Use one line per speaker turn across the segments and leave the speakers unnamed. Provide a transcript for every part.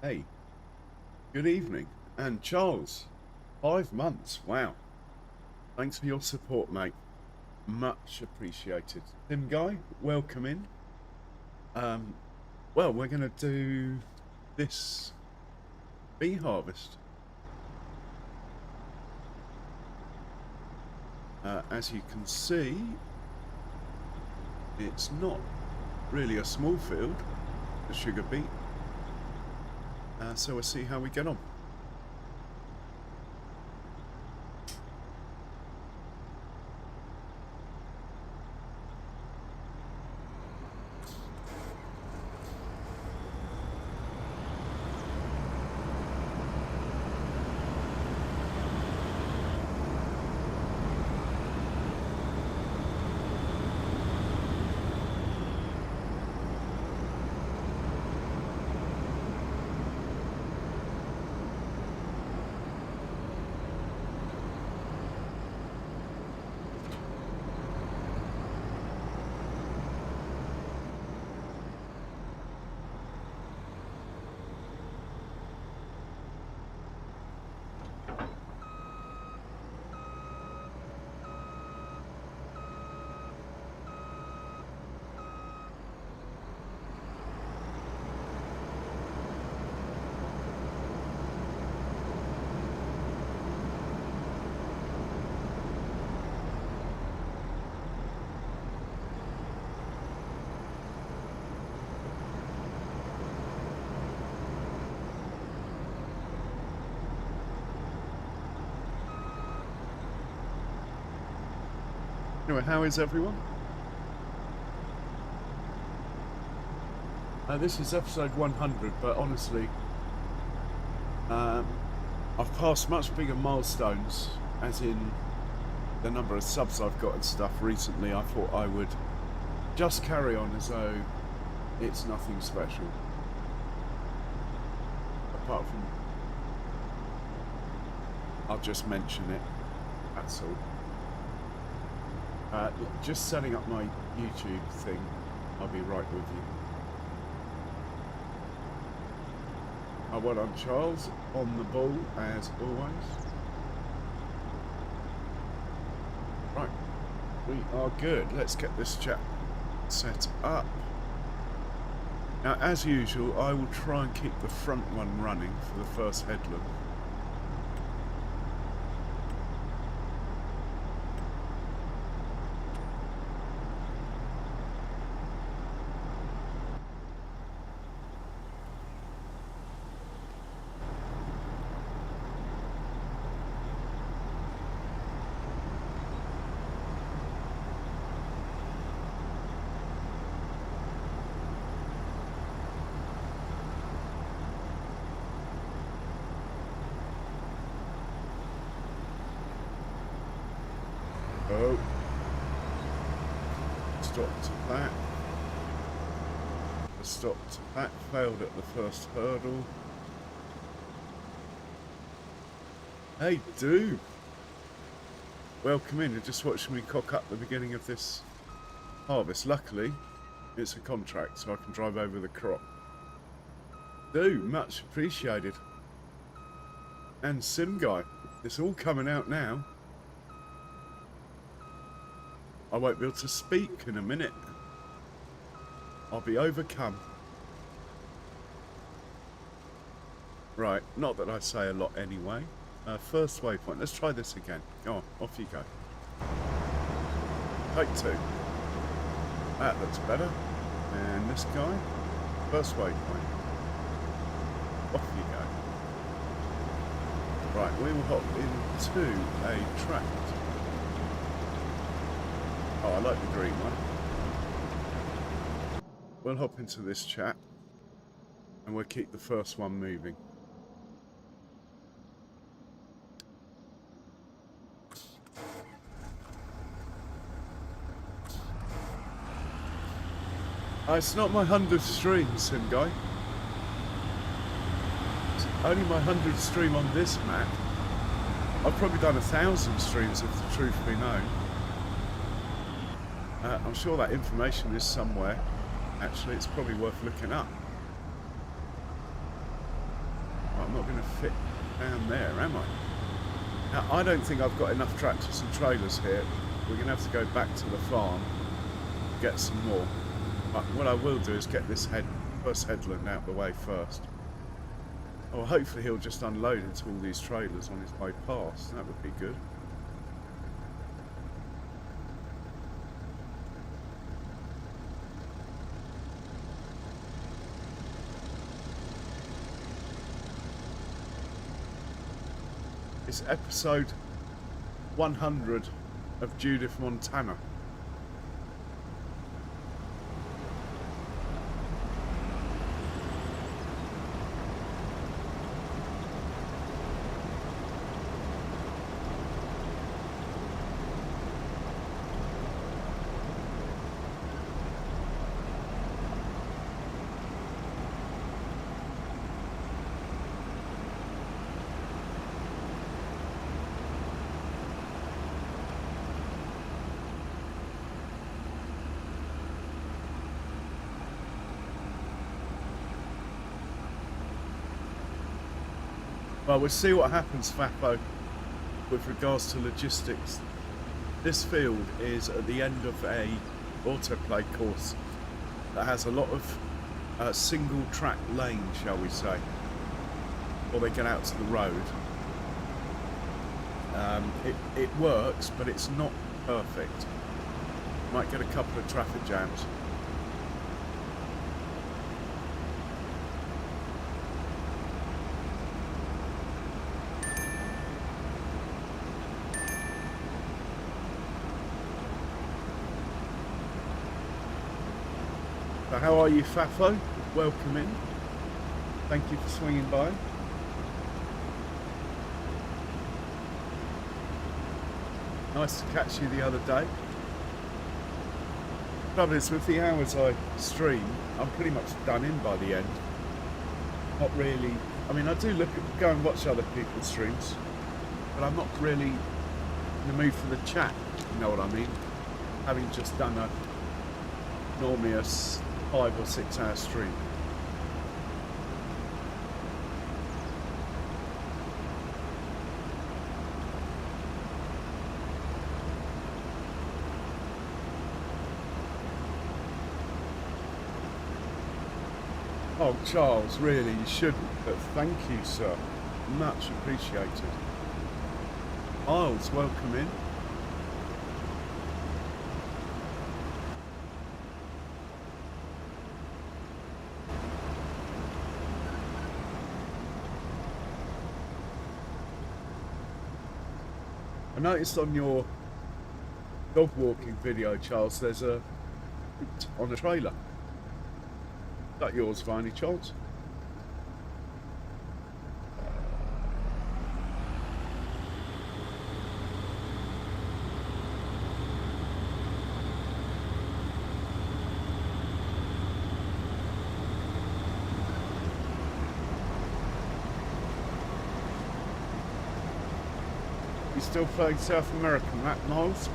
Hey, good evening. And Charles, 5 months. Wow. Thanks for your support, mate. Much appreciated. Tim Guy, welcome in. Um, well, we're going to do this bee harvest. As you can see, it's not really a small field, the sugar beet. So we'll see how we get on. Anyway, how is everyone? This is episode 100, but honestly, I've passed much bigger milestones, as in the number of subs I've got and stuff recently. I thought I would just carry on as though it's nothing special. Apart from, I'll just mention it, that's all. Just setting up my YouTube thing. I'll be right with you. Well done, Charles, on the ball as always. Right, we are good. Let's get this chat set up. Now, as usual, I will try and keep the front one running for the first headland. Oh, stopped at that. Stopped at that, failed at the first hurdle. Hey, dude! Welcome in. You're just watching me cock up the beginning of this harvest. Luckily, it's a contract, so I can drive over the crop. Dude, much appreciated. And Sim Guy, it's all coming out now. I won't be able to speak in a minute. I'll be overcome. Right, not that I say a lot anyway. First waypoint, let's try this again. Go on, off you go. Take two. That looks better. And this guy, first waypoint. Off you go. Right, we will hop into a tract. Oh, I like the green one. We'll hop into this chat and we'll keep the first one moving. It's not my 100th stream, Sim Guy. It's only my 100th stream on this map. I've probably done 1,000 streams if the truth be known. I'm sure that information is somewhere. Actually, it's probably worth looking up. not going to fit down there, am I? Now, I don't think I've got enough tractors and trailers here. We're going to have to go back to the farm, get some more. But what I will do is get this first headland out of the way first. Oh, hopefully he'll just unload into all these trailers on his way past. That would be good. It's episode 100 of Judith, Montana. Well, we'll see what happens, Fappo, with regards to logistics. This field is at the end of a autoplay course that has a lot of single track lanes, shall we say, before they get out to the road. It works, but it's not perfect. Might get a couple of traffic jams. So how are you, Fafo? Welcome in. Thank you for swinging by. Nice to catch you the other day. Trouble is, with the hours I stream, I'm pretty much done in by the end. Not really. I mean, I do go and watch other people's streams, but I'm not really in the mood for the chat. You know what I mean? Having just done normally a 5 or 6 hour stream. Oh, Charles, really, you shouldn't, but thank you, sir. Much appreciated. Miles, welcome in. I noticed on your dog walking video, Charles, there's a beet on a trailer. Is that yours by any chance? You still playing South American map, Miles?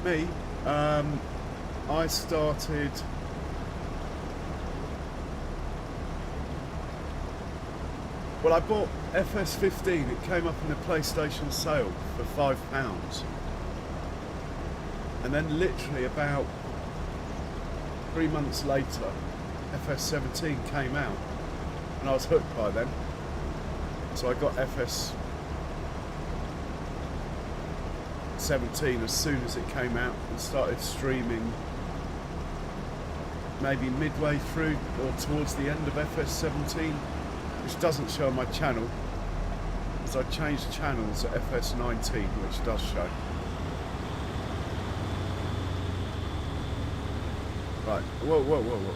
Me, I started well, I bought FS15. It came up in a PlayStation sale for £5, and then literally about 3 months later FS17 came out and I was hooked by then, so I got FS17 as soon as it came out and started streaming maybe midway through or towards the end of FS17, which doesn't show on my channel because I changed channels at FS19, which does show. Right, whoa, whoa, whoa, whoa,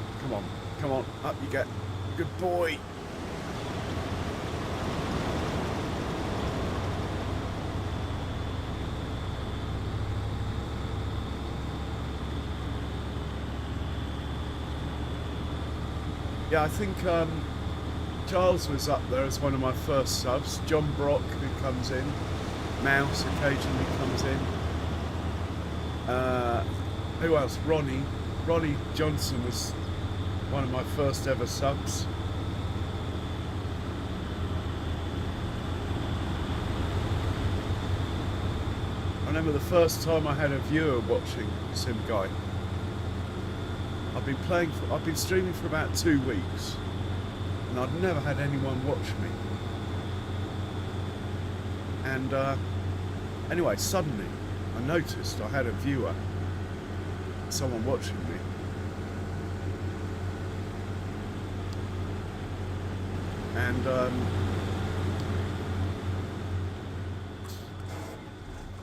come on, up you get, good boy. Yeah, I think Charles was up there as one of my first subs. John Brock, who comes in. Mouse occasionally comes in. Who else? Ronnie. Ronnie Johnson was one of my first ever subs. I remember the first time I had a viewer watching Sim Guy. I've been streaming for about 2 weeks, and I'd never had anyone watch me. And anyway, suddenly I noticed I had a viewer, someone watching me. And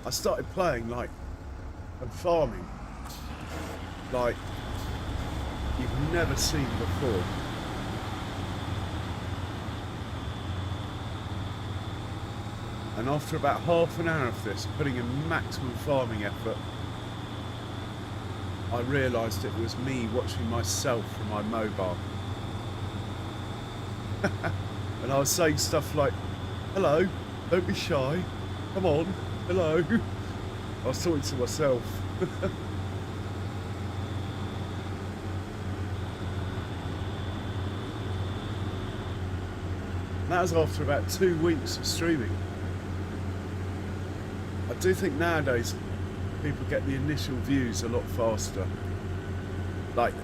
I started playing and farming like you've never seen before. And after about half an hour of this, putting in maximum farming effort, I realised it was me watching myself from my mobile. And I was saying stuff like, hello, don't be shy, come on, hello. I was talking to myself. And that was after about 2 weeks of streaming. I do think nowadays people get the initial views a lot faster. Like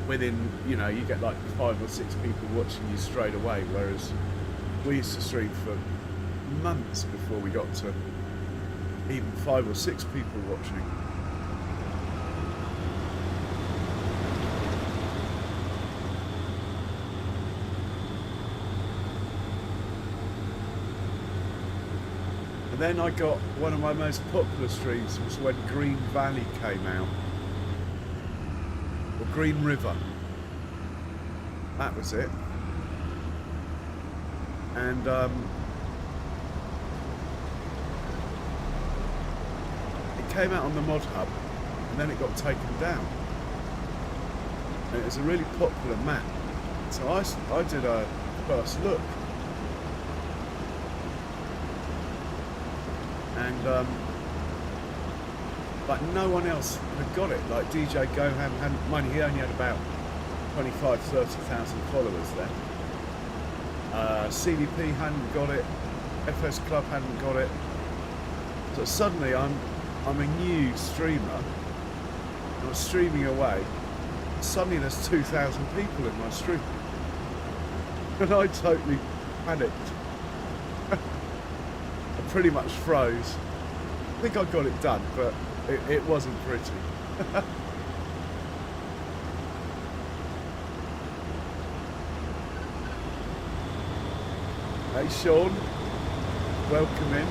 within, you get like 5 or 6 people watching you straight away, whereas we used to stream for months before we got to even 5 or 6 people watching. And then I got one of my most popular streams was when Green Valley came out. Or Green River. That was it. And it came out on the Mod Hub, and then it got taken down. And it was a really popular map. So I did a first look. And like no one else had got it. Like DJ Gohan hadn't, mind you, he only had about 25,000-30,000 followers then. CDP hadn't got it. FS Club hadn't got it. So suddenly I'm a new streamer. I'm streaming away. Suddenly there's 2,000 people in my stream. And I totally panicked. I pretty much froze. I think I got it done, but it wasn't pretty. Hey Sean, welcome in.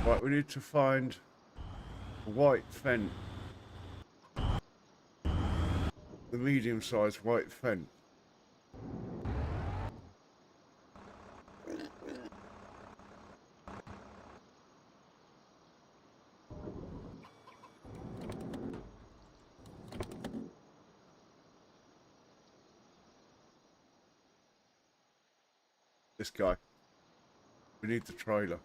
Right, we need to find a white fent. The medium-sized white fent. This guy. We need the trailer.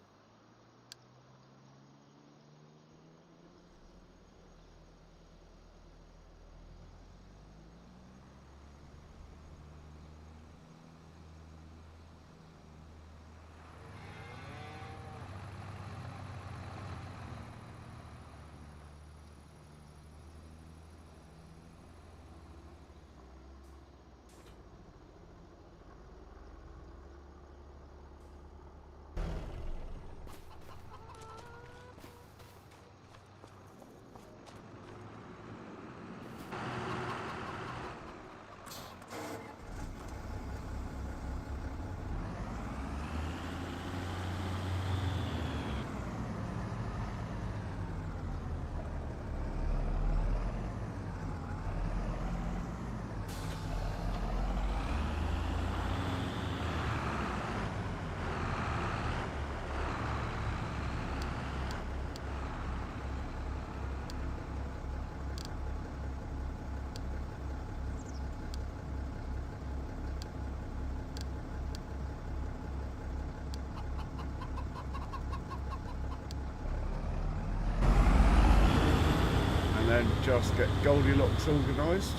then just get Goldilocks organised,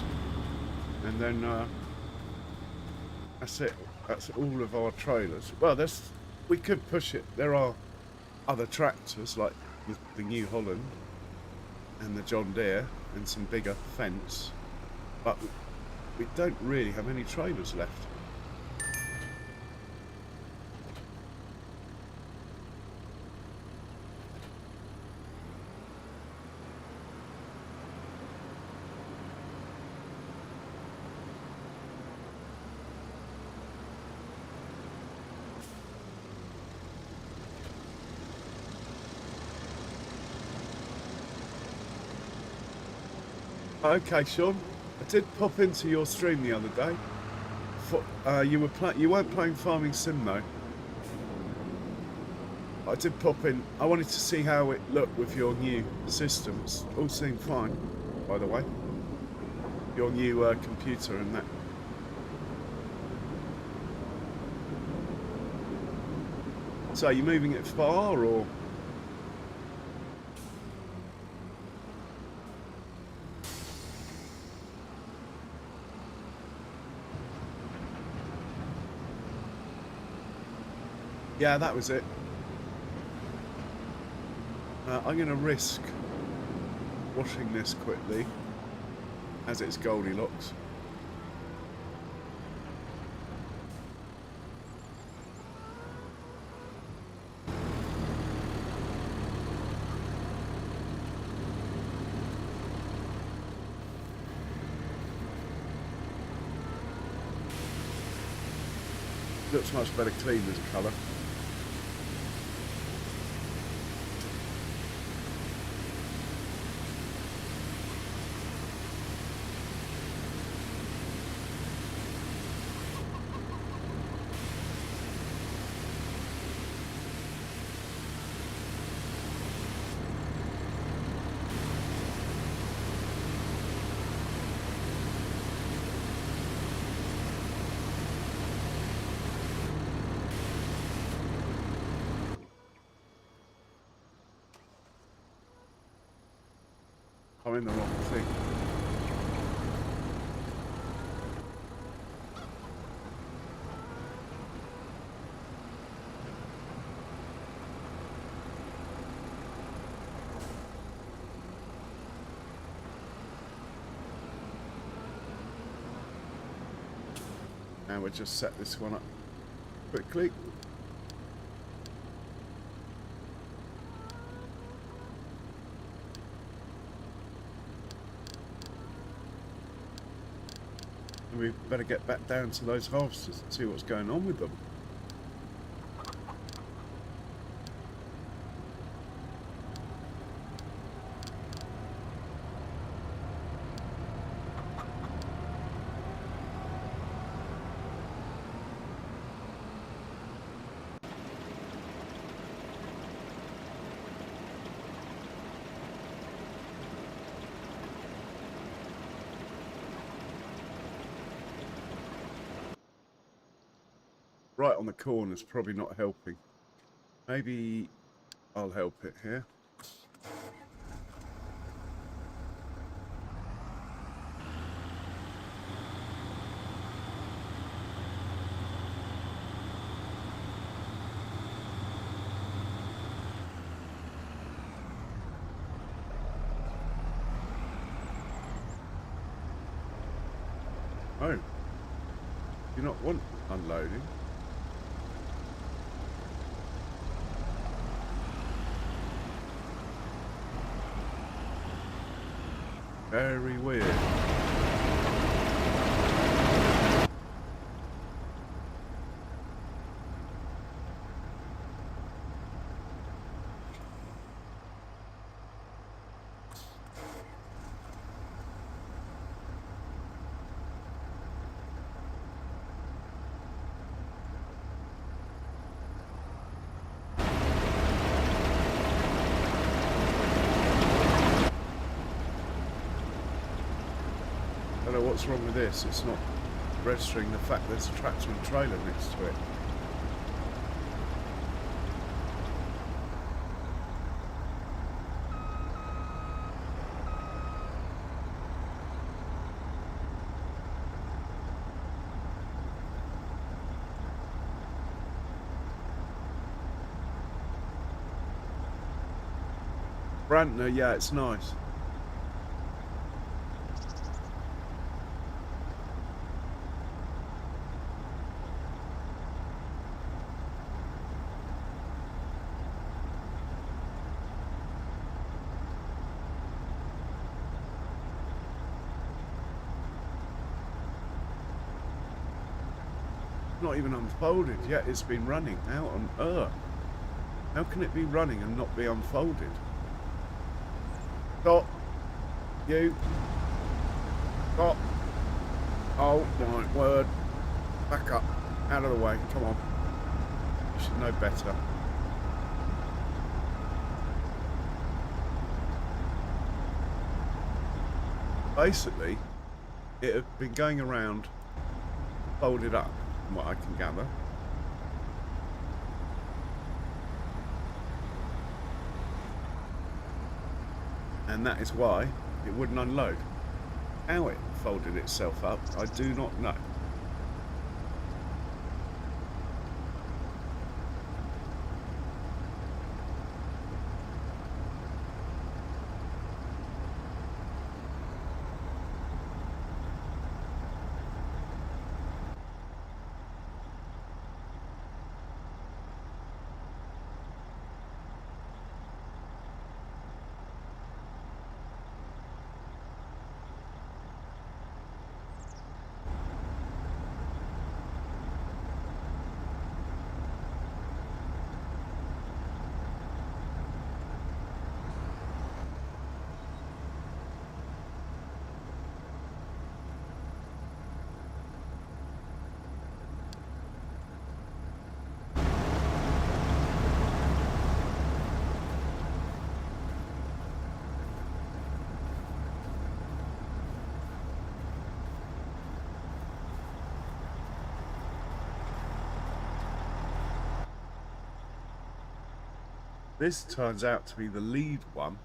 and then that's it. That's all of our trailers. Well, we could push it. There are other tractors like the New Holland and the John Deere and some bigger fence, but we don't really have any trailers left. Okay, Sean, I did pop into your stream the other day. You weren't playing Farming Sim though. I did pop in. I wanted to see how it looked with your new systems. All seemed fine, by the way. Your new computer and that. So, are you moving it far or? Yeah, that was it. I'm going to risk washing this quickly, as it's Goldilocks. Looks much better clean as colour. I'm in the wrong thing. And we'll just set this one up quickly. We better get back down to those harvesters and see what's going on with them. Right on the corner's probably not helping. Maybe I'll help it here. Oh, do you not want unloading? Very weird. I don't know what's wrong with this. It's not registering the fact there's a tractor and trailer next to it. Brantner, yeah, it's nice. Not even unfolded yet, it's been running. How on earth? How can it be running and not be unfolded? Stop. You. Stop. Oh my word. Back up. Out of the way. Come on. You should know better. Basically, it had been going around folded up, from what I can gather. And that is why it wouldn't unload. How it folded itself up, I do not know. This turns out to be the lead one,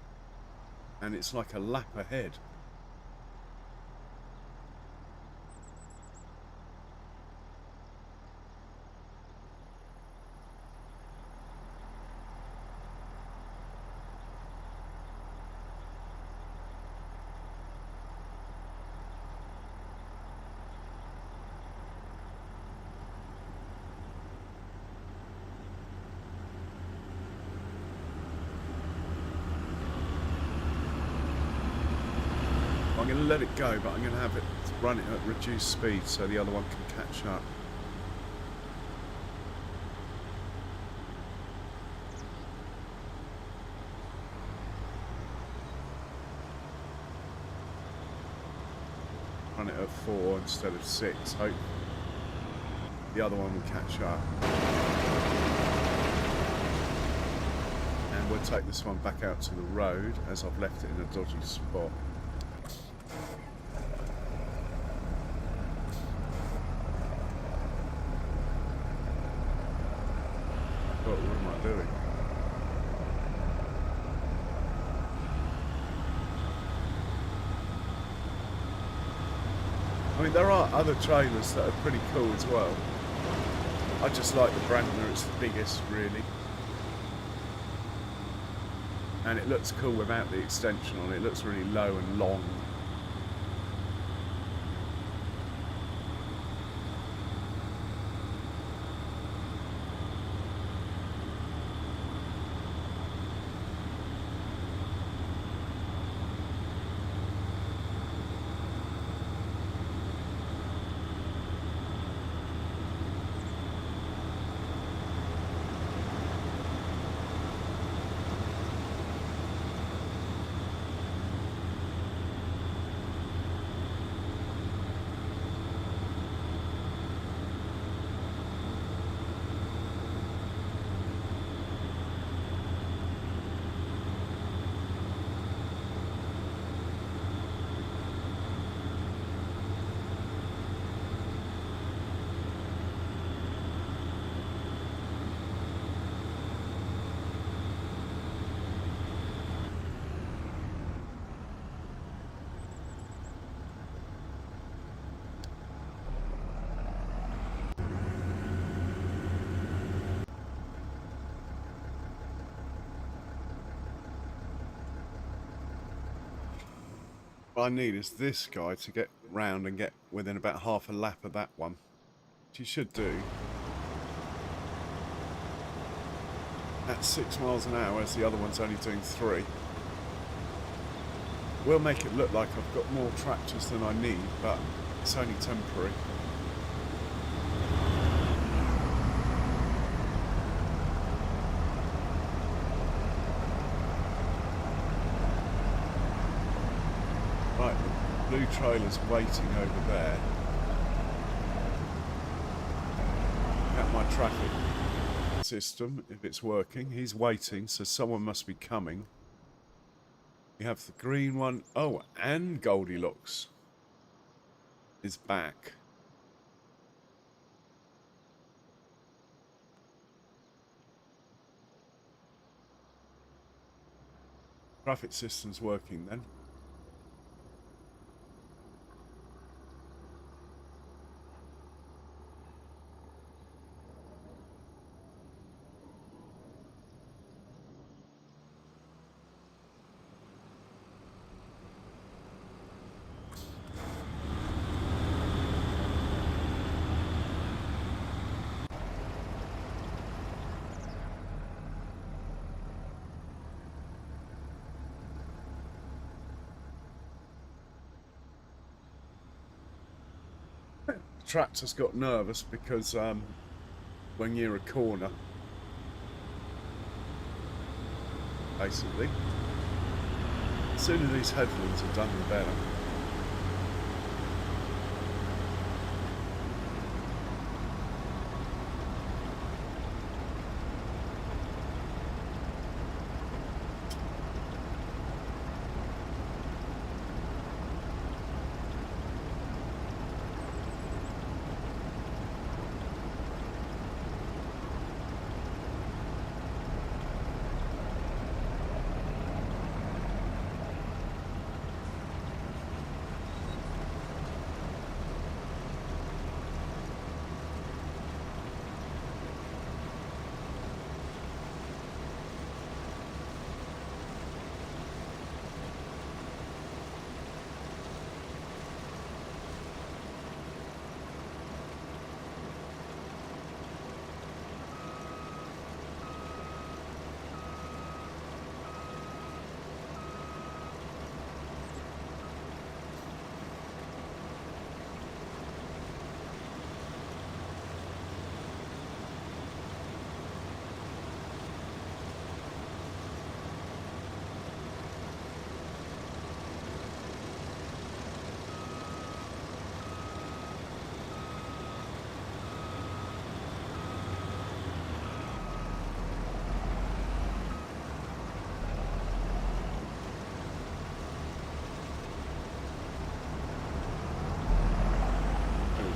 and it's like a lap ahead. I'm going to let it go, but I'm going to have it run it at reduced speed so the other one can catch up. Run it at 4 instead of 6. Hope the other one will catch up. And we'll take this one back out to the road as I've left it in a dodgy spot. What am I doing? I mean, there are other trailers that are pretty cool as well. I just like the Brantner, it's the biggest really. And it looks cool without the extension on it. It looks really low and long. What I need is this guy to get round and get within about half a lap of that one, which he should do. At 6 miles an hour, as the other one's only doing 3. We'll make it look like I've got more tractors than I need, but it's only temporary. Right, the blue trailer's waiting over there. At my traffic system, if it's working, he's waiting, so someone must be coming. We have the green one. Oh, and Goldilocks is back. Traffic system's working then. Tractor's got nervous because when you're a corner, basically, as soon as these headlands are done, the better.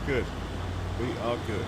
Good. We are good.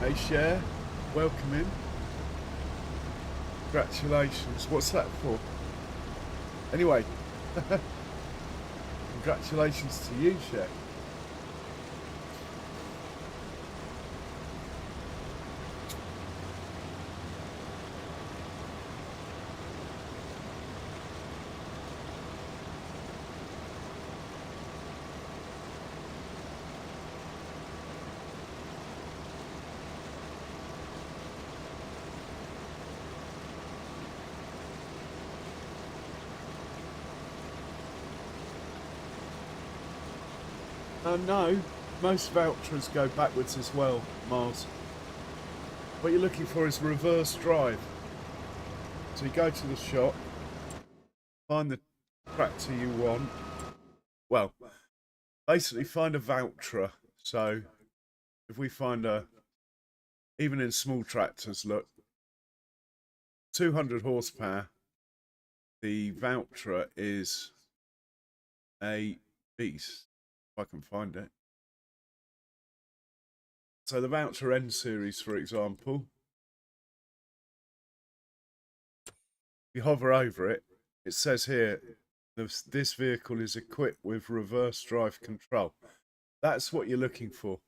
Hey, Cher, welcome in. Congratulations. What's that for? Anyway, congratulations to you, Cher. No, most vouchers go backwards as well, Mars. What you're looking for is reverse drive. So you go to the shop, find the tractor you want. Well, basically find a voucher. So if we find even in small tractors, look, 200 horsepower, the voucher is a beast. If I can find it. So the voucher N series, for example, if you hover over it, it says here, this vehicle is equipped with reverse drive control. That's what you're looking for.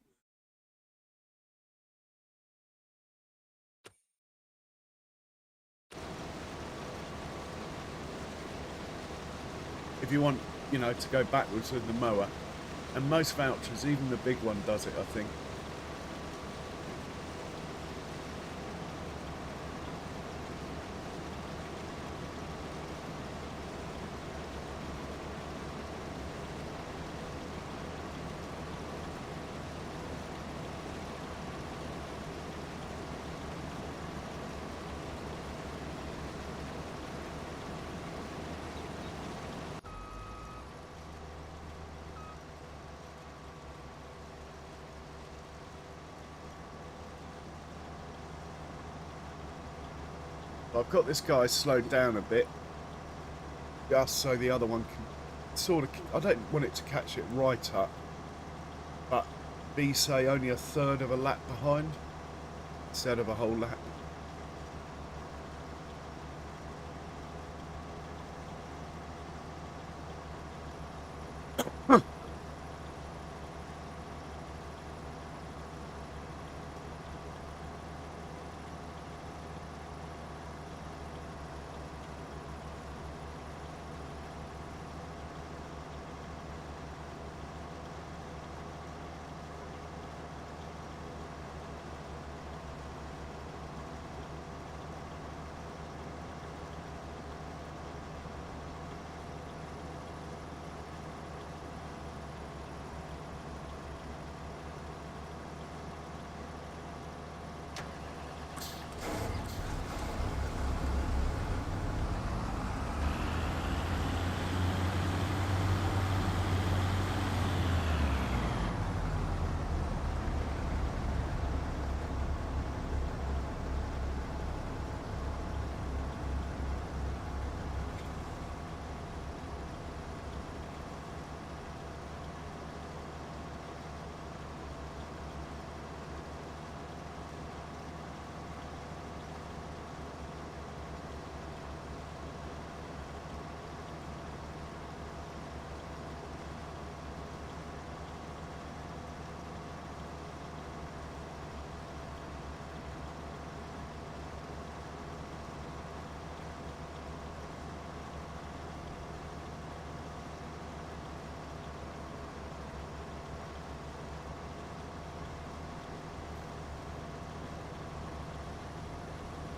If you want, you know, to go backwards with the mower. And most vouchers, even the big one does it, I think. I've got this guy slowed down a bit, just so the other one can sort of, I don't want it to catch it right up, but be, say, only a third of a lap behind, instead of a whole lap.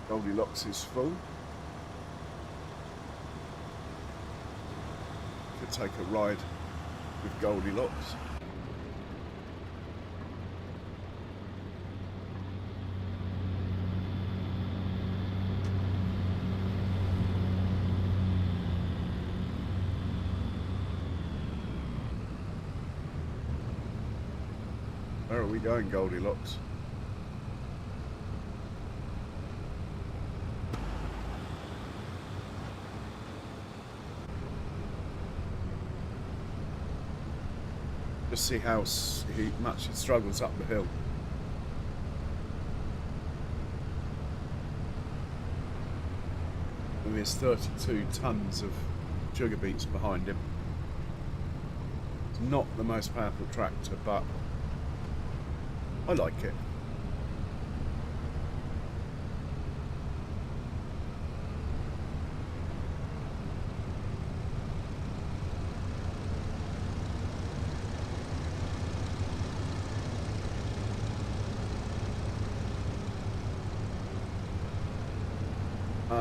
Goldilocks is full. Could take a ride with Goldilocks. Where are we going, Goldilocks? Just see how much it struggles up the hill. his 32 tons of sugar beets behind him. It's not the most powerful tractor, but I like it.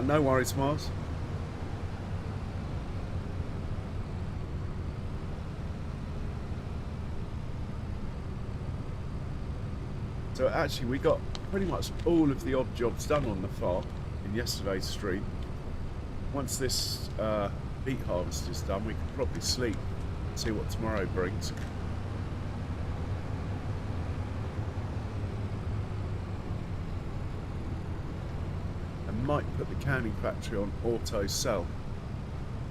No worries, Miles. So actually we got pretty much all of the odd jobs done on the farm in yesterday's stream. Once this beet harvest is done, we can probably sleep and see what tomorrow brings. Might put the canning factory on auto sell.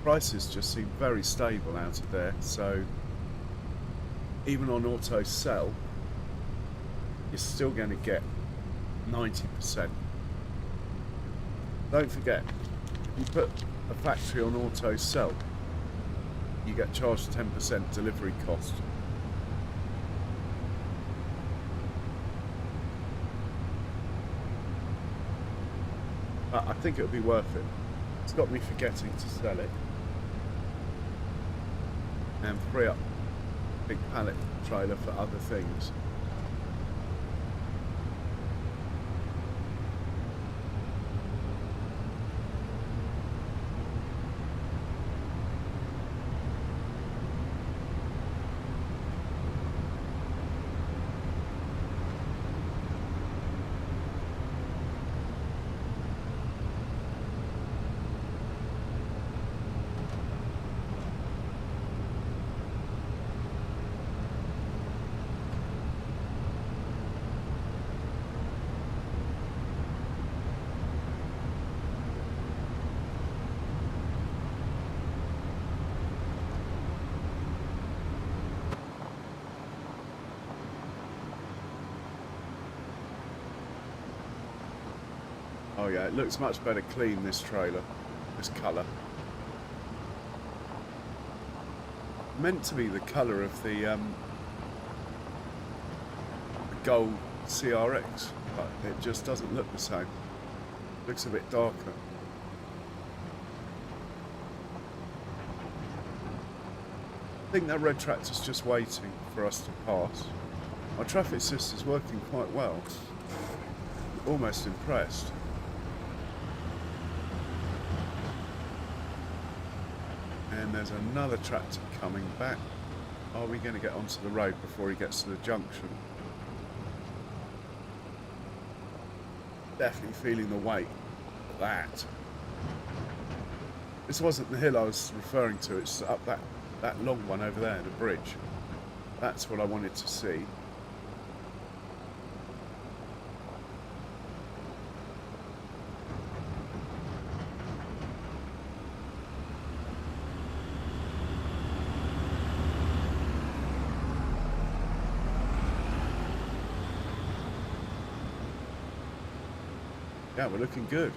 Prices just seem very stable out of there, so even on auto sell you're still going to get 90%. Don't forget, if you put a factory on auto sell, you get charged 10% delivery cost. I think it would be worth it. It's got me forgetting to sell it and free up a big pallet trailer for other things. Oh yeah, it looks much better clean, this trailer, this colour. Meant to be the colour of the gold CRX, but it just doesn't look the same. It looks a bit darker. I think that red tractor's just waiting for us to pass. My traffic system's working quite well. Almost impressed. And there's another tractor coming back. Are we going to get onto the road before he gets to the junction? Definitely feeling the weight of that. This wasn't the hill I was referring to, it's up that long one over there, the bridge. That's what I wanted to see. Yeah, we're looking good.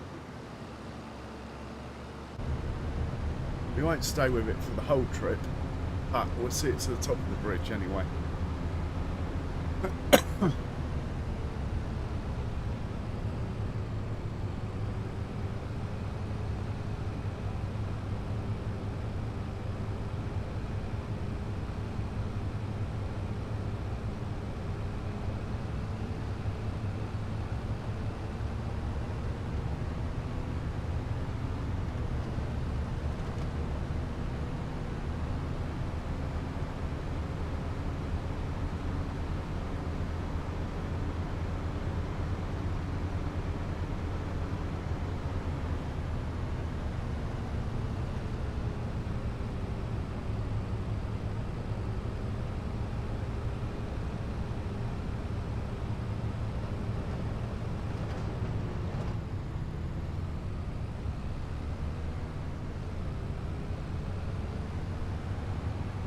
We won't stay with it for the whole trip, but we'll see it to the top of the bridge anyway.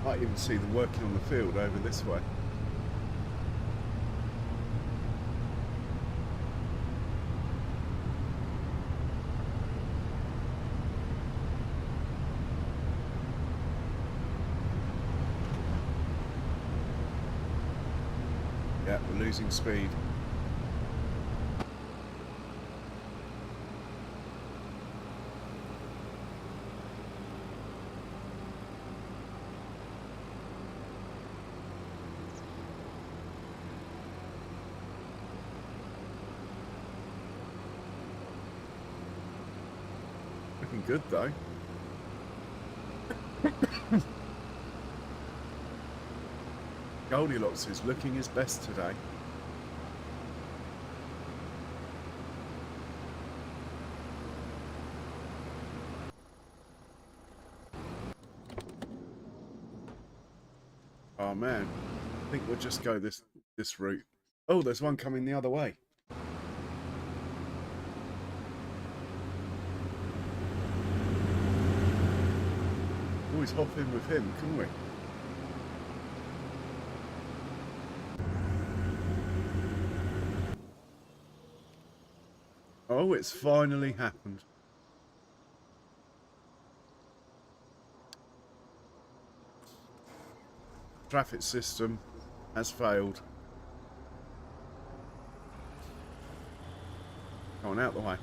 Might even see them working on the field over this way. Yeah, we're losing speed. Looking good though. Goldilocks is looking his best today. Oh man, I think we'll just go this route. Oh, there's one coming the other way. Always hop in with him, couldn't we? Oh, it's finally happened. Traffic system has failed. Go on, out the way.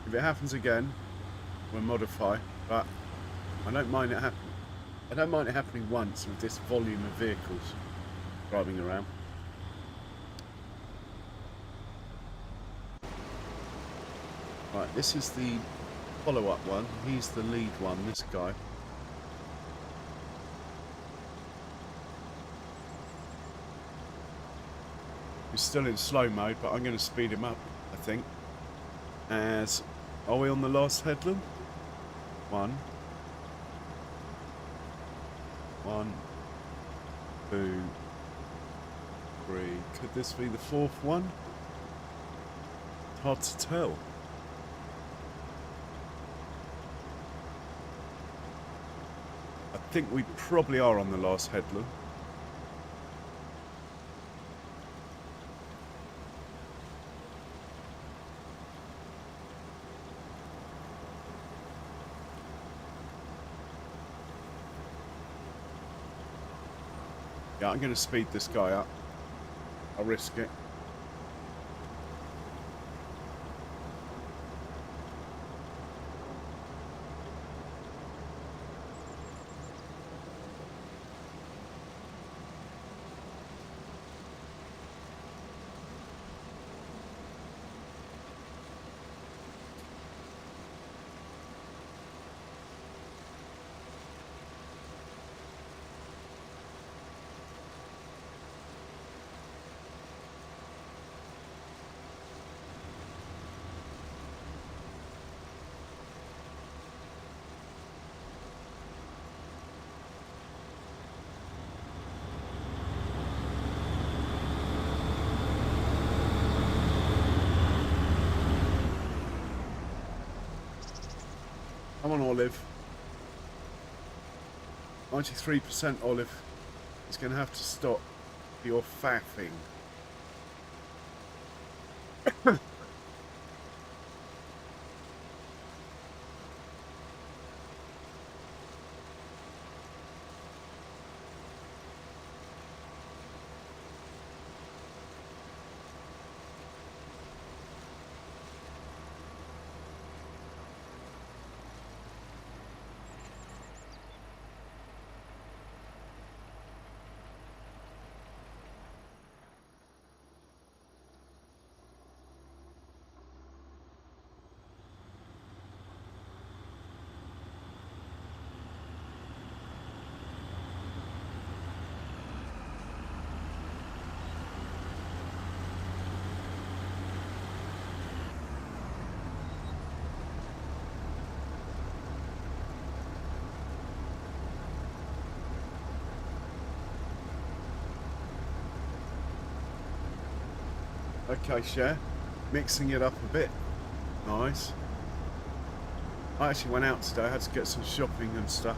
If it happens again, we'll modify, but I don't mind it happening. I don't mind it happening once with this volume of vehicles driving around. Right, this is the follow-up one. He's the lead one, this guy. He's still in slow mode, but I'm going to speed him up, I think. As, are we on the last headland? 1, 2, 3. Could this be the 4th one? It's hard to tell. I think we probably are on the last headland. Yeah, I'm going to speed this guy up. I'll risk it. Come on, Olive. 93% Olive. He's going to have to stop your faffing. Okay, Cher. Mixing it up a bit. Nice. I actually went out today. I had to get some shopping and stuff.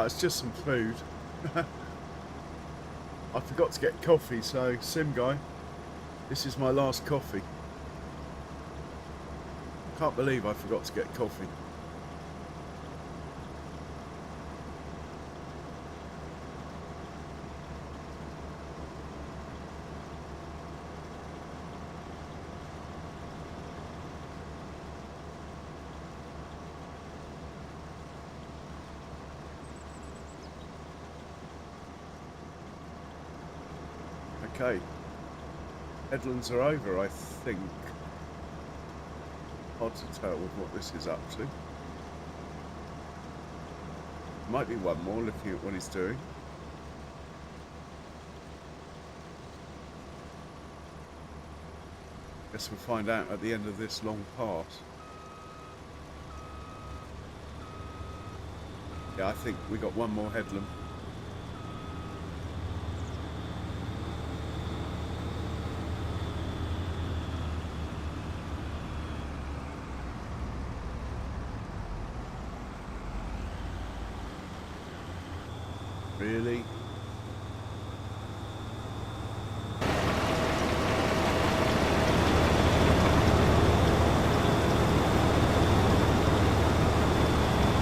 It's just some food. I forgot to get coffee, so Sim guy, this is my last coffee. Can't believe I forgot to get coffee. Okay, headlands are over, I think. Hard to tell with what this is up to. Might be one more looking at what he's doing. Guess we'll find out at the end of this long pass. Yeah, I think we got one more headland. Really?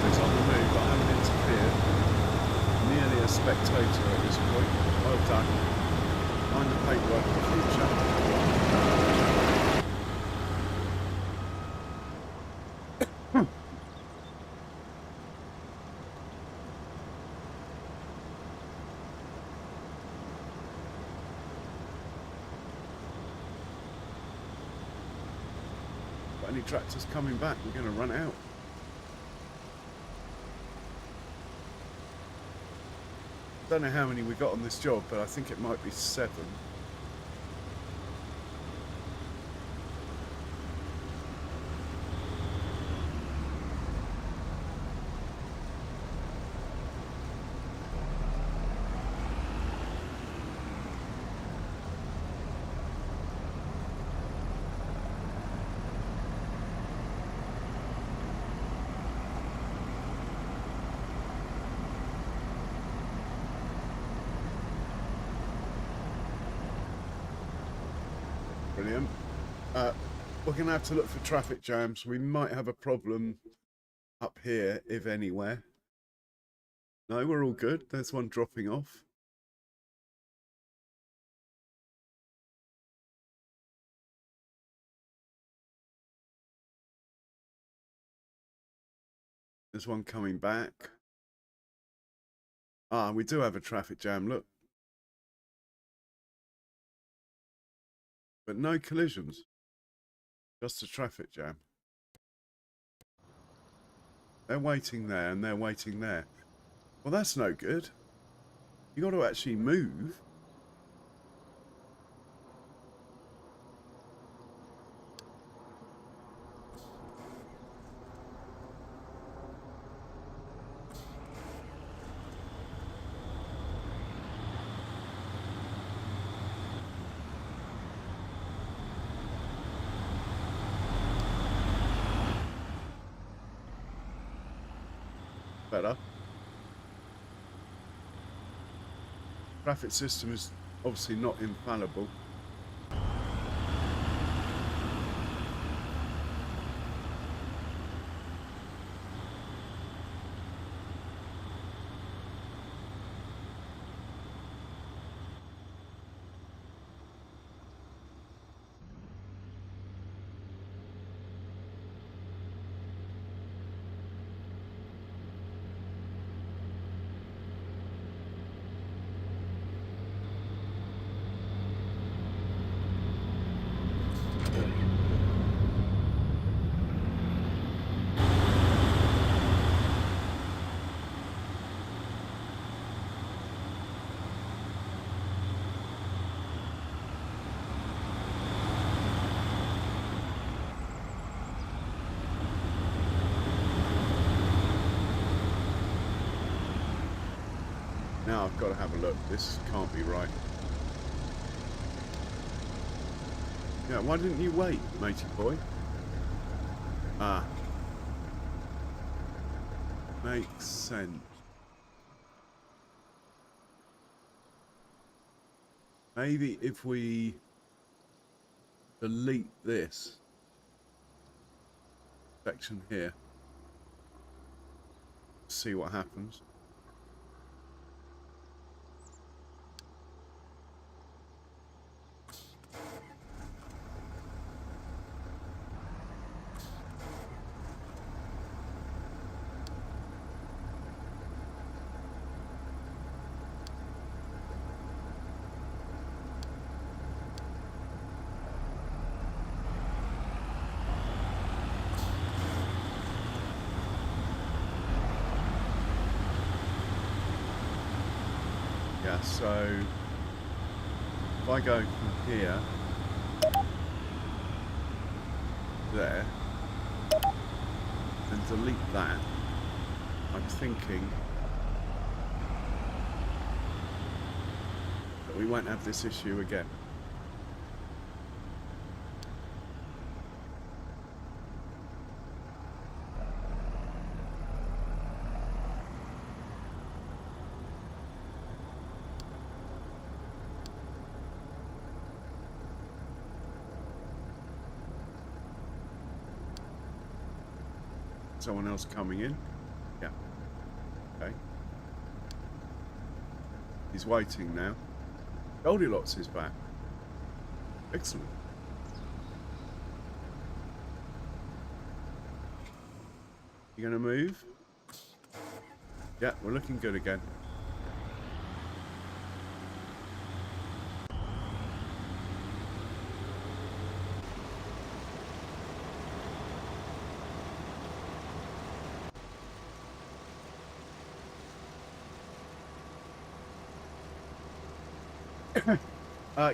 It's on the move, I haven't interfered. Merely a spectator at this point. Well done. Mind the paintwork in the future. Any tractors coming back, we're going to run out. Don't know how many we got on this job, but I think it might be 7. Brilliant. We're going to have to look for traffic jams. We might have a problem up here, if anywhere. No, we're all good. There's one dropping off. There's one coming back. Ah, we do have a traffic jam, look. But no collisions. Just a traffic jam. They're waiting there and they're waiting there. Well, that's no good. You got to actually move. Better. Traffic system is obviously not infallible. Now I've got to have a look. This can't be right. Yeah, why didn't you wait, matey boy? Ah. Makes sense. Maybe if we delete this section here, see what happens. Yeah, so if I go from here there and delete that, I'm thinking that we won't have this issue again. Someone else coming in? Yeah. Okay. He's waiting now. Goldilocks is back. Excellent. You gonna move? Yeah, we're looking good again.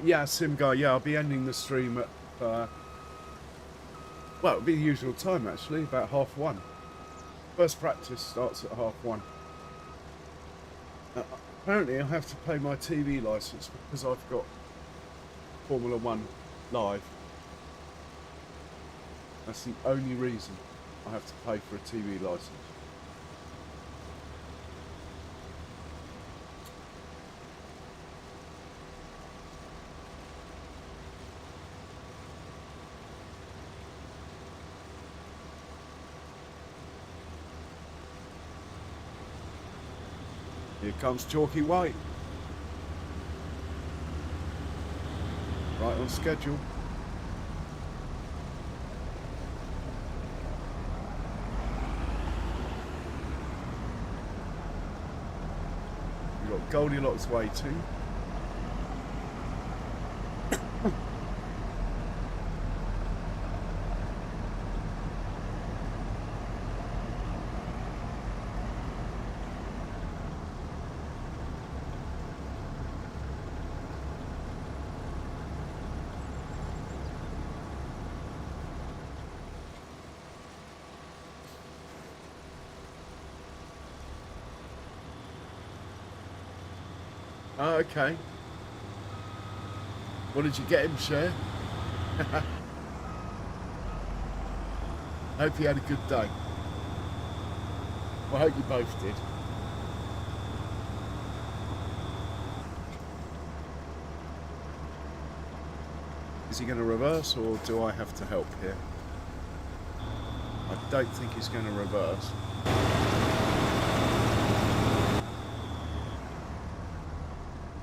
Yeah, Sim Guy, yeah, I'll be ending the stream at, well, it'll be the usual time actually, about 1:30. First practice starts at 1:30. Apparently I'll have to pay my TV licence because I've got Formula 1 live. That's the only reason I have to pay for a TV licence. Here comes Chalky White. Right on schedule. We've got Goldilocks waiting. Oh, okay. What did you get him, Cher? Hope you had a good day. Well, I hope you both did. Is he going to reverse or do I have to help here? I don't think he's going to reverse.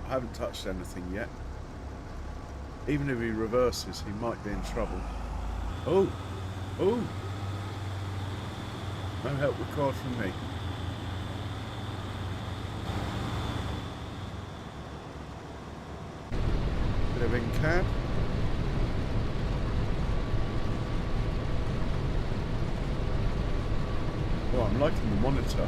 I haven't touched anything yet. Even if he reverses, he might be in trouble. Oh! Oh! No help required from me. Bit of in-cab. Oh, I'm liking the monitor.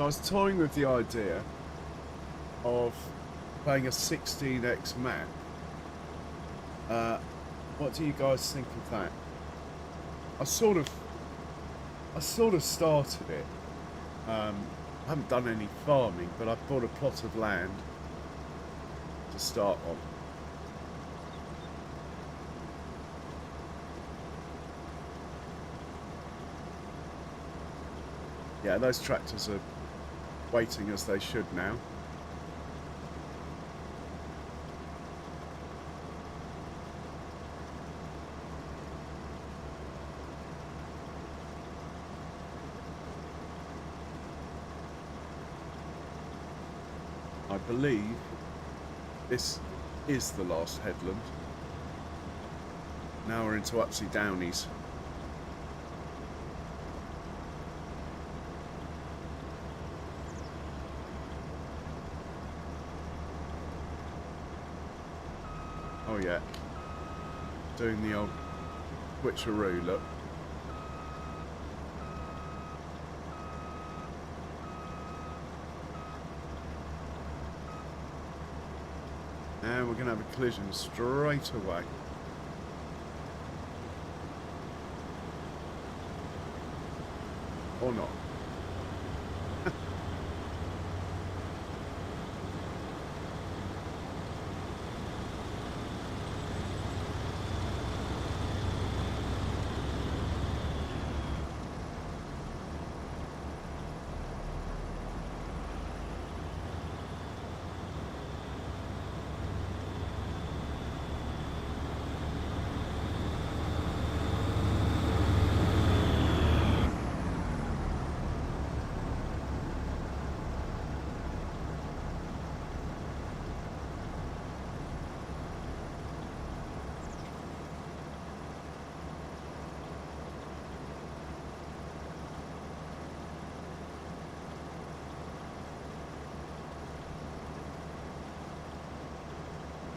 I was toying with the idea of playing a 16x map. What do you guys think of that? I sort of started it. I haven't done any farming, but I've bought a plot of land to start on. Yeah, those tractors are waiting as they should now. I believe this is the last headland. Now we're into Upsy Downies. Oh yeah, doing the old switcheroo, look. And we're going to have a collision straight away. Or not.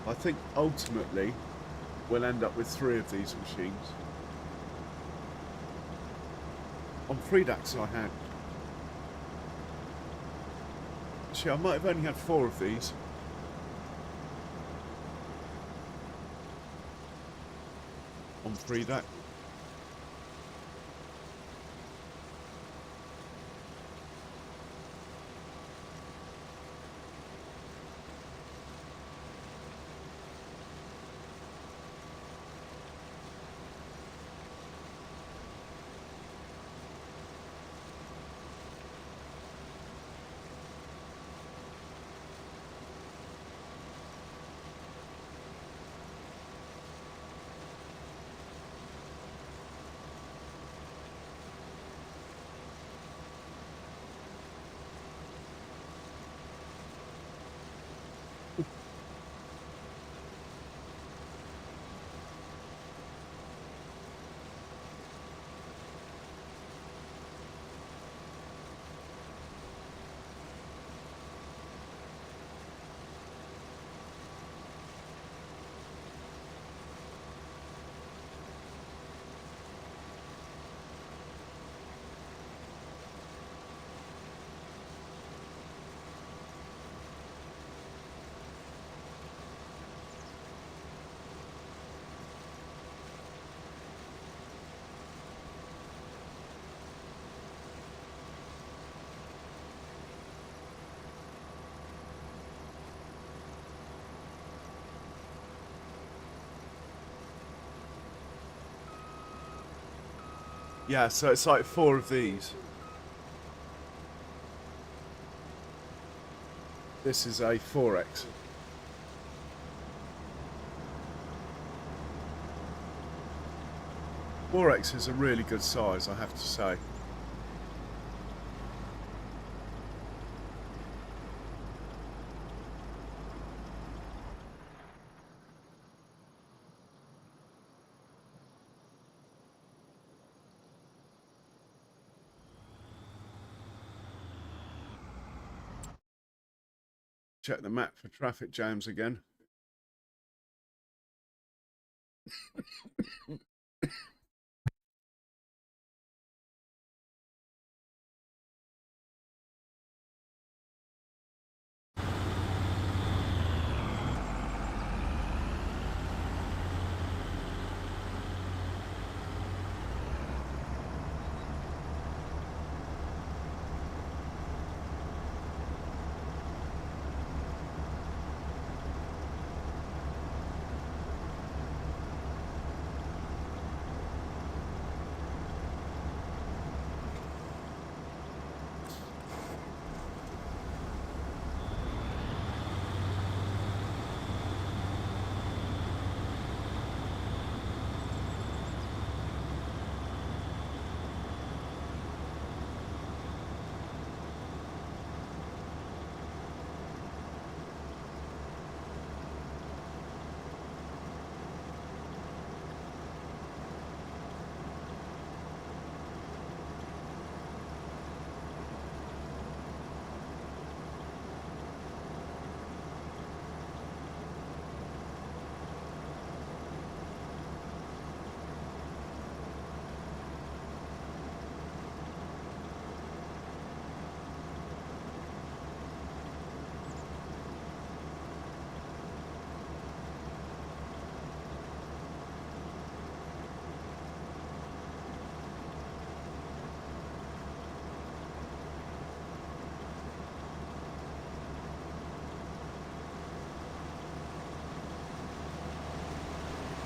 I think ultimately we'll end up with 3 of these machines. On Fredax I had. Actually, I might have only had 4 of these. On Fredax. Yeah, so it's like 4 of these. This is a 4X. Four X is a really good size, I have to say. Check the map for traffic jams again.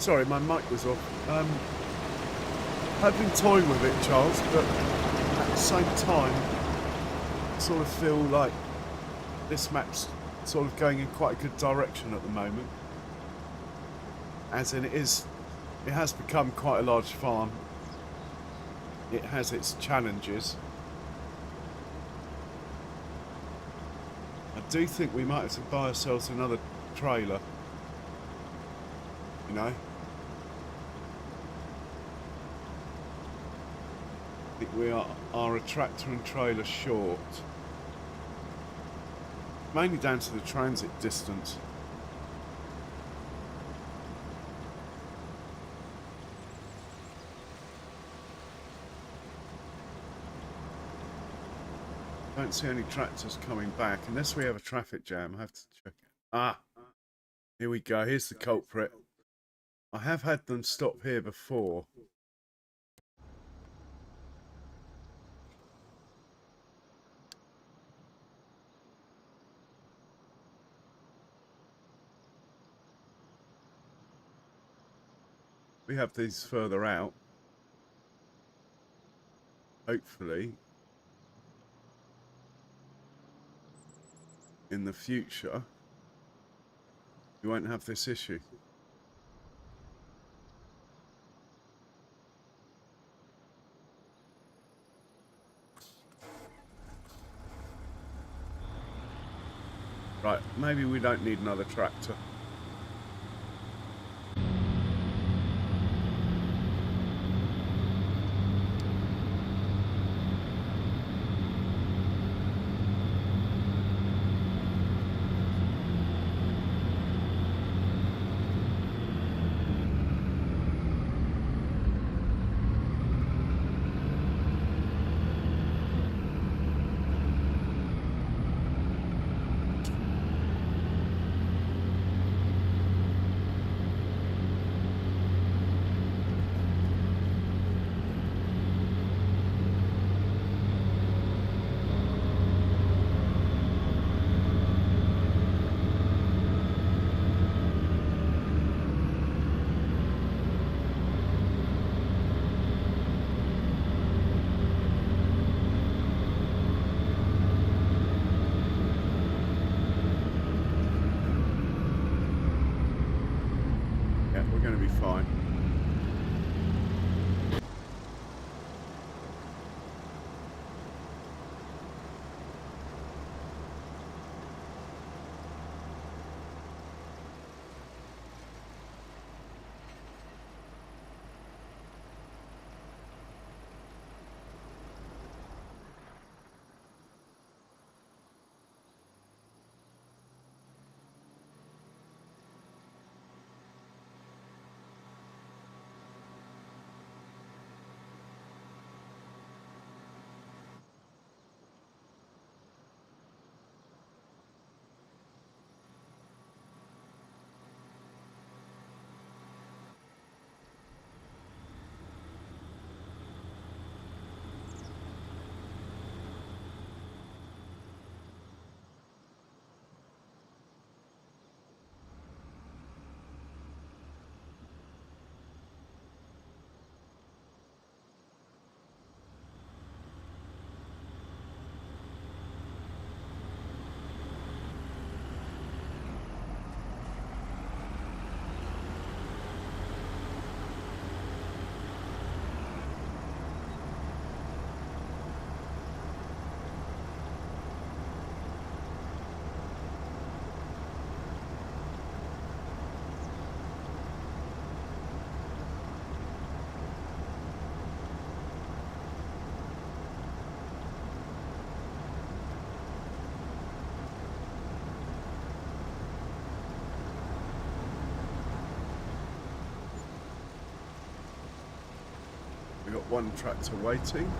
Sorry, my mic was off. I've been toying with it, Charles, but at the same time, I sort of feel like this map's sort of going in quite a good direction at the moment. As in, it has become quite a large farm. It has its challenges. I do think we might have to buy ourselves another trailer. You know? I think we are a tractor and trailer short. Mainly down to the transit distance. Don't see any tractors coming back unless we have a traffic jam. I have to check it. Ah, here we go. Here's the culprit. I have had them stop here before. We have these further out. Hopefully, in the future, you won't have this issue. Right, maybe we don't need another tractor. We're going to be fine. We've got one tractor waiting.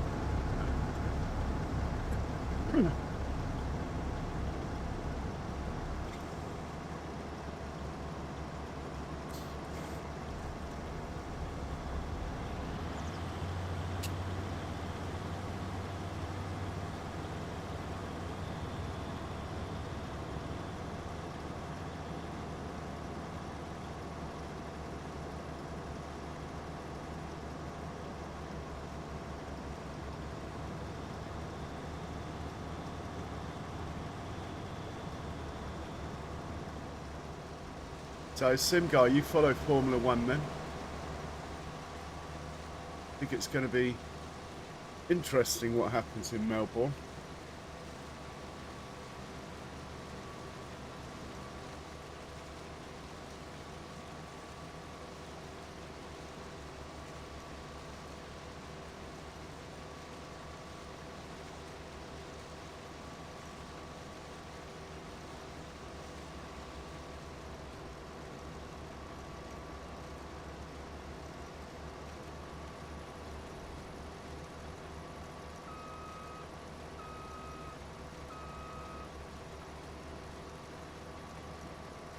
So, Sim Guy, you follow Formula One then? I think it's going to be interesting what happens in Melbourne.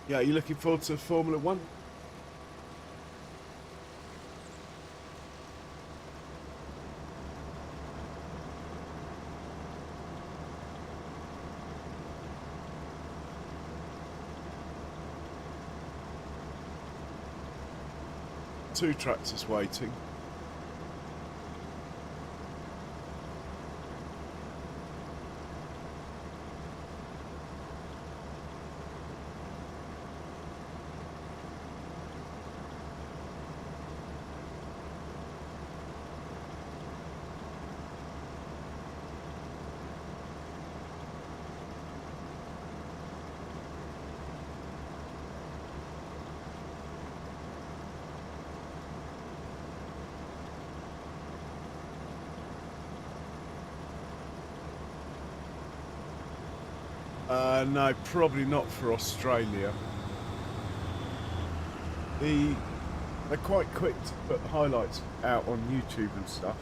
Yeah, are you looking forward to Formula One? Two tractors waiting. No, probably not for Australia. They're quite quick to put highlights out on YouTube and stuff.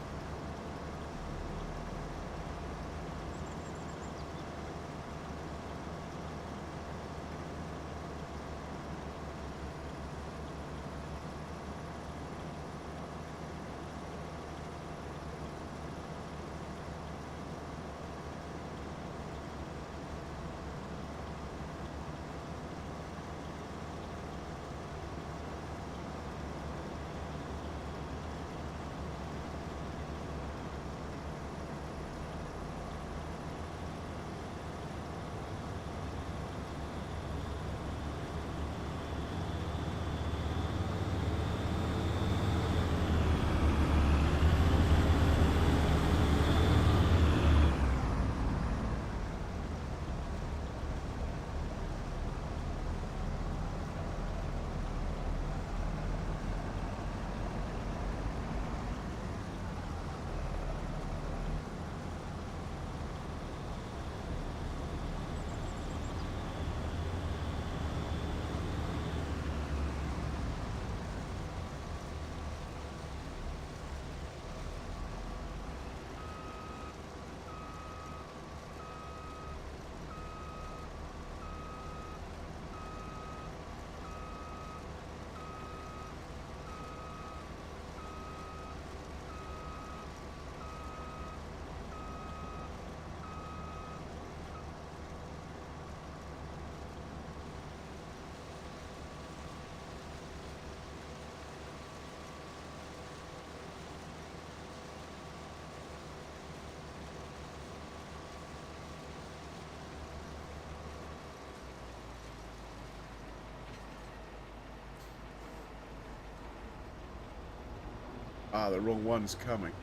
Ah, the wrong one's coming.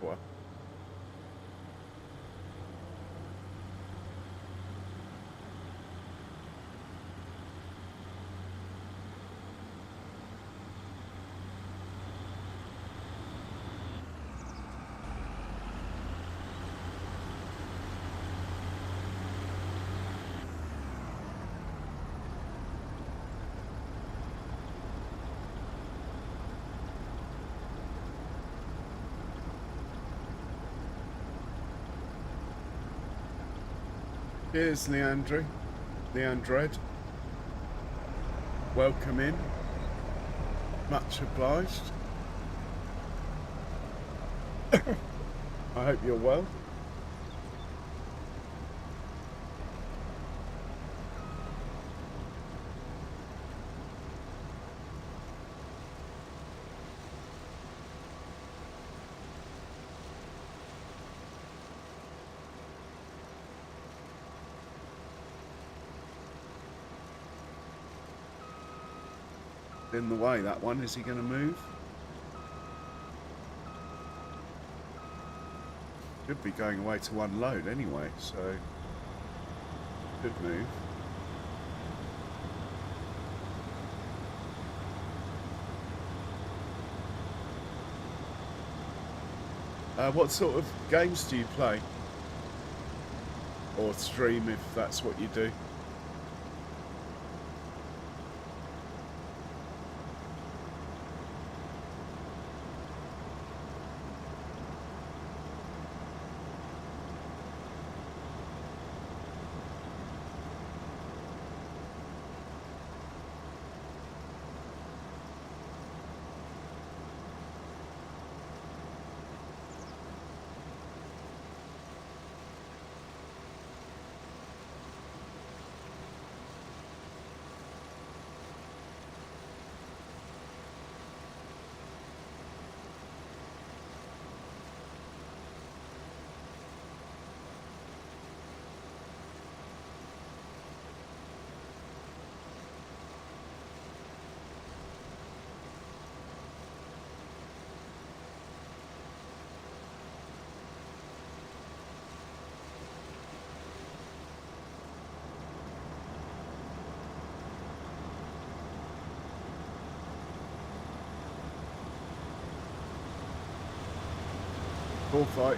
What? Here's Leandre. Leandred. Welcome in. Much obliged. I hope you're well. in the way, that one. Is he going to move? Should be going away to unload anyway, so could move. What sort of games do you play? Or stream, if that's what you do? Bullfight.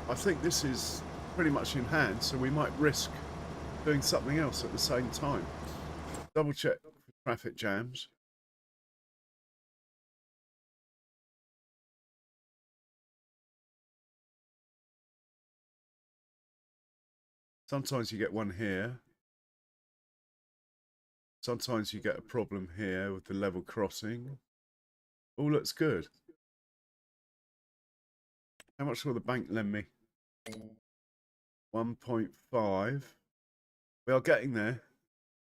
I think this is pretty much in hand, so we might risk doing something else at the same time. Double check for traffic jams. Sometimes you get one here. Sometimes you get a problem here with the level crossing. All looks good. How much will the bank lend me? 1.5. We are getting there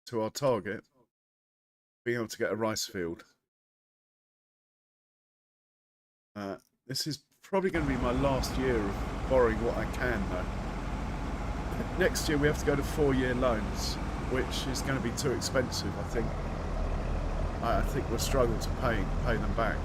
to our target, being able to get a rice field. This is probably going to be my last year of borrowing what I can, though. Next year we have to go to 4-year loans, which is going to be too expensive, I think. I think we'll struggle to pay them back.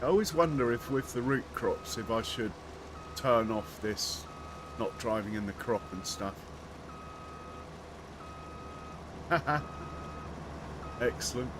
I always wonder if with the root crops, if I should turn off this not driving in the crop and stuff. Haha. Excellent.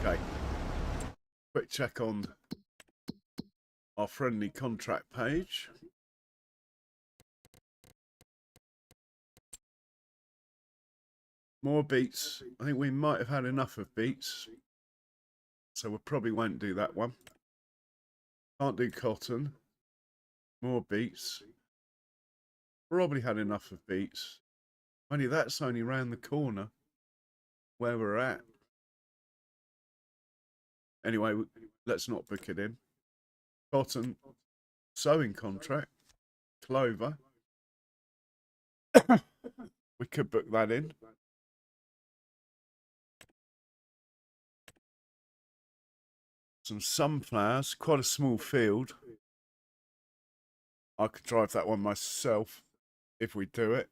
Okay. Quick check on our friendly contract page. More beets. I think we might have had enough of beets, so we probably won't do that one. Can't do cotton. More beets. Probably had enough of beets. Only that's only round the corner where we're at. Anyway, let's not book it in. Cotton, sowing contract, clover. We could book that in. Some sunflowers, quite a small field. I could drive that one myself if we do it.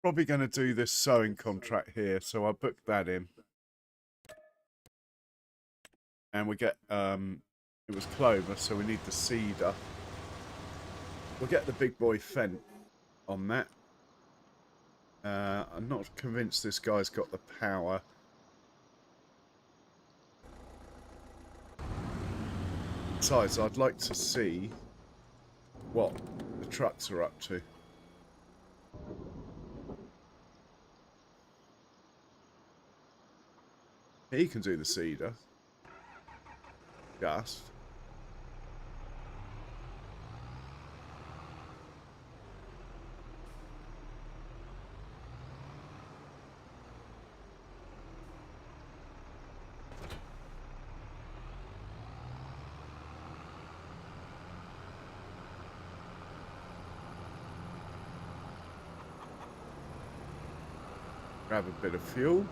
Probably going to do this sowing contract here, so I'll book that in. And we get, it was clover, so we need the cedar. We'll get the big boy fent on that. I'm not convinced this guy's got the power. Besides, I'd like to see what the trucks are up to. He can do the cedar. Just. Grab a bit of fuel.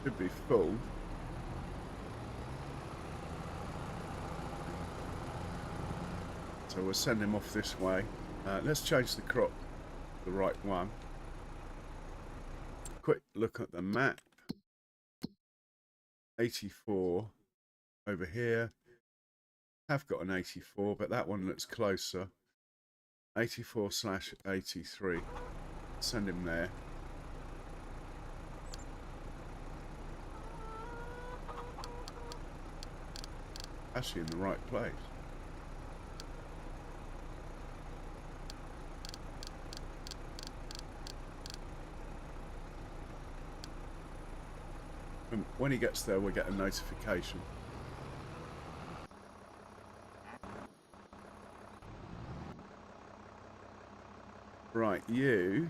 Should be full. So we'll send him off this way. Let's change the crop to the right one. Quick look at the map. 84 over here. Have got an 84, but that one looks closer. 84/83. Send him there. Actually in the right place. And when he gets there, we'll get a notification. Right, you,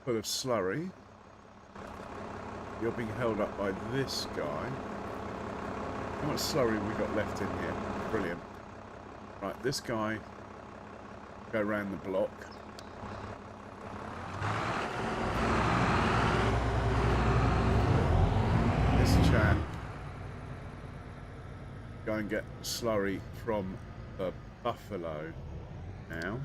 full of slurry. You're being held up by this guy. How much slurry we got left in here? Brilliant. Right, this guy, go around the block. This chap, go and get slurry from the buffalo now.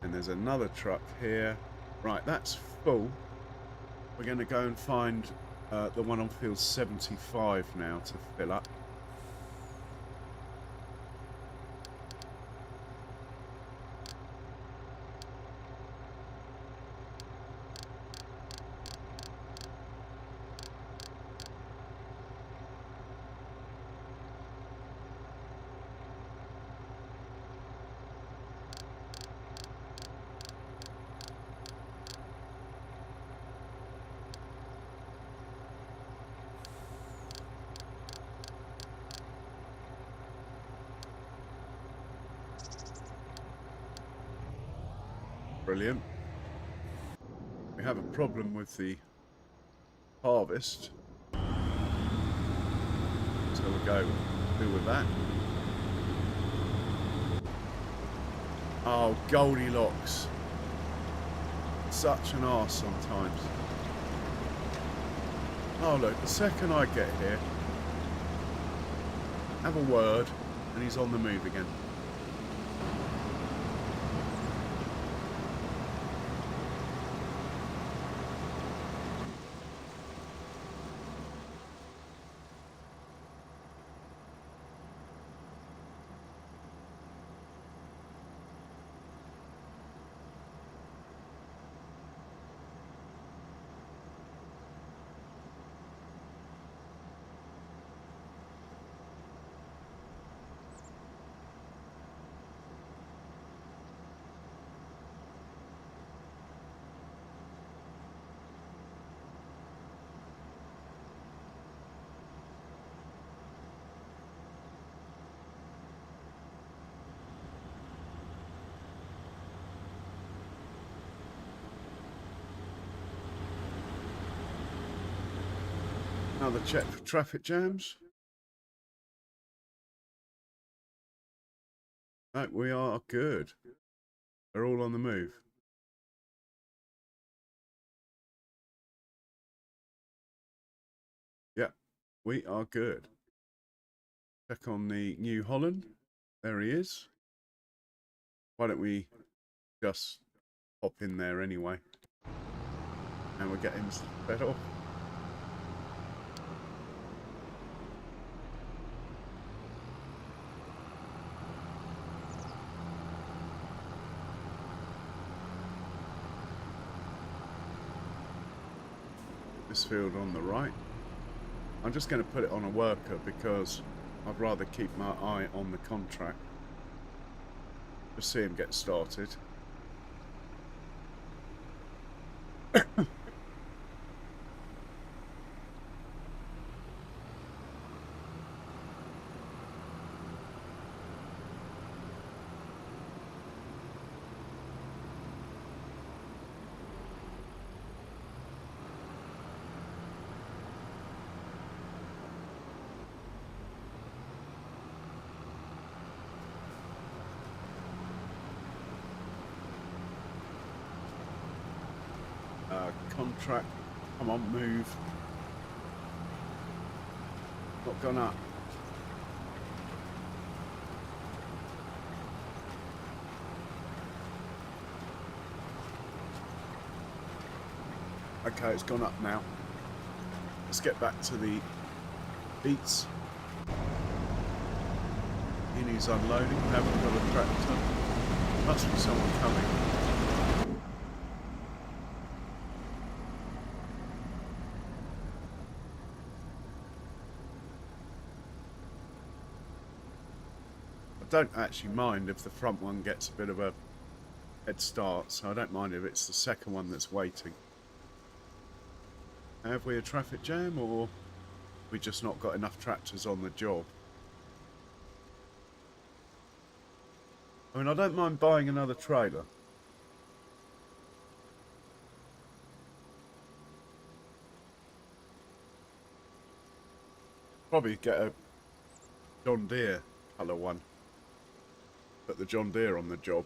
And there's another truck here. Right, that's full. We're going to go and find the one on field 75 now to fill up. Brilliant. We have a problem with the harvest. So we'll go deal with that. Oh, Goldilocks. Such an arse sometimes. Oh look, the second I get here, have a word, and he's on the move again. Another check for traffic jams. No, we are good. They're all on the move. Yeah, we are good. Check on the New Holland. There he is. Why don't we just hop in there anyway? And we'll get him sped off. This field on the right. I'm just going to put it on a worker because I'd rather keep my eye on the contract. Just see him get started. Contract, come on, move. Not gone up. Okay, it's gone up now. Let's get back to the beets. He's unloading. Haven't got a tractor. Must be someone coming. I don't actually mind if the front one gets a bit of a head start, so I don't mind if it's the second one that's waiting. Have we a traffic jam, or we just not got enough tractors on the job? I mean, I don't mind buying another trailer. Probably get a John Deere colour one. Put the John Deere on the job.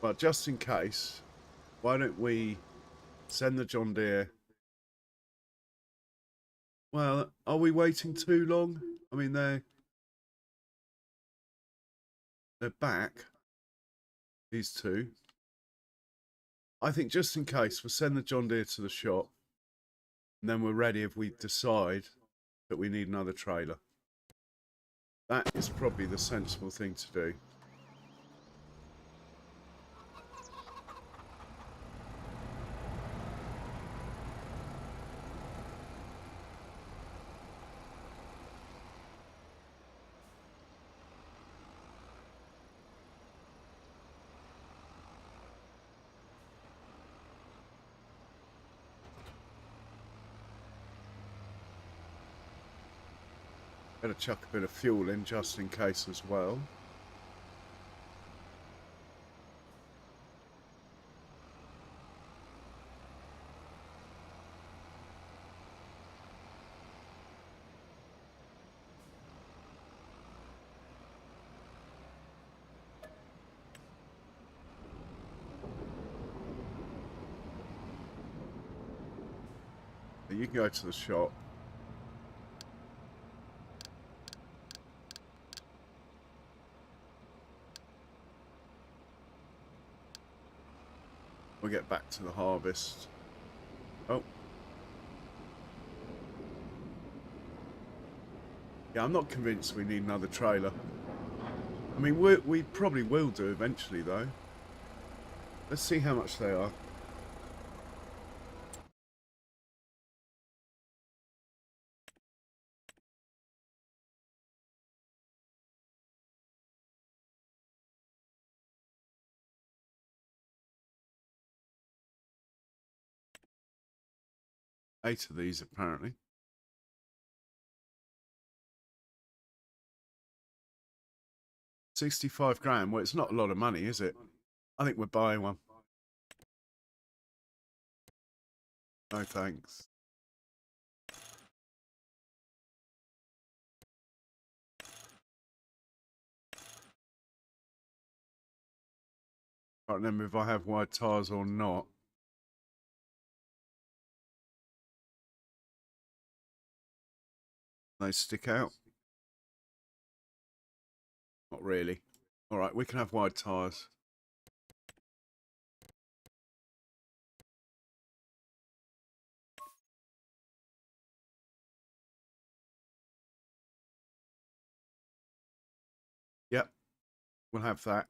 But just in case, why don't we send the John Deere? Well, are we waiting too long? I mean, they're back, these two. I think just in case, we'll send the John Deere to the shop, and then we're ready if we decide that we need another trailer. That is probably the sensible thing to do. Better chuck a bit of fuel in just in case as well. You can go to the shop. We'll get back to the harvest. Oh. Yeah, I'm not convinced we need another trailer. I mean, we probably will do eventually, though. Let's see how much they are. Eight of these, apparently. 65 grand. Well, it's not a lot of money, is it? I think we're buying one. No thanks. I can't remember if I have wide tyres or not. They stick out. Not really. All right, we can have wide tyres. Yep, we'll have that.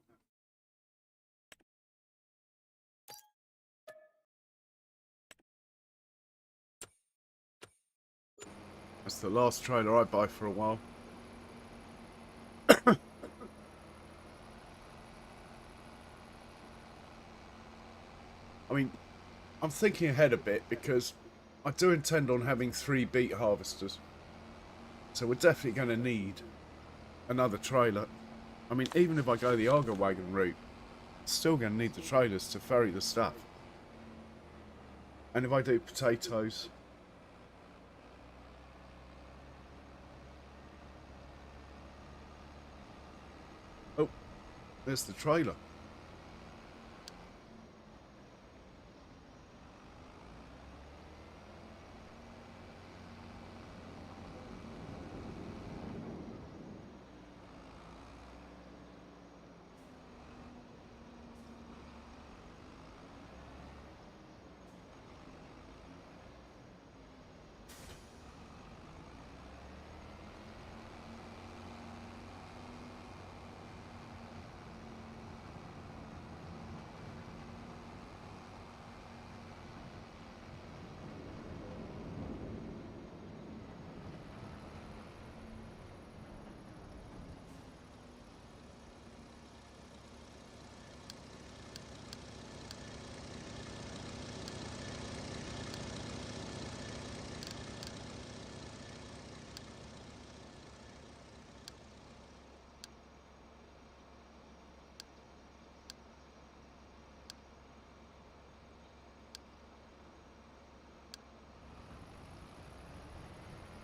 That's the last trailer I buy for a while. I mean, I'm thinking ahead a bit because I do intend on having 3 beet harvesters. So we're definitely going to need another trailer. I mean, even if I go the Argo wagon route, I'm still going to need the trailers to ferry the stuff. And if I do potatoes... Oh, there's the trailer.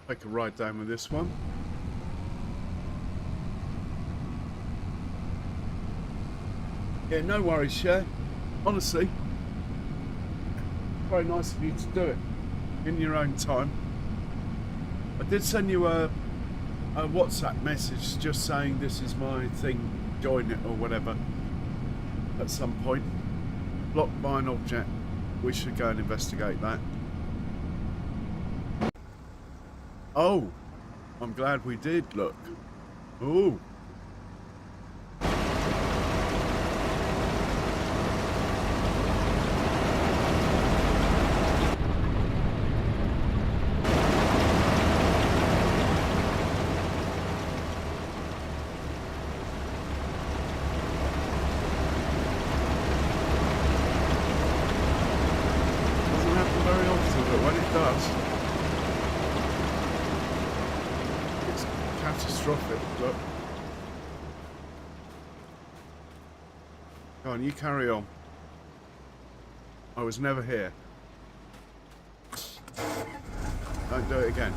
Take a ride down with this one. Yeah, no worries, Cher. Honestly, very nice of you to do it in your own time. I did send you a WhatsApp message just saying this is my thing, join it or whatever at some point. Blocked by an object. We should go and investigate that. Oh, I'm glad we did, look. Ooh. Doesn't happen very often, but when it does, it's catastrophic, look. Go on, you carry on. I was never here. Don't do it again.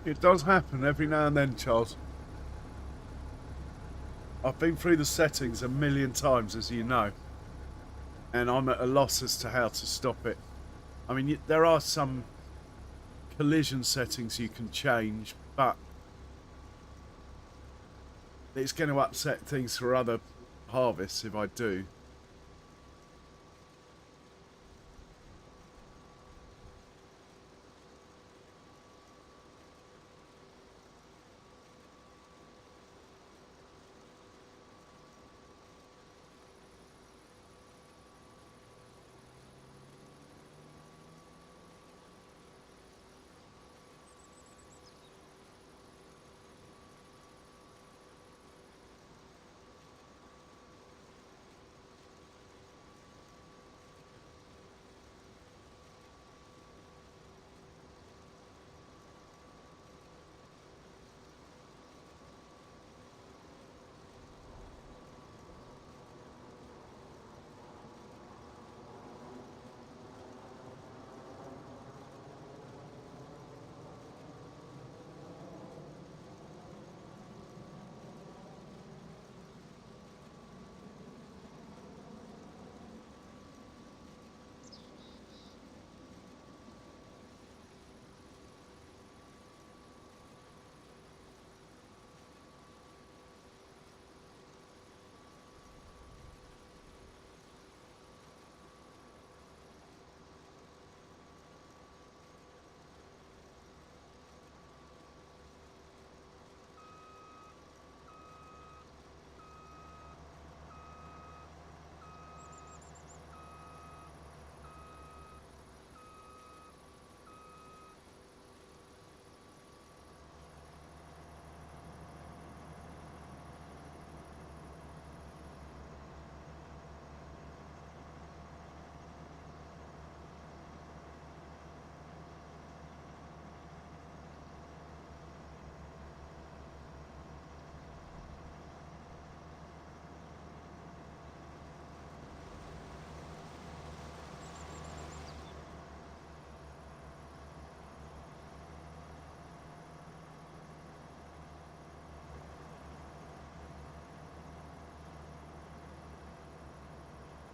It does happen every now and then, Charles. I've been through the settings a million times, as you know, and I'm at a loss as to how to stop it. I mean, there are some collision settings you can change, but it's going to upset things for other harvests if I do.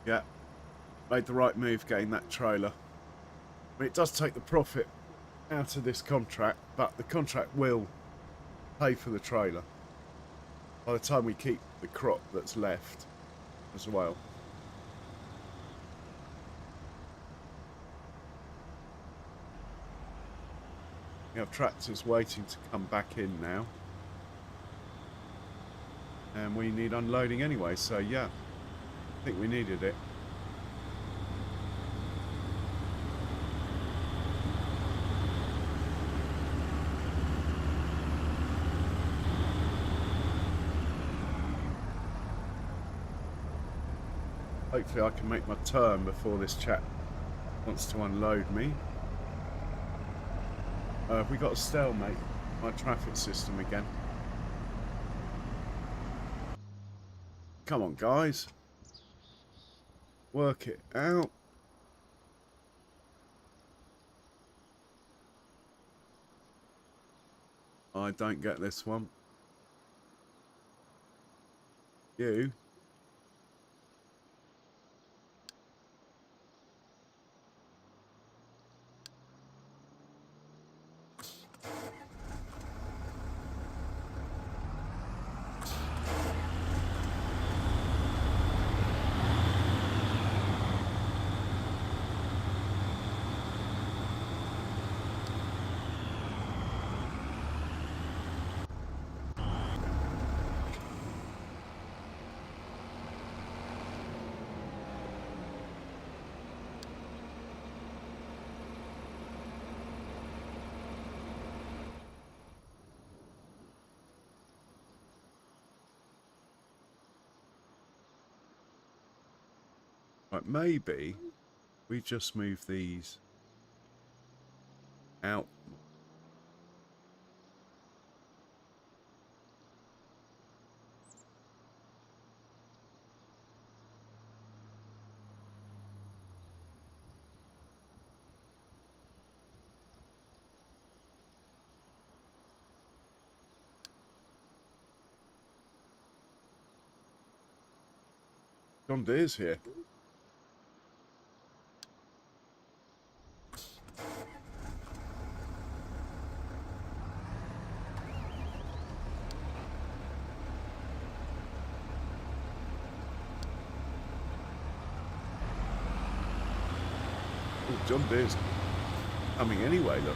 Yeah, made the right move getting that trailer. I mean, it does take the profit out of this contract, but the contract will pay for the trailer by the time we keep the crop that's left as well. We have tractors waiting to come back in now, and we need unloading anyway, so yeah, I think we needed it. Hopefully I can make my turn before this chap wants to unload me. Have we got a stalemate? My traffic system again. Come on, guys. Work it out. I don't get this one. You. Right, maybe we just move these out. John Deere's here. Oh, John Deere's coming anyway, look.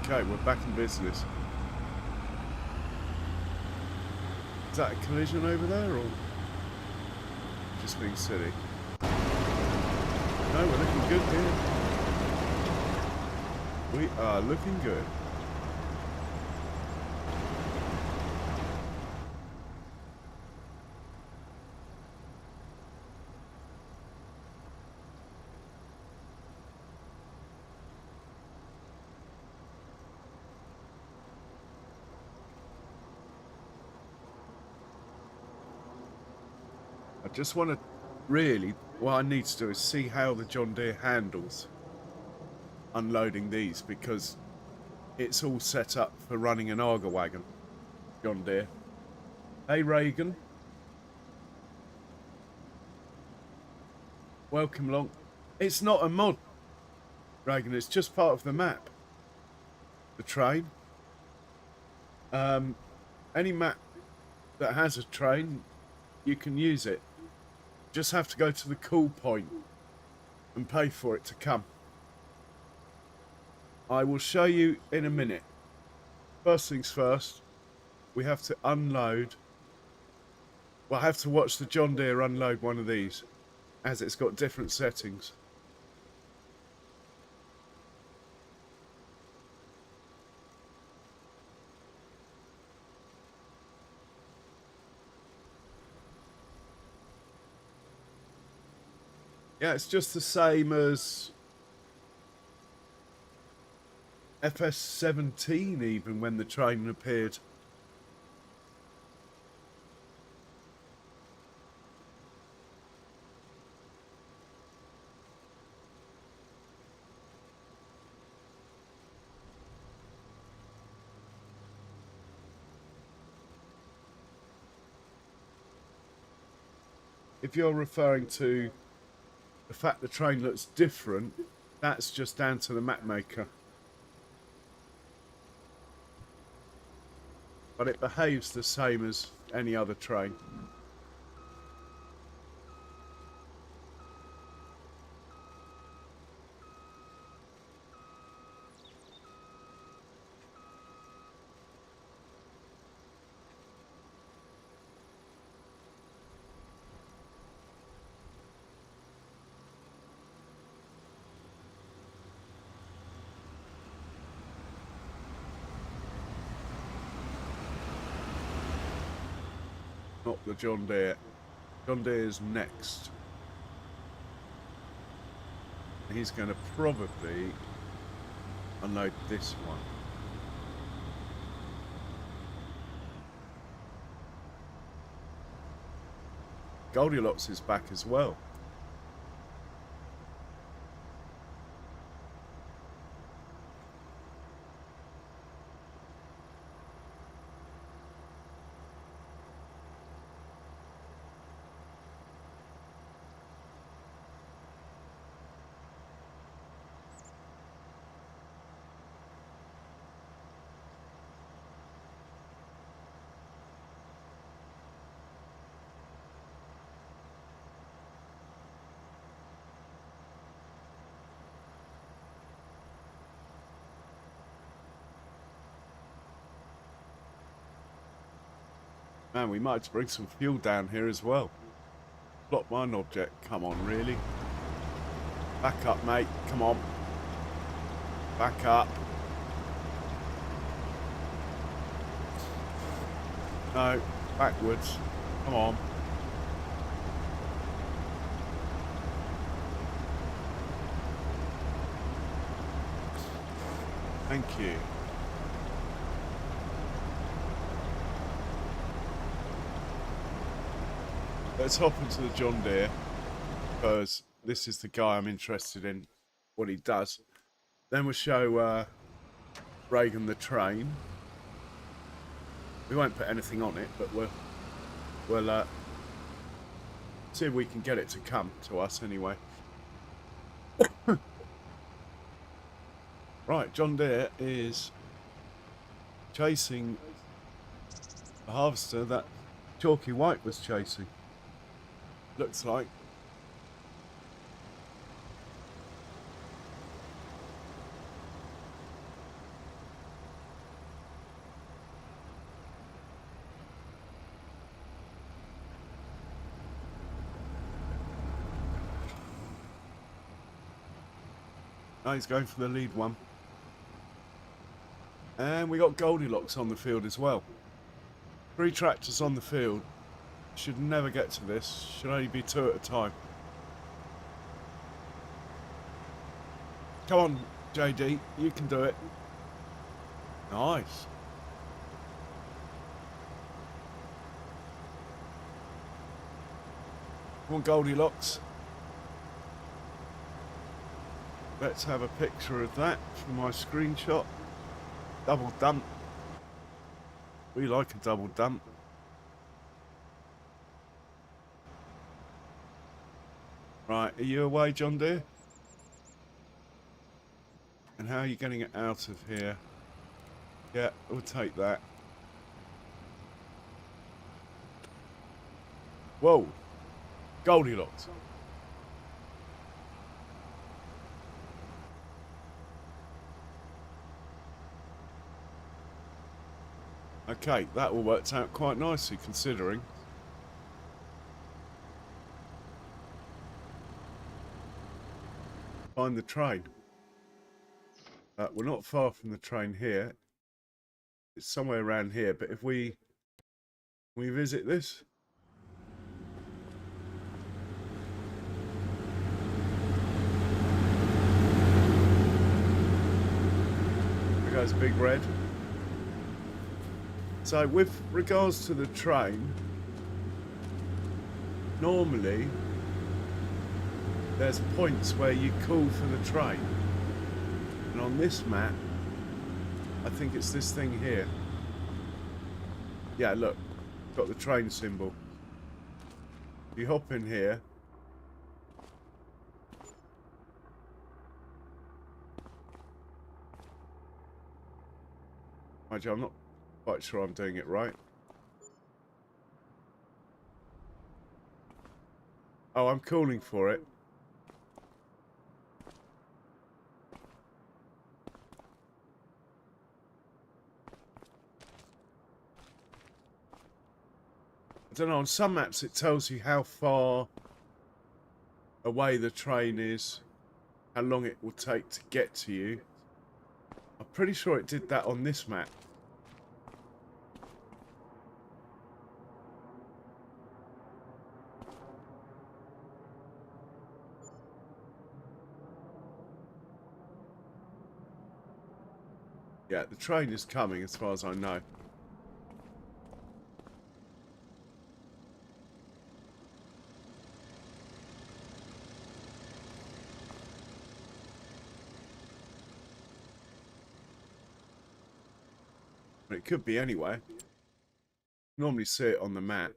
Okay, we're back in business. Is that a collision over there, or just being silly? No, we're looking good here. We are looking good. I just want to really, what I need to do is see how the John Deere handles unloading these, because it's all set up for running an Arga wagon. John Deere. Hey Reagan. Welcome along. It's not a mod, Reagan, it's just part of the map. The train. Any map that has a train, you can use it. Just have to go to the call point and pay for it to come. I will show you in a minute. First things first, we have to unload. We'll have to watch the John Deere unload one of these, as it's got different settings. Yeah, it's just the same as FS17 even when the train appeared. If you're referring to the fact the train looks different, that's just down to the map maker. But it behaves the same as any other train. Not the John Deere. John Deere's next. He's going to probably unload this one. Goldilocks is back as well. Man, we might have to bring some fuel down here as well. Block mine object. Come on, really? Back up, mate. Come on. Back up. No, backwards. Come on. Thank you. Let's hop into the John Deere, because this is the guy I'm interested in, what he does. Then we'll show Reagan the train. We won't put anything on it, but we'll see if we can get it to come to us anyway. Right, John Deere is chasing a harvester that Chalky White was chasing. Looks like. Oh, he's going for the lead one. And we got Goldilocks on the field as well. 3 tractors on the field. Should never get to this. Should only be 2 at a time. Come on, JD. You can do it. Nice. Come on, Goldilocks. Let's have a picture of that for my screenshot. Double dump. We like a double dump. Right, are you away, John Deere? And how are you getting it out of here? Yeah, we'll take that. Whoa. Goldilocks. Okay, that all worked out quite nicely considering. Find the train. We're not far from the train here. It's somewhere around here, but if we visit this. There goes Big Red. So with regards to the train, normally there's points where you call for the train. And on this map, I think it's this thing here. Yeah, look, got the train symbol. You hop in here. Mind you, I'm not quite sure I'm doing it right. Oh, I'm calling for it. I don't know, on some maps it tells you how far away the train is, how long it will take to get to you. I'm pretty sure it did that on this map. Yeah, the train is coming as far as I know. But it could be anyway. Normally see it on the map.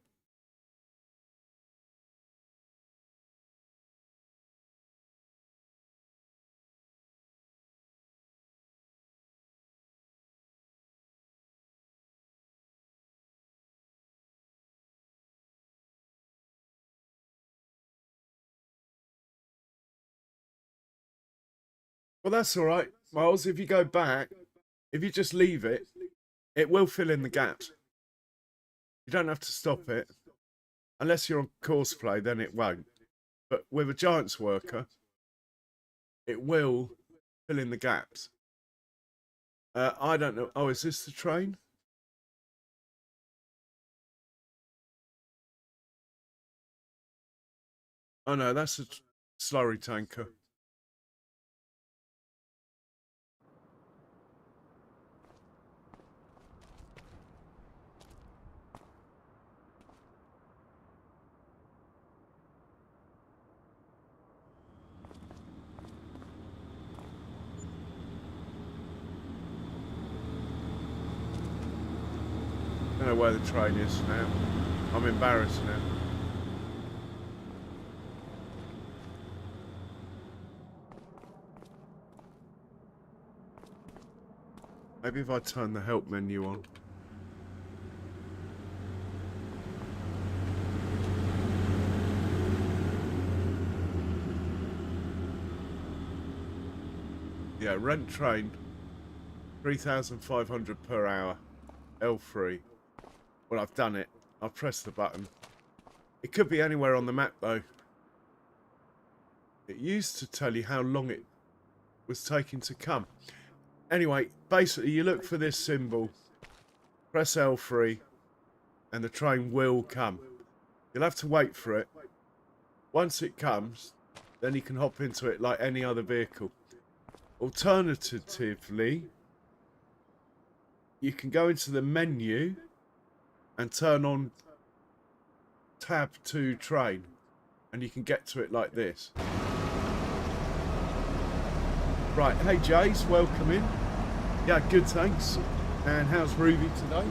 Well, that's all right, Miles. If you go back, if you just leave it, it will fill in the gaps. You don't have to stop it. Unless you're on course play, then it won't. But with a Giants worker, it will fill in the gaps. I don't know. Oh, is this the train? Oh, no, that's a slurry tanker. know where the train is now. I'm embarrassed now. Maybe if I turn the help menu on. Yeah, rent train, 3,500 per hour, L3. Well, I've done it. I've pressed the button. It could be anywhere on the map, though. It used to tell you how long it was taking to come. Anyway, basically, you look for this symbol, press L3, and the train will come. You'll have to wait for it. Once it comes, then you can hop into it like any other vehicle. Alternatively, you can go into the menu and turn on tab 2 train, and you can get to it like this. Right, hey Jace, welcome in. Yeah, good, thanks. And how's Ruby today?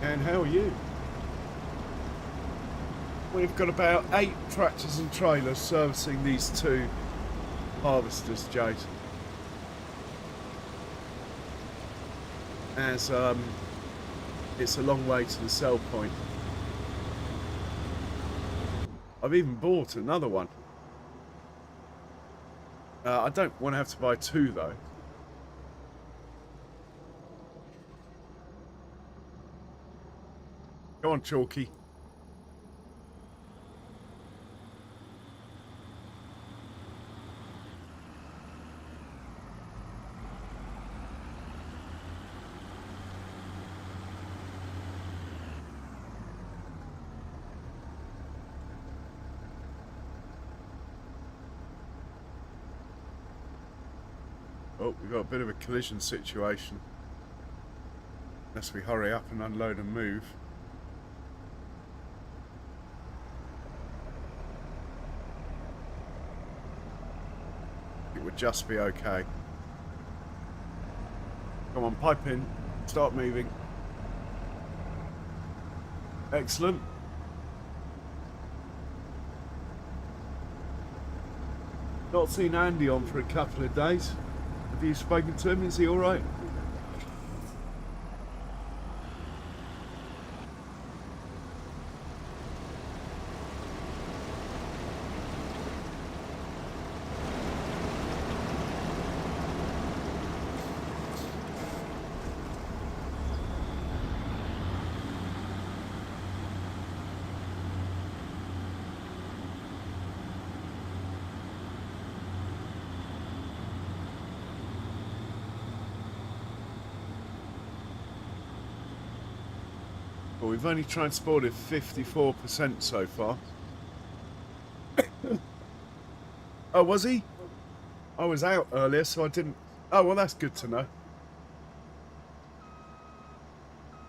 And how are you? We've got about 8 tractors and trailers servicing these 2 harvesters, Jace. As it's a long way to the sell point. I've even bought another one. I don't want to have to buy 2 though. Go on, Chalky. Oh, we've got a bit of a collision situation. Unless we hurry up and unload and move. It would just be okay. Come on, pipe in. Start moving. Excellent. Not seen Andy on for a couple of days. Have you spoken to him? Is he alright? Well, we've only transported 54% so far. Oh, was he? I was out earlier, so I didn't... Oh, well, that's good to know.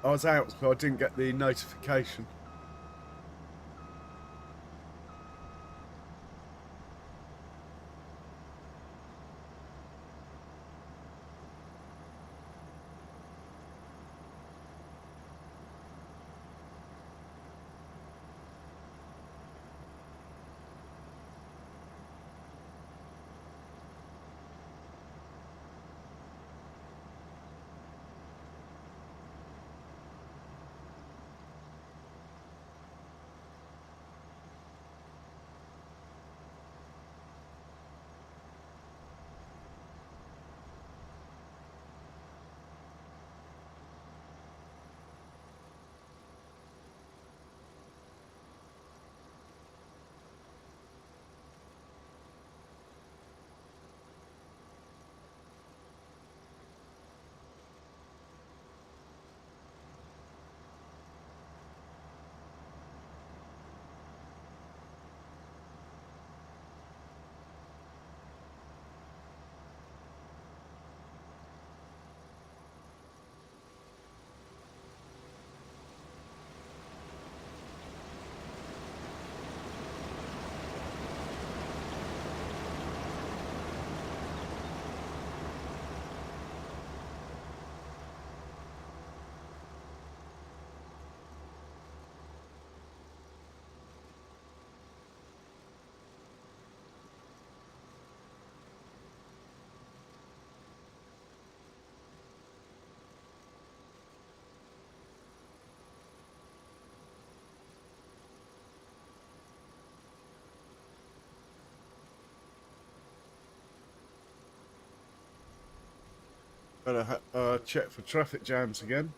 I was out, so I didn't get the notification. Better check for traffic jams again.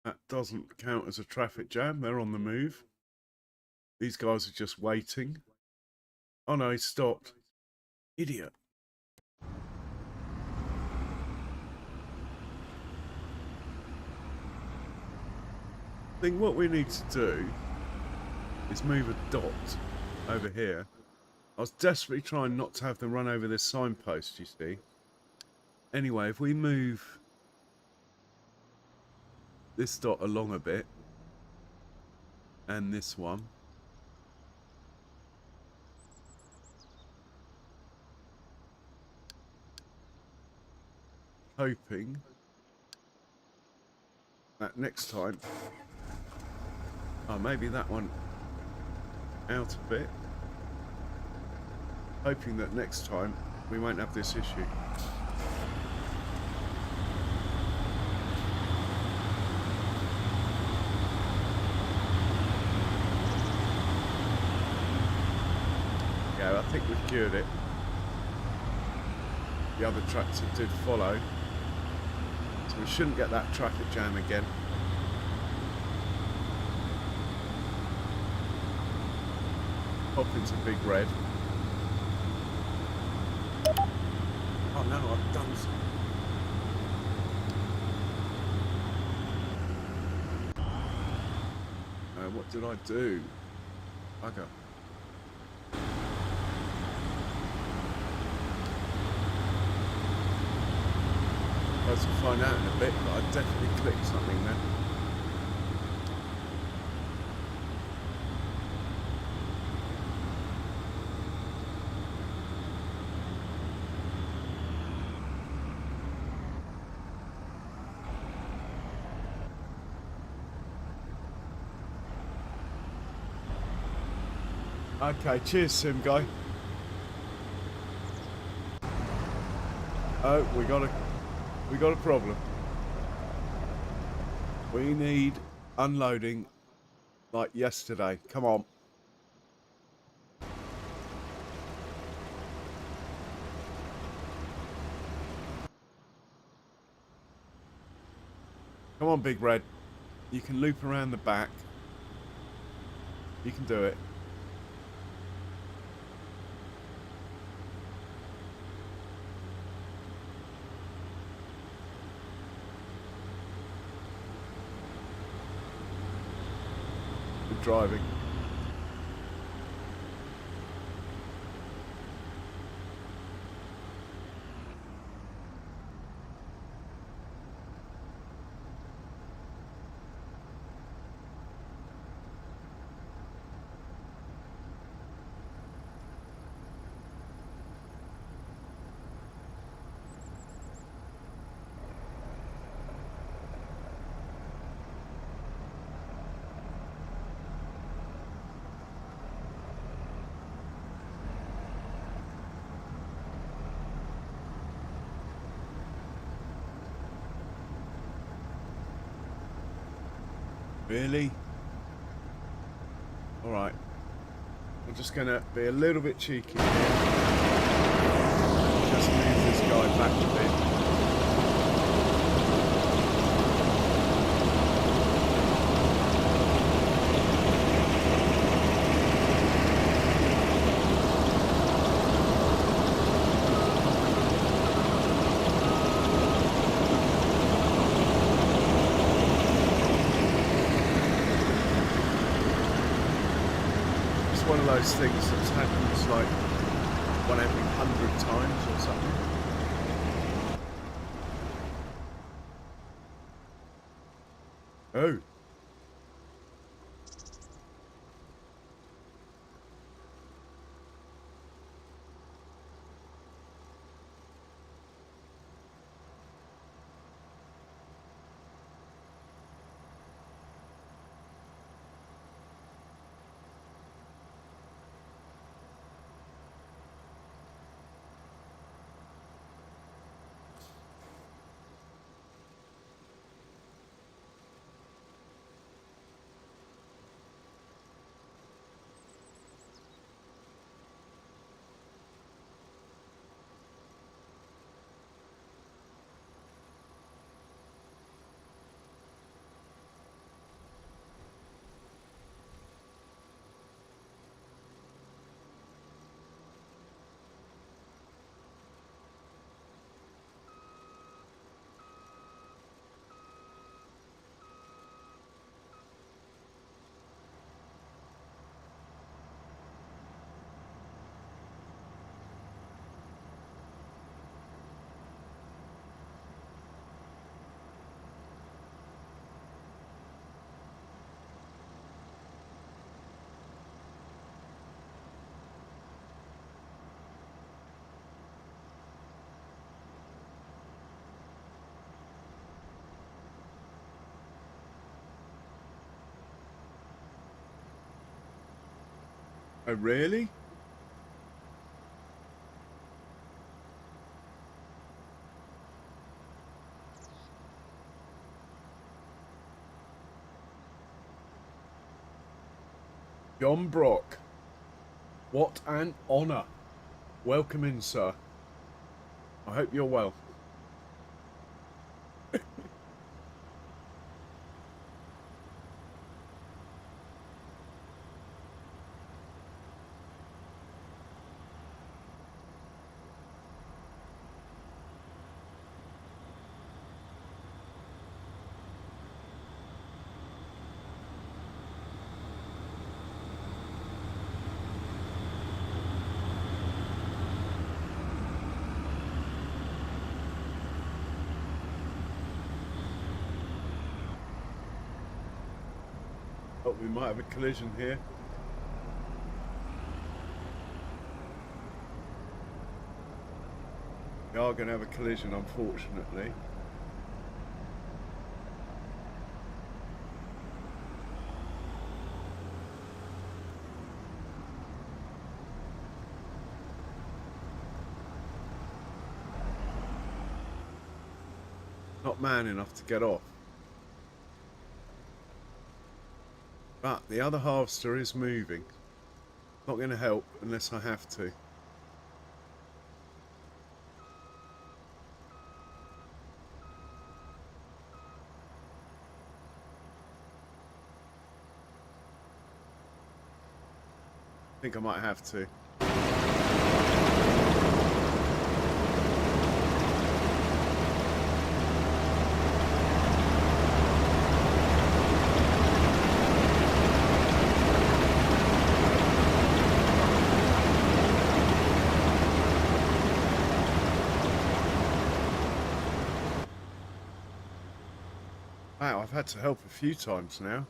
That doesn't count as a traffic jam. They're on the move. These guys are just waiting. Oh no, he stopped. Idiot. I think what we need to do is move a dot over here. I was desperately trying not to have them run over this signpost, you see. Anyway, if we move this dot along a bit, and this one, hoping that next time, oh, maybe that one out a bit, hoping that next time we won't have this issue. Yeah, I think we've cured it. The other tractor did follow, so we shouldn't get that traffic jam again. Pop into Big Red. Oh no, I've done something. What did I do? Bugger. I was to find out in a bit, but I definitely clicked something then. Okay, cheers, Sim guy. Oh, we got a problem. We need unloading like yesterday. Come on. Come on, Big Red. You can loop around the back. You can do it. Good driving. Really? All right. I'm just going to be a little bit cheeky here. Just move this guy back a bit. One of those things that happens like 1 every 100 times or something. Oh. Oh, really? John Brock. What an honour. Welcome in, sir. I hope you're well. Oh, we might have a collision here. We are going to have a collision, unfortunately. Not man enough to get off. But the other harvester is moving. Not going to help unless I have to. I think I might have to. Wow, I've had to help a few times now.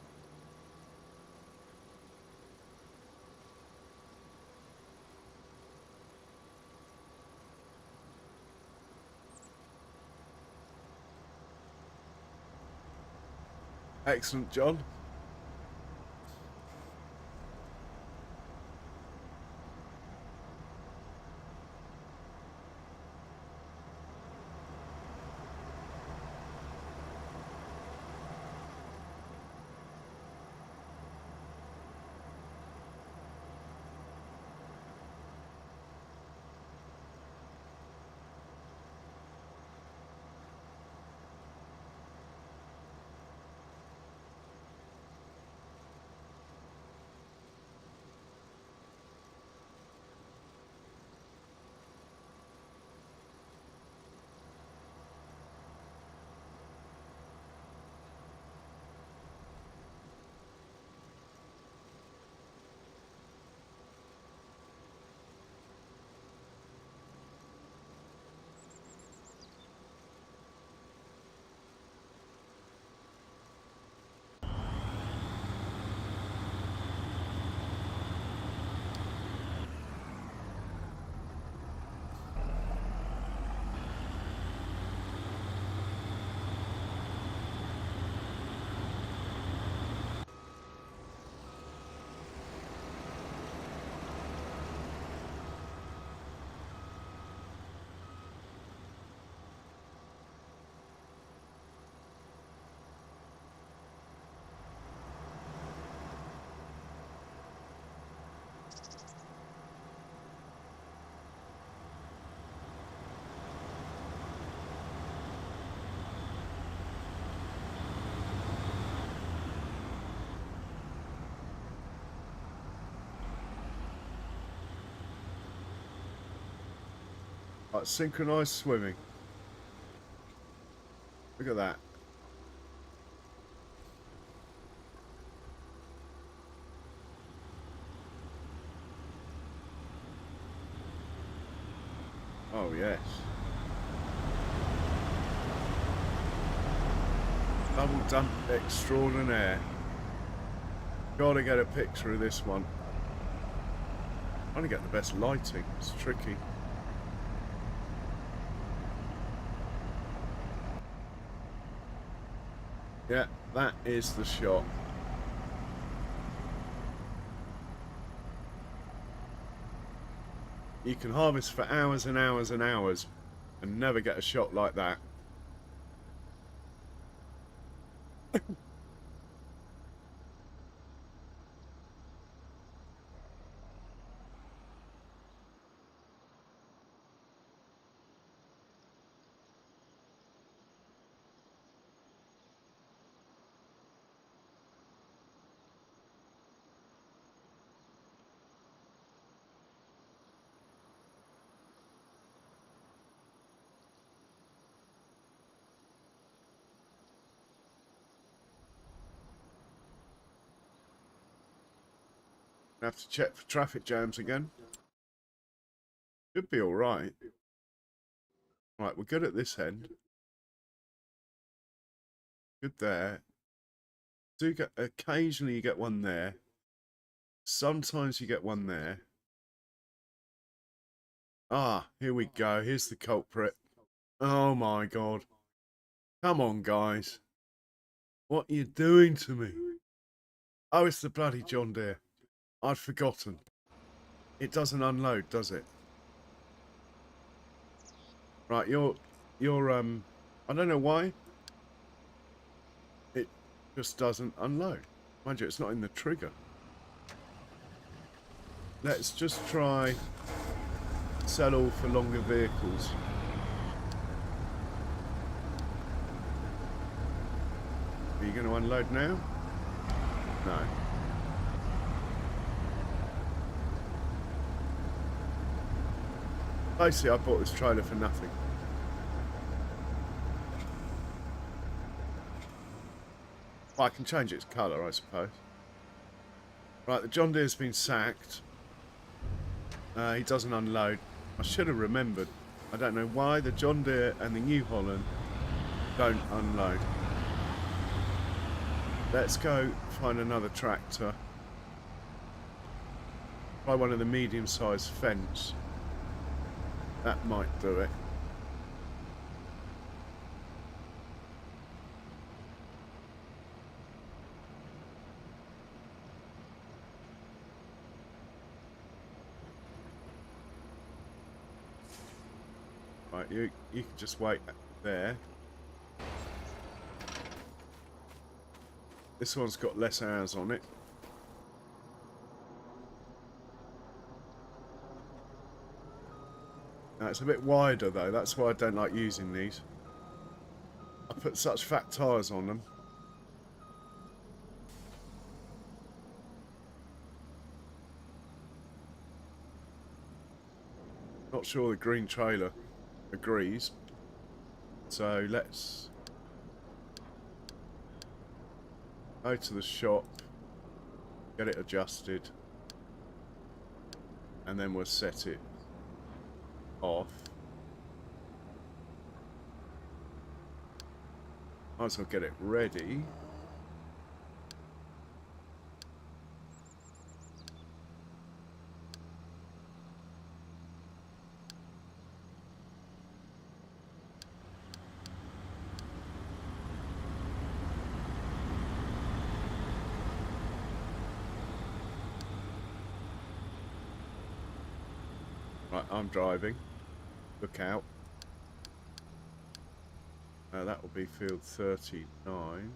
Excellent, John. Like synchronized swimming. Look at that. Oh, yes. Double dump extraordinaire. Gotta get a picture of this one. Trying to get the best lighting. It's tricky. Yeah, that is the shot. You can harvest for hours and hours and hours and never get a shot like that. I have to check for traffic jams again. Should be all right. Right, we're good at this end. Good there. Do get occasionally you get one there. Sometimes you get one there. Ah, here we go. Here's the culprit. Oh my god. Come on, guys. What are you doing to me? Oh, it's the bloody John Deere. I'd forgotten. It doesn't unload, does it? Right, you're I don't know why. It just doesn't unload. Mind you, it's not in the trigger. Let's just try sell all for longer vehicles. Are you going to unload now? No. Basically, I bought this trailer for nothing. Well, I can change its colour, I suppose. Right, the John Deere's been sacked. He doesn't unload. I should have remembered. I don't know why the John Deere and the New Holland don't unload. Let's go find another tractor. Try one of the medium-sized fence. That might do it. Right, you can just wait there. This one's got less hours on it. Now, it's a bit wider though, that's why I don't like using these. I put such fat tyres on them. Not sure the green trailer agrees. So let's go to the shop, get it adjusted, and then we'll set it off. Might as well get it ready. Right, I'm driving. Look out. That will be field 39.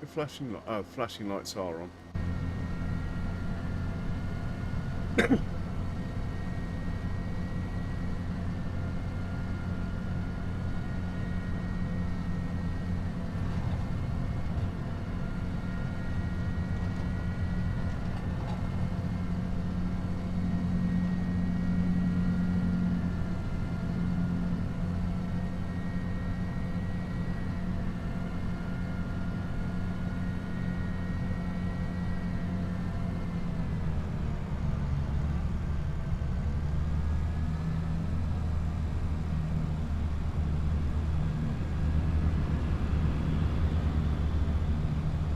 The flashing lights are on.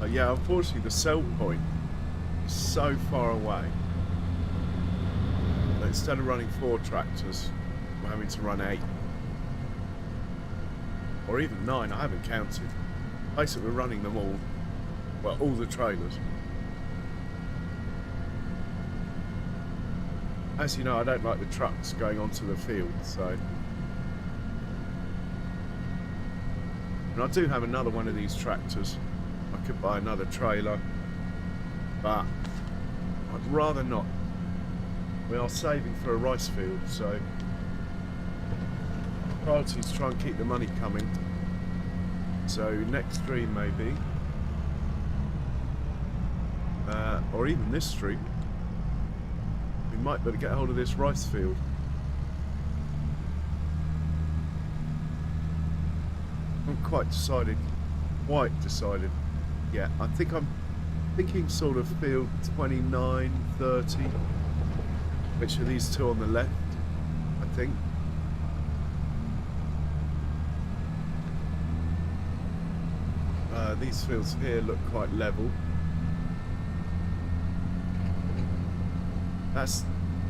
Yeah, unfortunately the sell point is so far away that instead of running 4 tractors, we're having to run 8. Or even 9, I haven't counted. Basically we're running them all, well, all the trailers. As you know, I don't like the trucks going onto the field, so... And I do have another one of these tractors. I could buy another trailer, but I'd rather not. We are saving for a rice field, so priority is to try and keep the money coming. So next stream maybe, or even this stream, we might better get hold of this rice field. I'm quite decided. Yeah, I think I'm thinking sort of field 29, 30, which are these two on the left, I think. These fields here look quite level. That's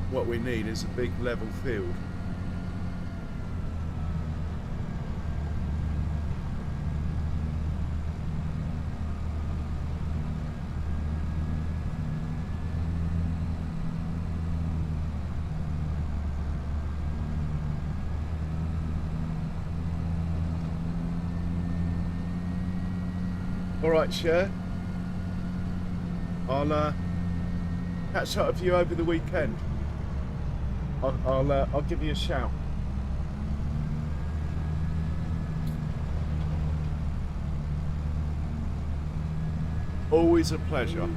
what we need, is a big level field. Alright, Cher. I'll catch up with you over the weekend. I'll give you a shout. Always a pleasure.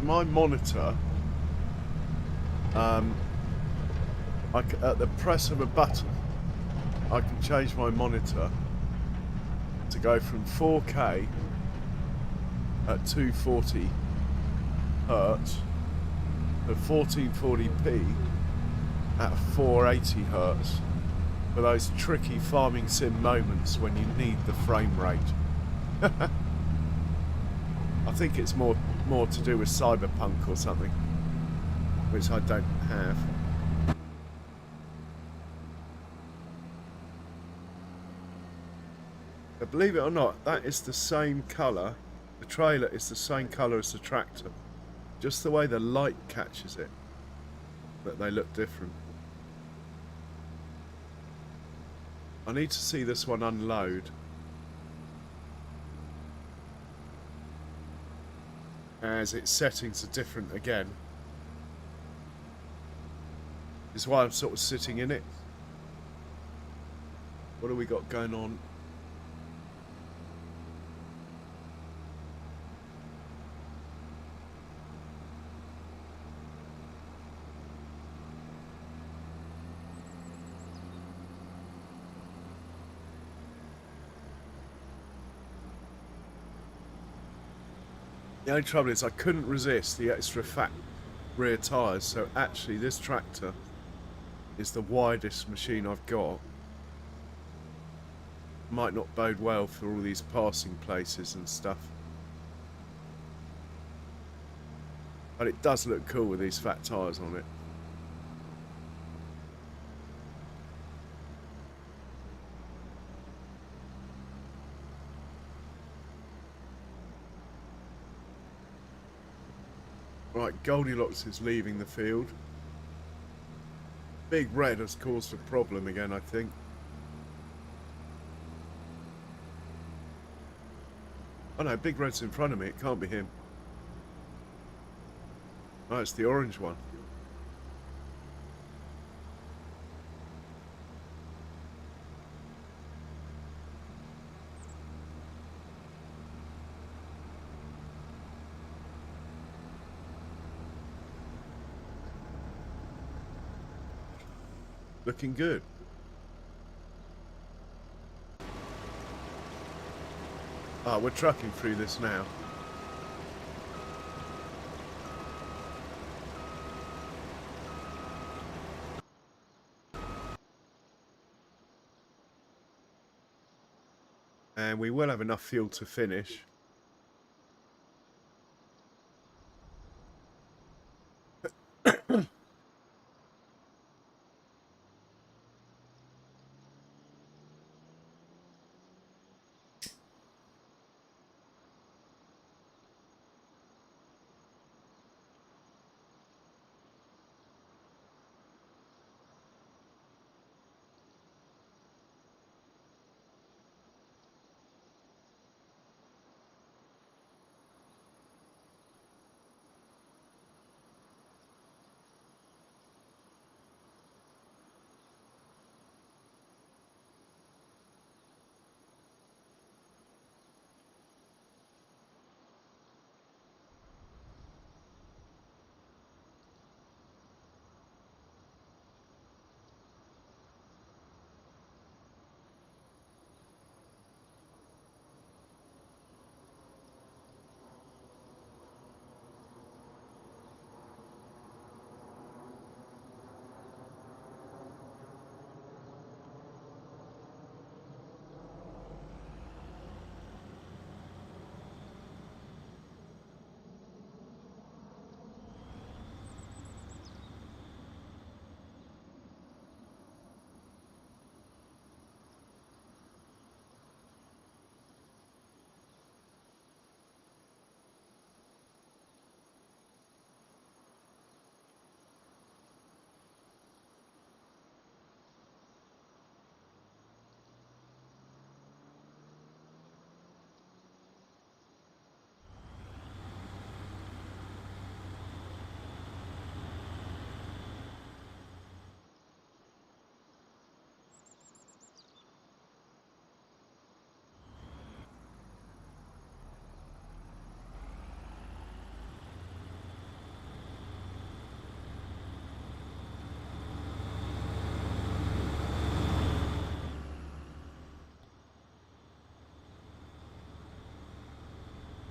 My monitor, at the press of a button, I can change my monitor to go from 4K at 240 Hertz to 1440p at 480 Hertz for those tricky farming sim moments when you need the frame rate. I think it's more to do with Cyberpunk or something, which I don't have. But believe it or not, that is the same colour. The trailer is the same colour as the tractor. Just the way the light catches it, that they look different. I need to see this one unload. As its settings are different again. Is why I'm sort of sitting in it. What have we got going on? The only trouble is I couldn't resist the extra fat rear tyres, so actually this tractor is the widest machine I've got. Might not bode well for all these passing places and stuff. But it does look cool with these fat tyres on it. Right, Goldilocks is leaving the field. Big Red has caused a problem again, I think. Oh no, Big Red's in front of me. It can't be him. Oh, it's the orange one. Looking good. Ah, we're trucking through this now. And we will have enough fuel to finish.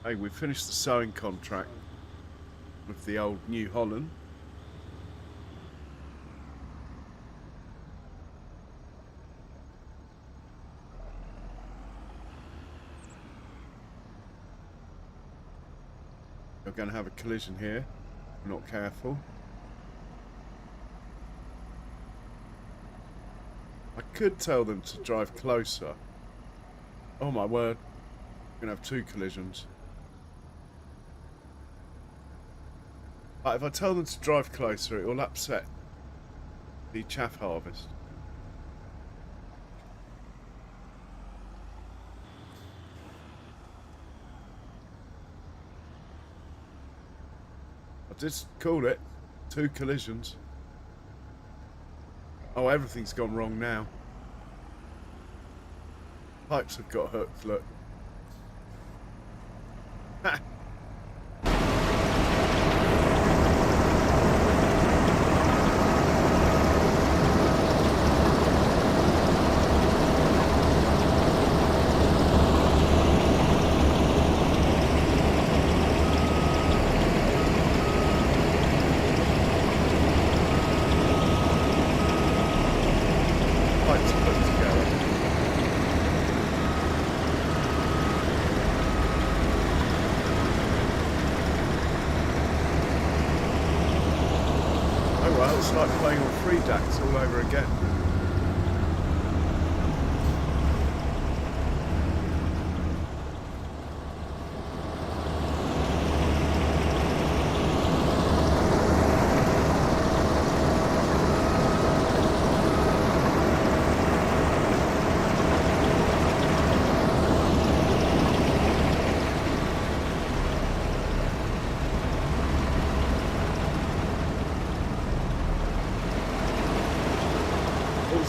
Hey, we finished the sowing contract with the old New Holland. We're going to have a collision here. We're not careful. I could tell them to drive closer. Oh my word. We're going to have 2 collisions. But if I tell them to drive closer, it will upset the chaff harvest. I just called it. 2 collisions. Oh, everything's gone wrong now. Pipes have got hooked, look. Ha! It's like playing on 3 decks all over again.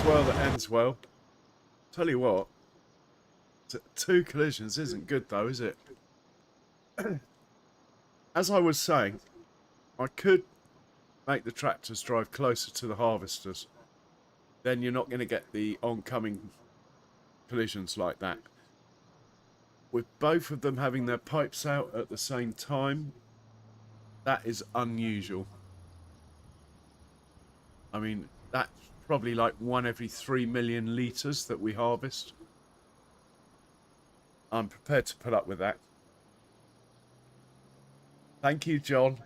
well that ends well. Tell you what, 2 collisions isn't good though, is it? As I was saying, I could make the tractors drive closer to the harvesters. Then you're not going to get the oncoming collisions like that. With both of them having their pipes out at the same time, that is unusual. I mean, that's probably like 1 every 3 million litres that we harvest. I'm prepared to put up with that. Thank you, John.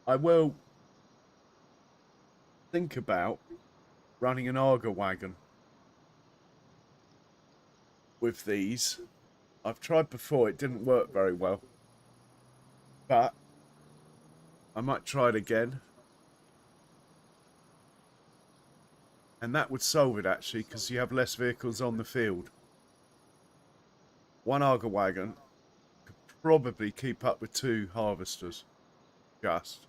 I will think about running an auger wagon with these. I've tried before, it didn't work very well, but I might try it again, and that would solve it actually, because you have less vehicles on the field. 1 auger wagon could probably keep up with 2 harvesters, just.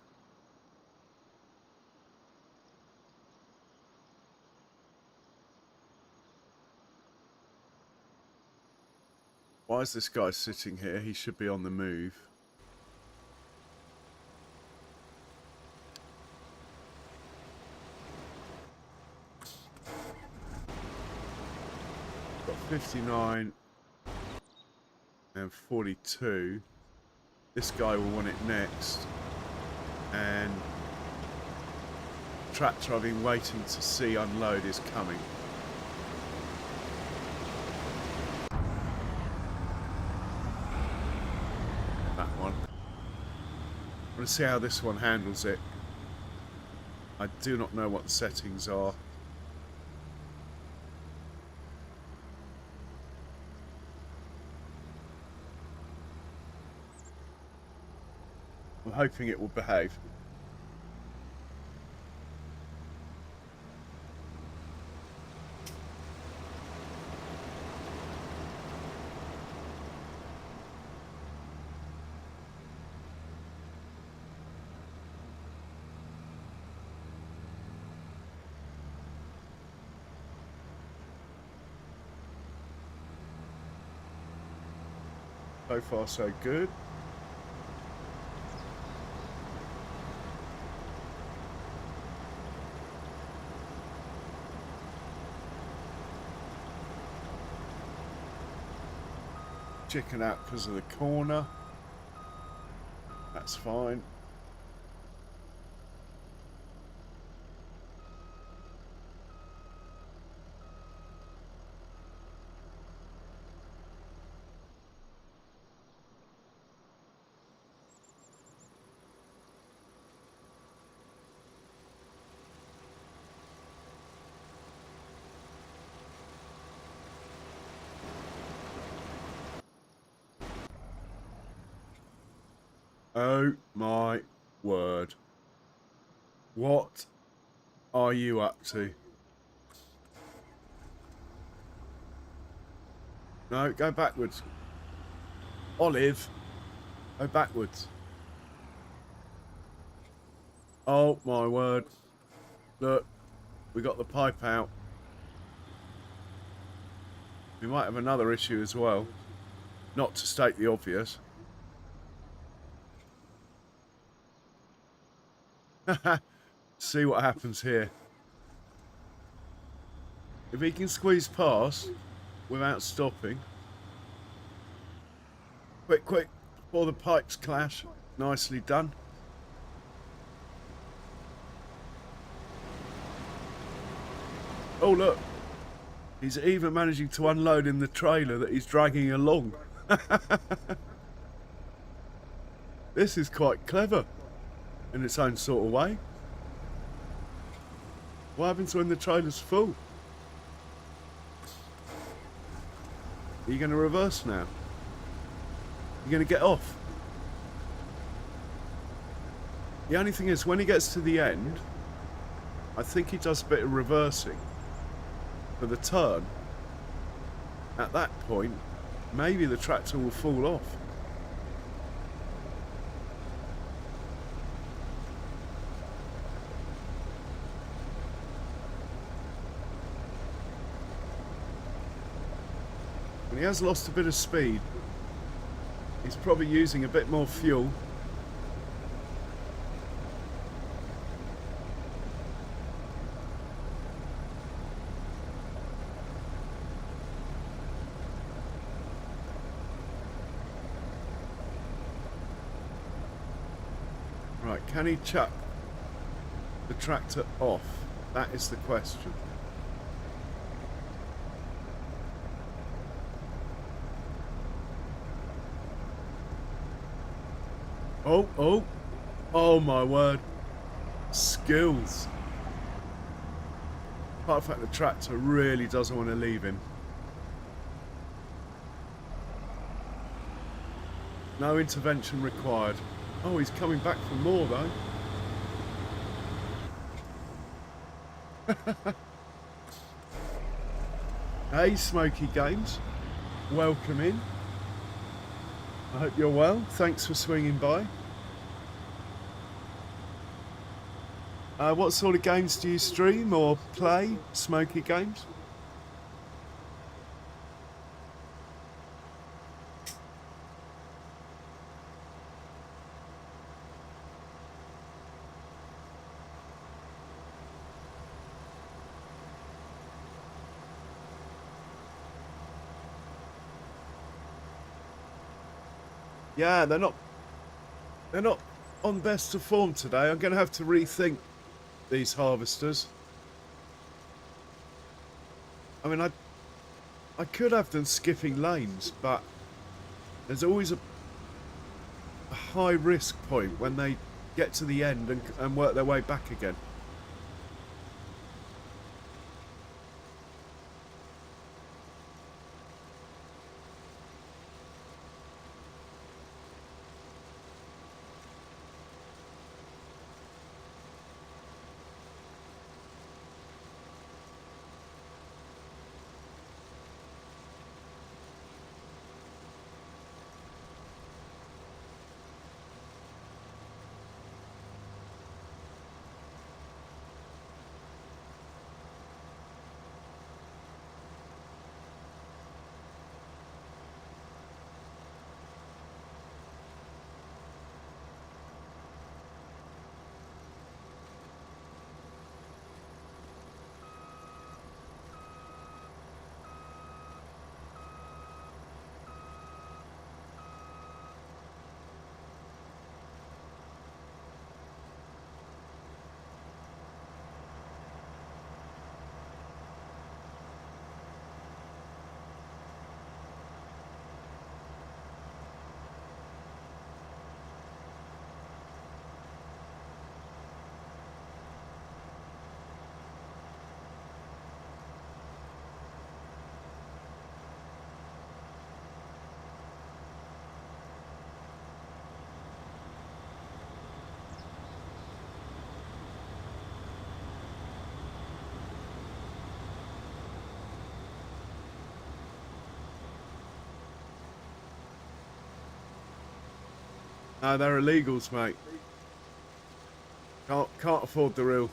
Why is this guy sitting here? He should be on the move. Got 59 and 42. This guy will want it next. And the tractor I've been waiting to see unload is coming. I'm going to see how this one handles it. I do not know what the settings are. I'm hoping it will behave. So far, so good. Chicken out because of the corner. That's fine. Oh my word. What are you up to? No, go backwards. Olive, go backwards. Oh my word. Look, we got the pipe out. We might have another issue as well. Not to state the obvious. See what happens here. If he can squeeze past without stopping. Quick, quick, before the pipes clash. Nicely done. Oh look, he's even managing to unload in the trailer that he's dragging along. This is quite clever in its own sort of way. What happens when the trailer's full? Are you going to reverse now? You're going to get off? The only thing is, when he gets to the end, I think he does a bit of reversing for the turn. At that point, maybe the tractor will fall off. He has lost a bit of speed. He's probably using a bit more fuel. Right, can he chuck the tractor off? That is the question. Oh my word. Skills. Apart of the fact the tractor really doesn't want to leave him. No intervention required. Oh, he's coming back for more though. Hey, Smoky Games. Welcome in. I hope you're well. Thanks for swinging by. What sort of games do you stream or play, Smoky Games? Yeah, they're not on best of form today. I'm going to have to rethink these harvesters. I mean, I could have them skipping lanes, but there's always a high risk point when they get to the end and work their way back again. No, they're illegals, mate. Can't afford the real.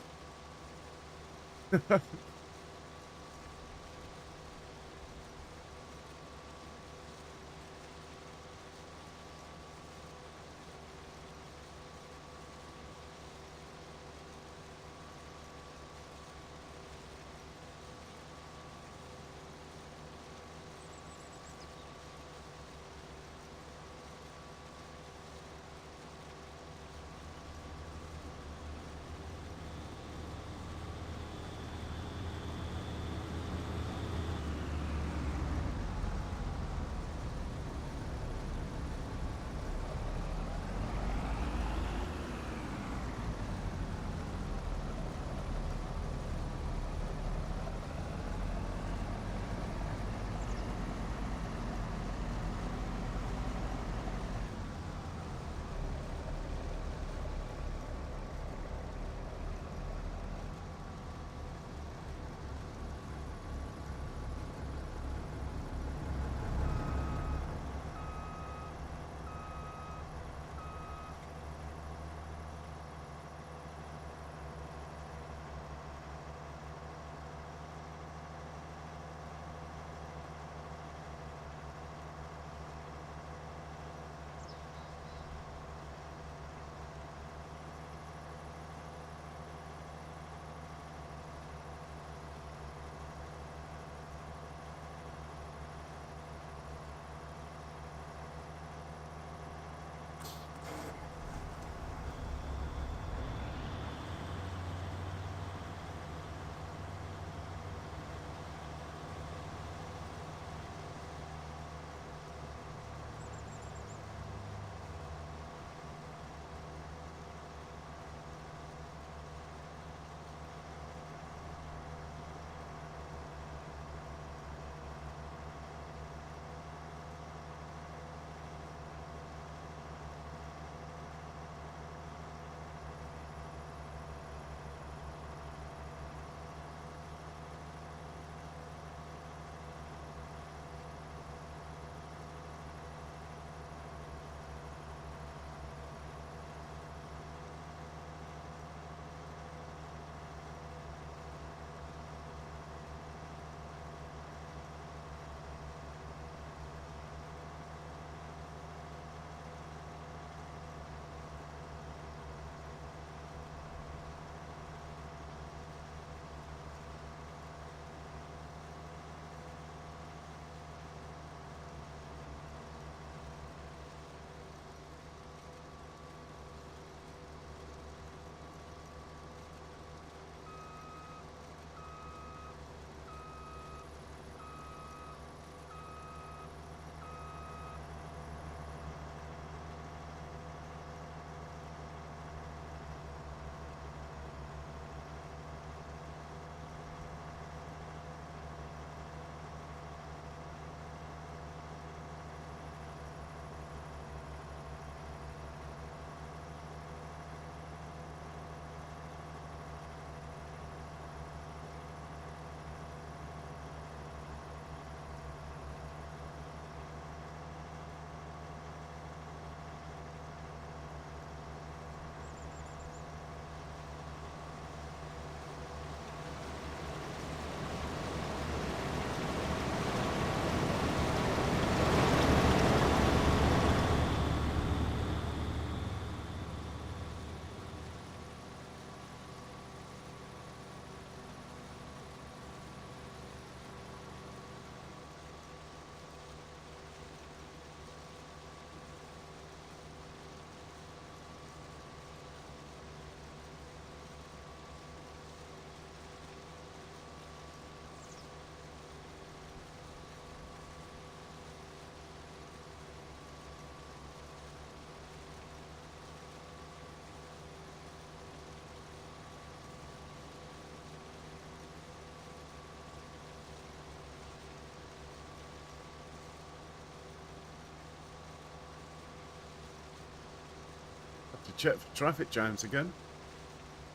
check for traffic jams again.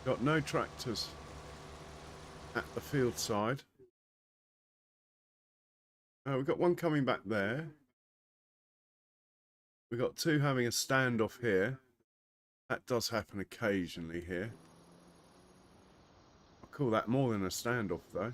Got no tractors at the field side. We've got one coming back there. We've got two having a standoff here. That does happen occasionally here. I call that more than a standoff though.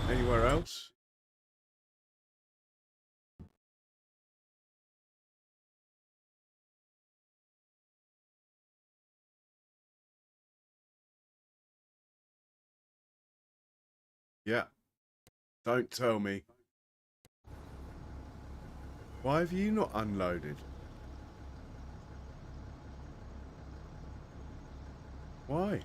Anywhere else? Yeah. Don't tell me. Why have you not unloaded? Why?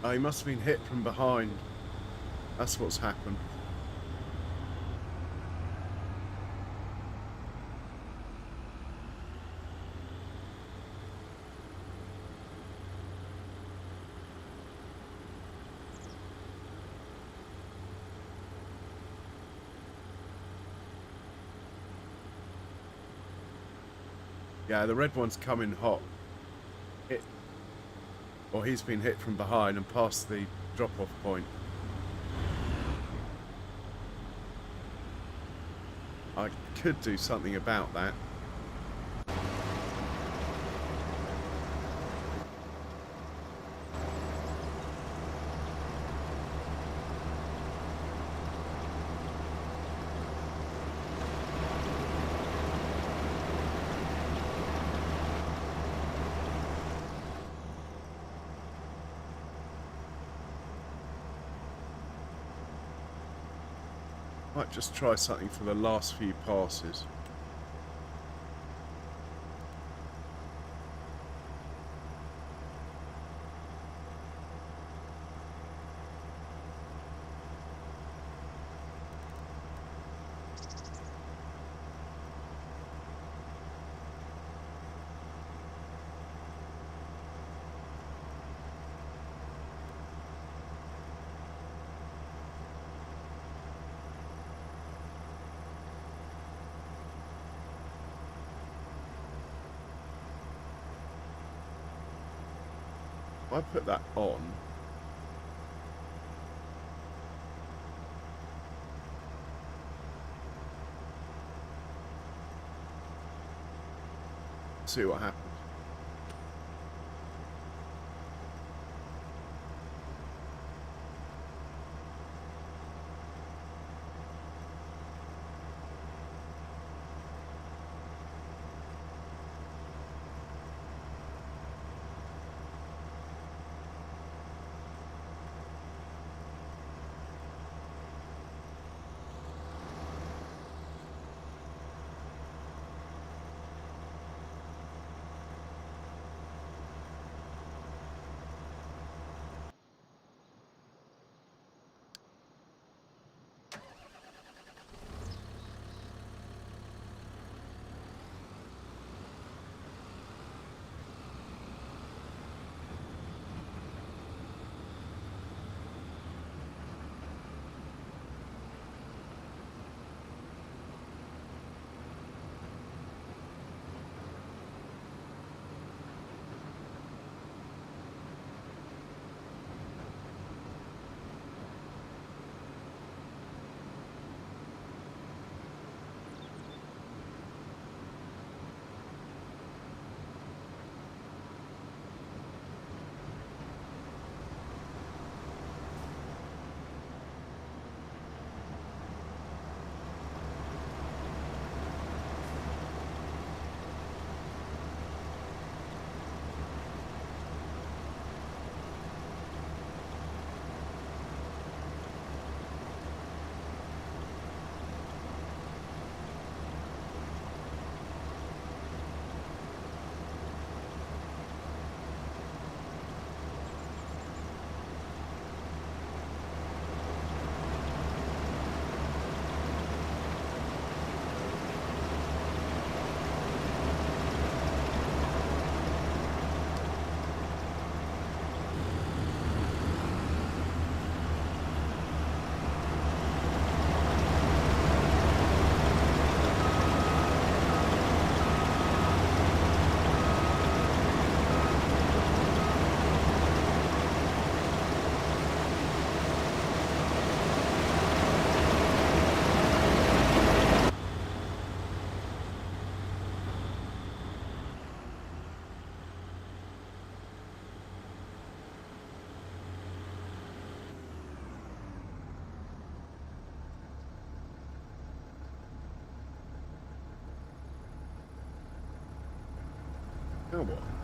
Oh, he must have been hit from behind. That's what's happened. Yeah, the red one's coming hot. Or he's been hit from behind and past the drop-off point. I could do something about that. Might just try something for the last few passes. If I put that on, see what happens. Come on.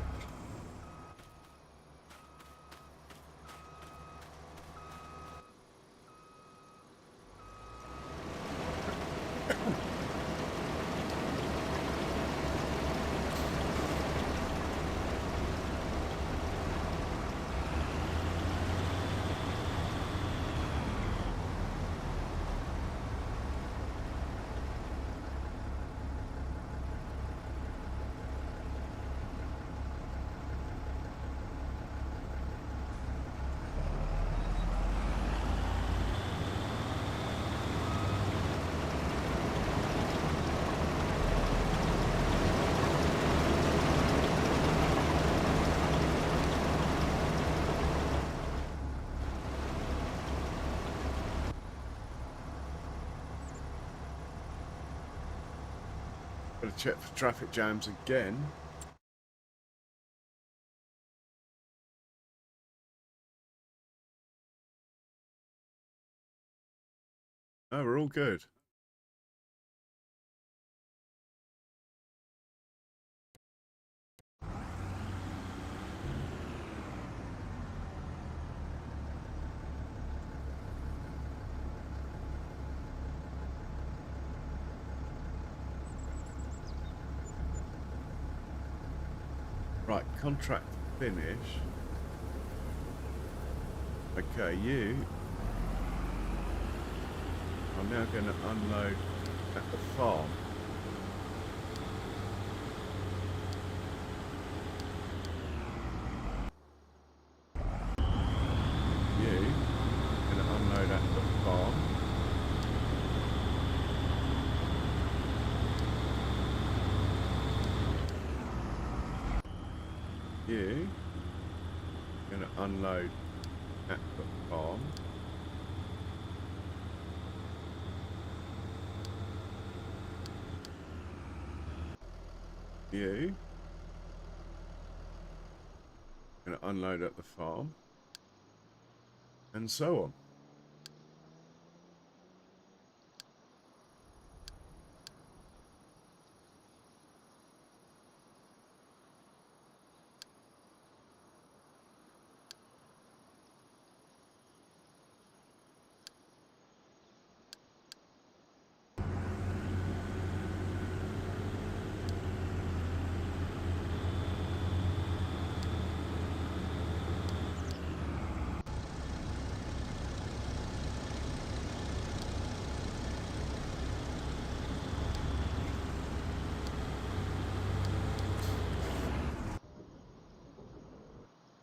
Gotta check for traffic jams again. Oh, we're all good. Right, contract finish. Okay, you are now going to unload at the farm. You are going to unload at the farm. You are going to unload at the farm. You are going to unload at the farm. And so on.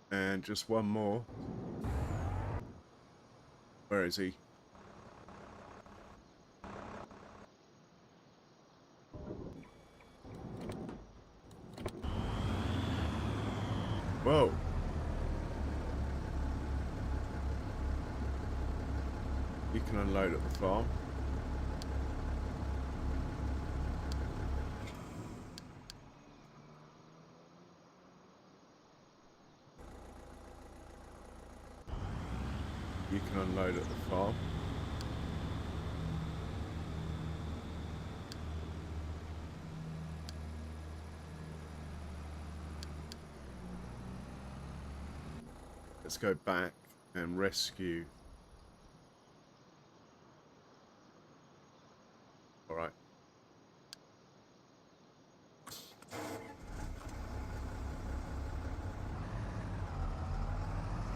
And just one more. Where is he? Whoa. You can unload at the farm. You can unload at the farm. Let's go back and rescue. All right.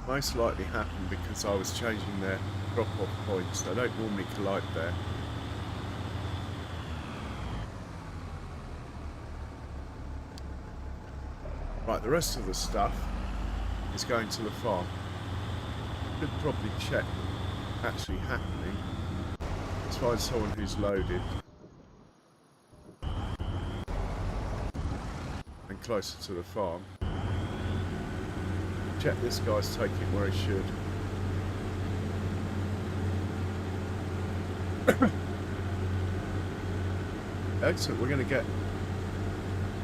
Most likely happened because I was changing their drop-off points. They don't normally collide there. Right, the rest of the stuff is going to the farm. Could probably check what's actually happening. Let's find someone who's loaded and closer to the farm. Check this guy's taking it where he should. Excellent, we're going to get,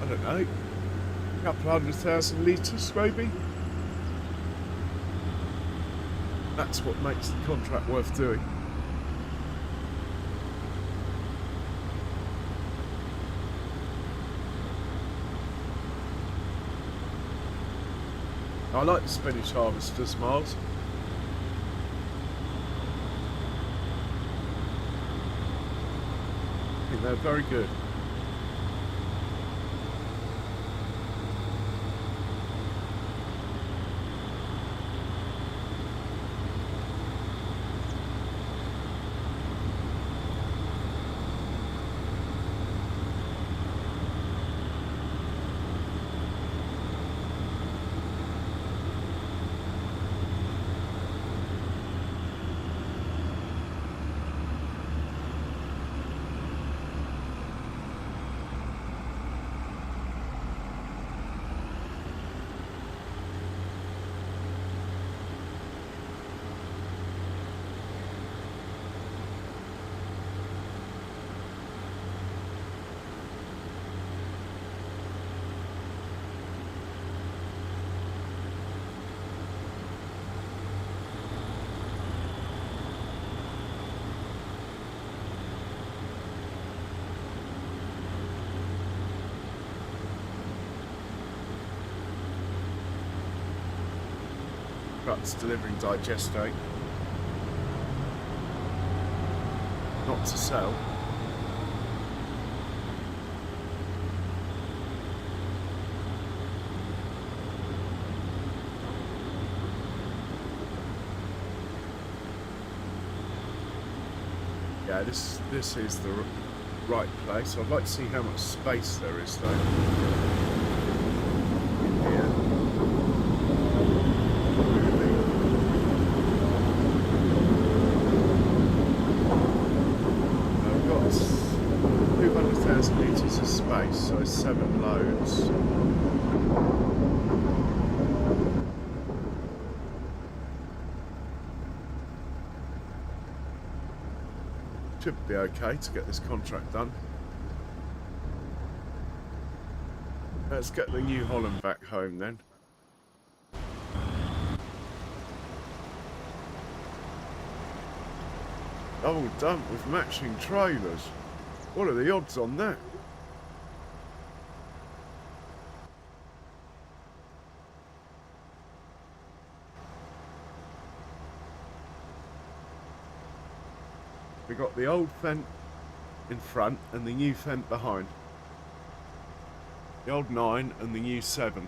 I don't know, a couple 100,000 litres maybe? That's what makes the contract worth doing. I like the spinach harvesters, Miles. I think they're very good. Trucks delivering digestate. Not to sell. Yeah, this is the right place. I'd like to see how much space there is though. Here. I've got 200,000 litres of space, so 7 loads. Should be okay to get this contract done. Let's get the New Holland back home then. Double dump with matching trailers. What are the odds on that? We got the old Fendt in front and the new Fendt behind. The old 9 and the new 7.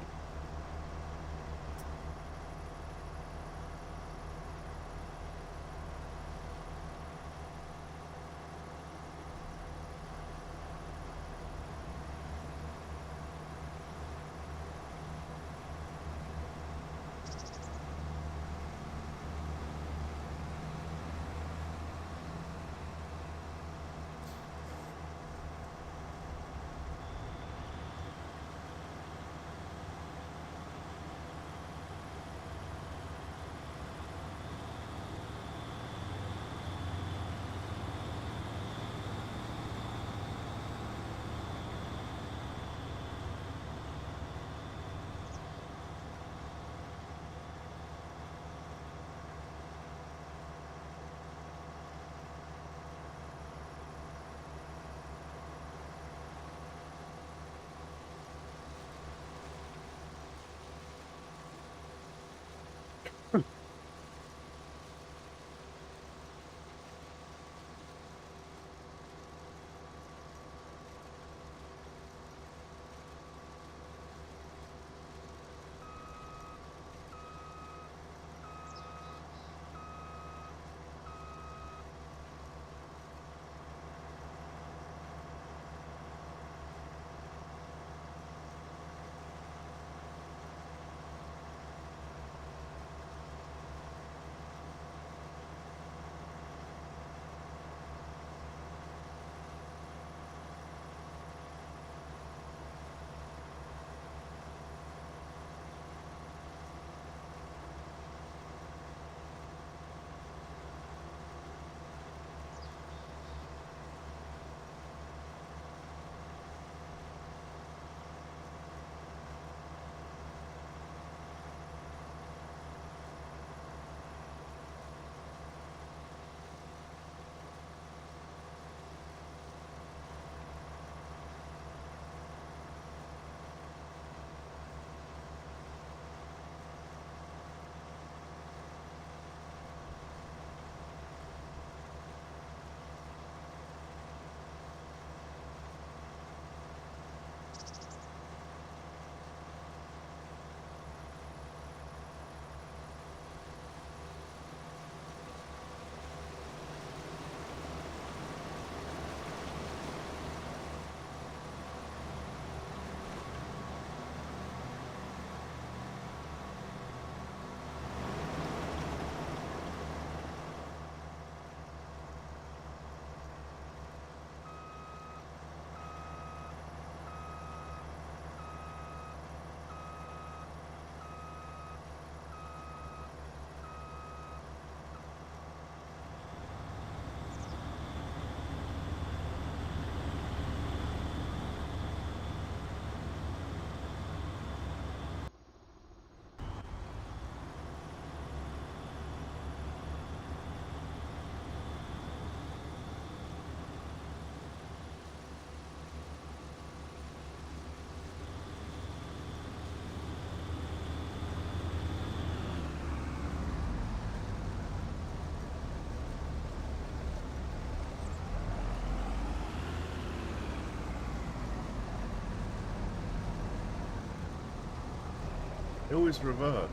They always reverse.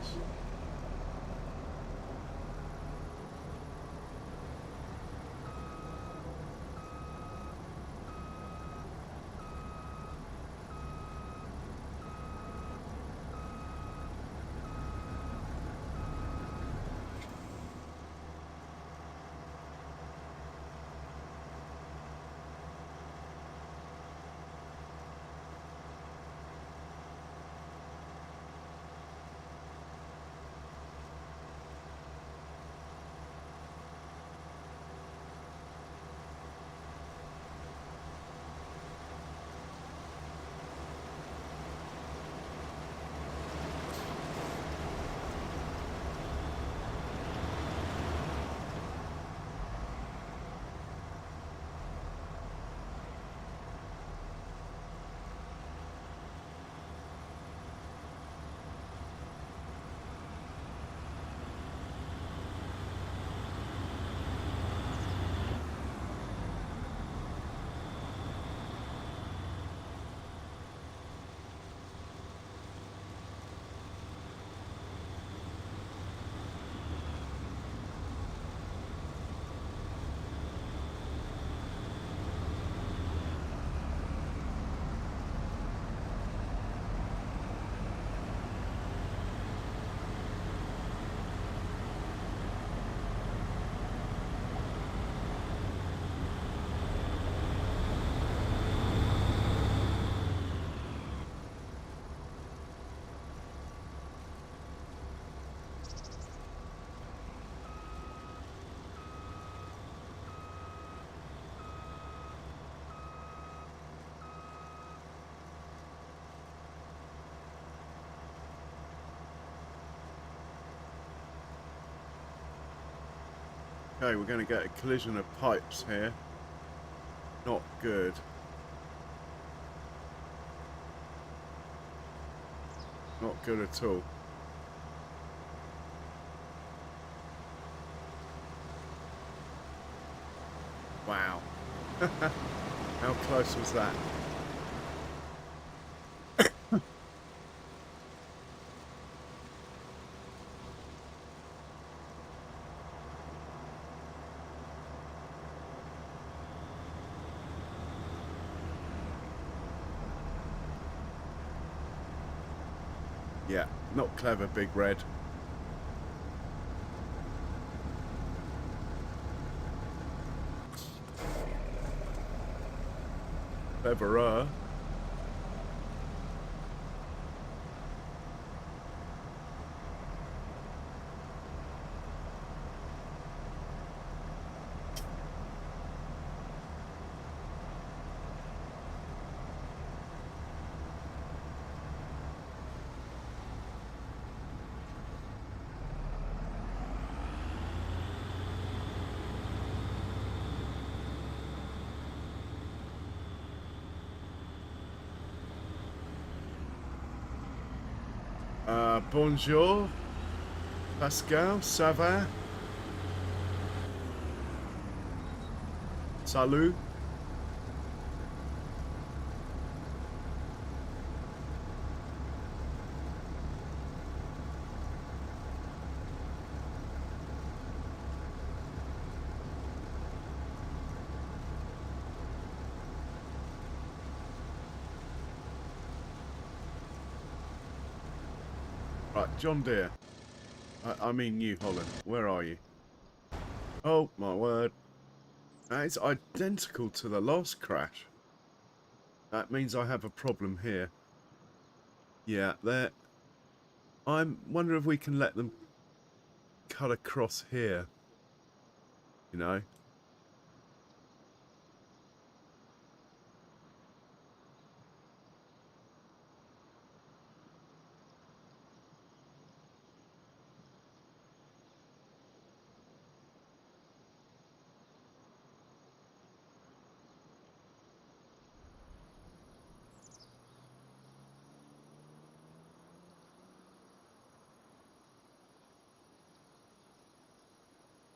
Okay, we're going to get a collision of pipes here. Not good. Not good at all. Wow. How close was that? Yeah, not clever, Big Red. Cleverer. Bonjour, Pascal, ça va? Salut. Right, John Deere. I mean New Holland. Where are you? Oh, my word. That is identical to the last crash. That means I have a problem here. Yeah, there. I'm wondering if we can let them cut across here. You know?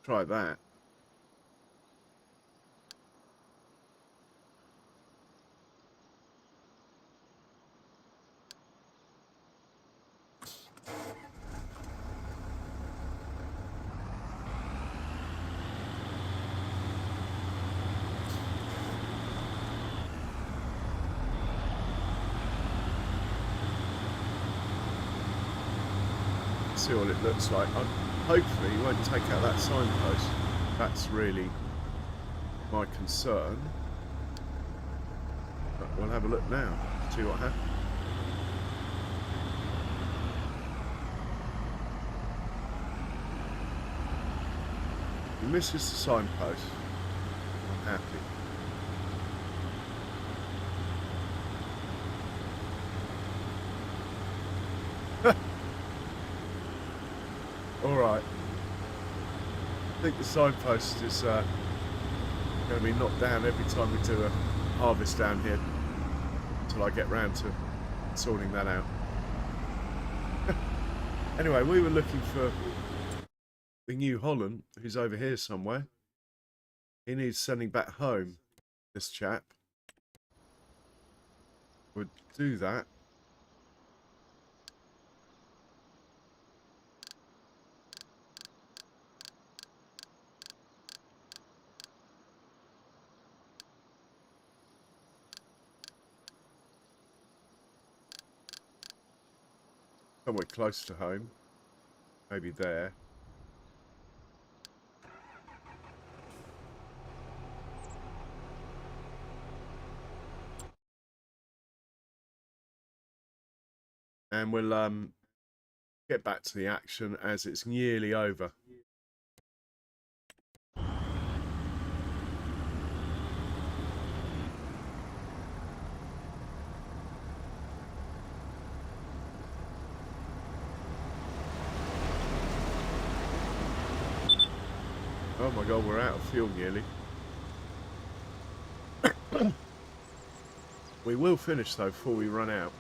Try that. see what it looks like. Hopefully he won't take out that signpost. That's really my concern. But we'll have a look now, see what happens. He misses the signpost. I'm happy. Alright. I think the signpost is going to be knocked down every time we do a harvest down here until I get round to sorting that out. Anyway, we were looking for the New Holland, who's over here somewhere. He needs sending back home, this chap. Would do that. Somewhere close to home. Maybe there. And we'll get back to the action as it's nearly over. Oh my god, we're out of fuel nearly. We will finish though before we run out.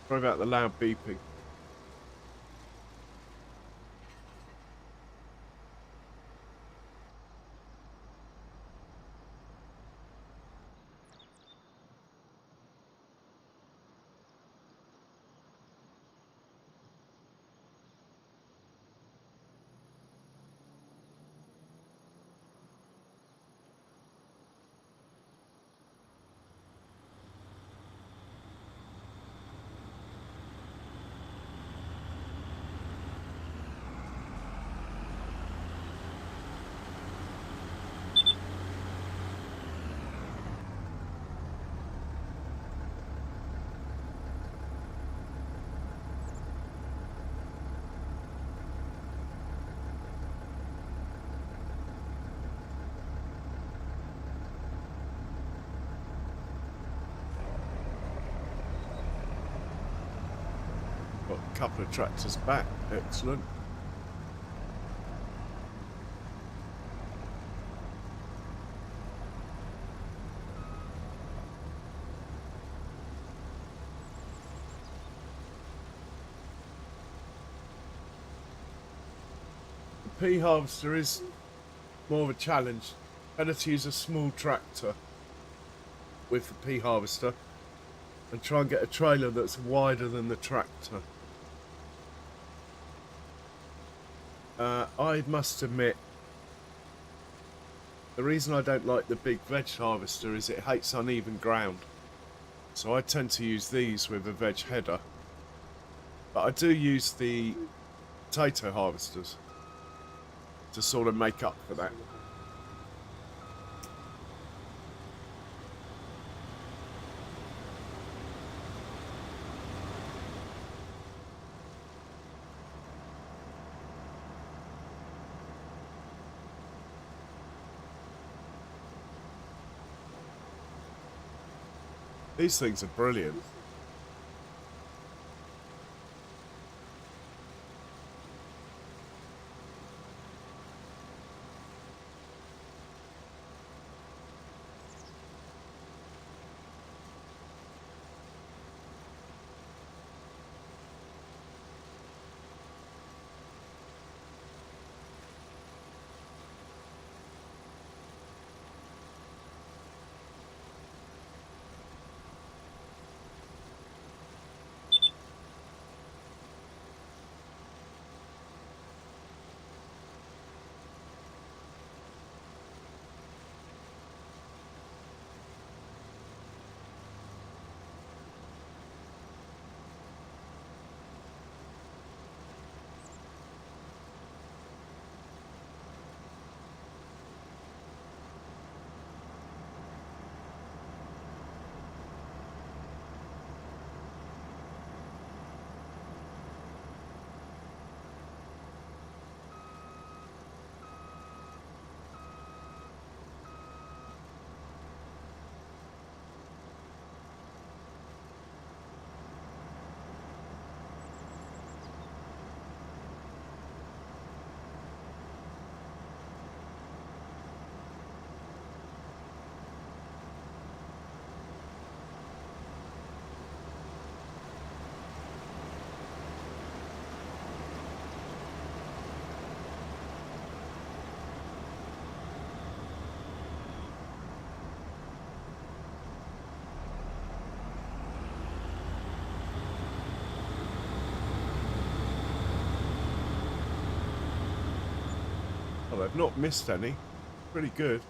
Sorry about the loud beeping. Got a couple of tractors back. Excellent. The pea harvester is more of a challenge. Better to use a small tractor with the pea harvester and try and get a trailer that's wider than the tractor. I must admit, the reason I don't like the big veg harvester is it hates uneven ground. So I tend to use these with a veg header. But I do use the potato harvesters to sort of make up for that. These things are brilliant. Oh, I've not missed any. Pretty good.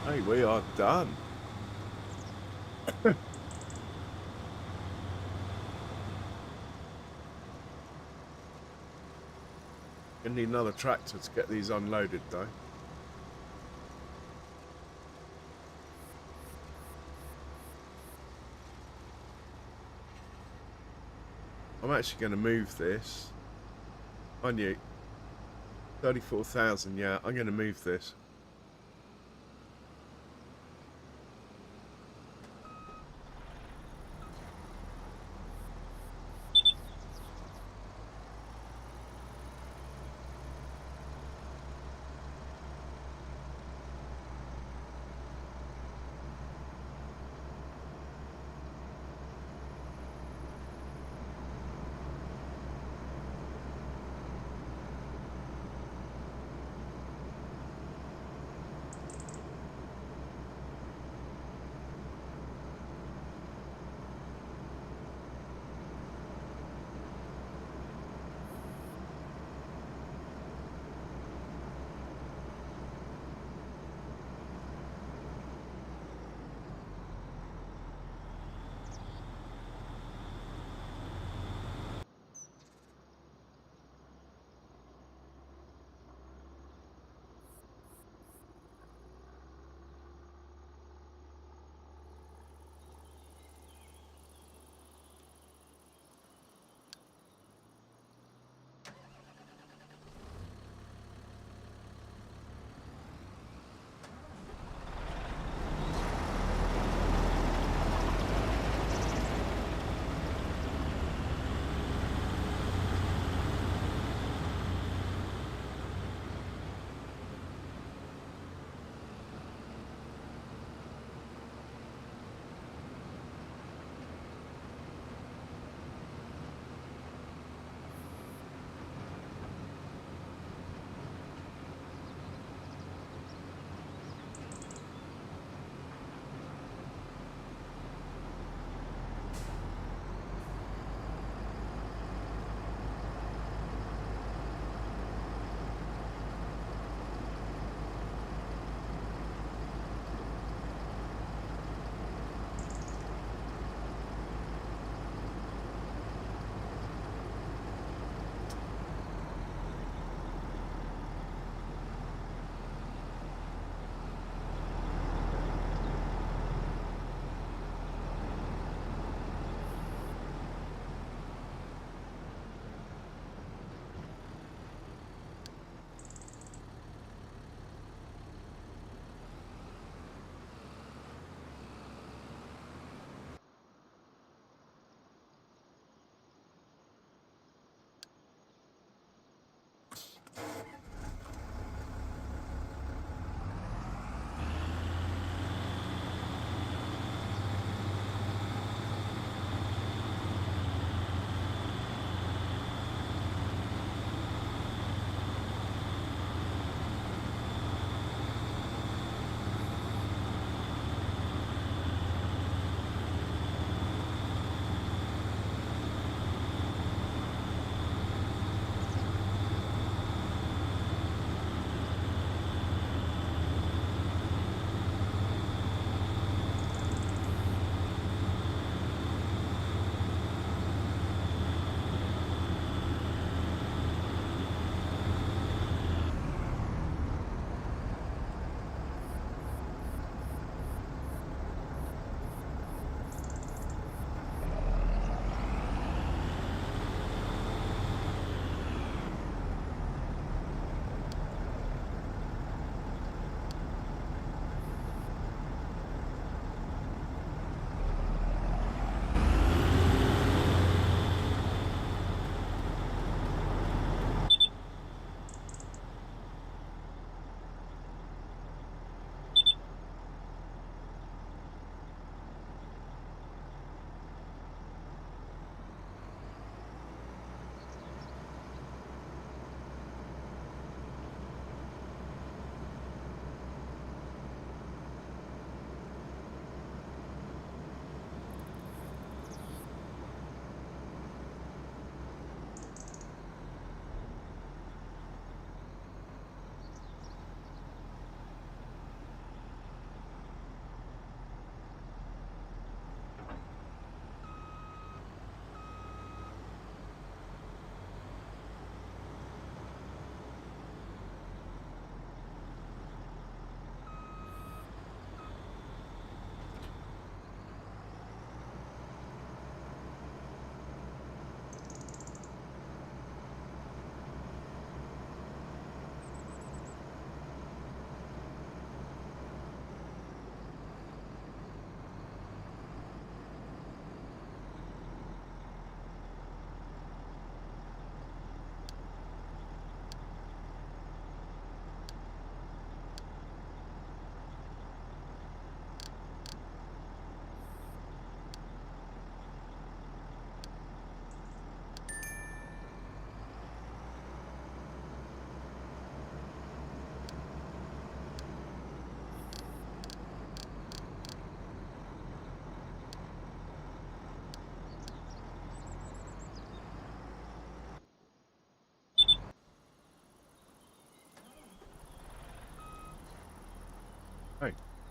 Hey, we are done. Gonna need another tractor to get these unloaded though. I'm actually going to move this. On you. 34,000, yeah, I'm going to move this.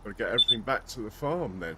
Got to get everything back to the farm then.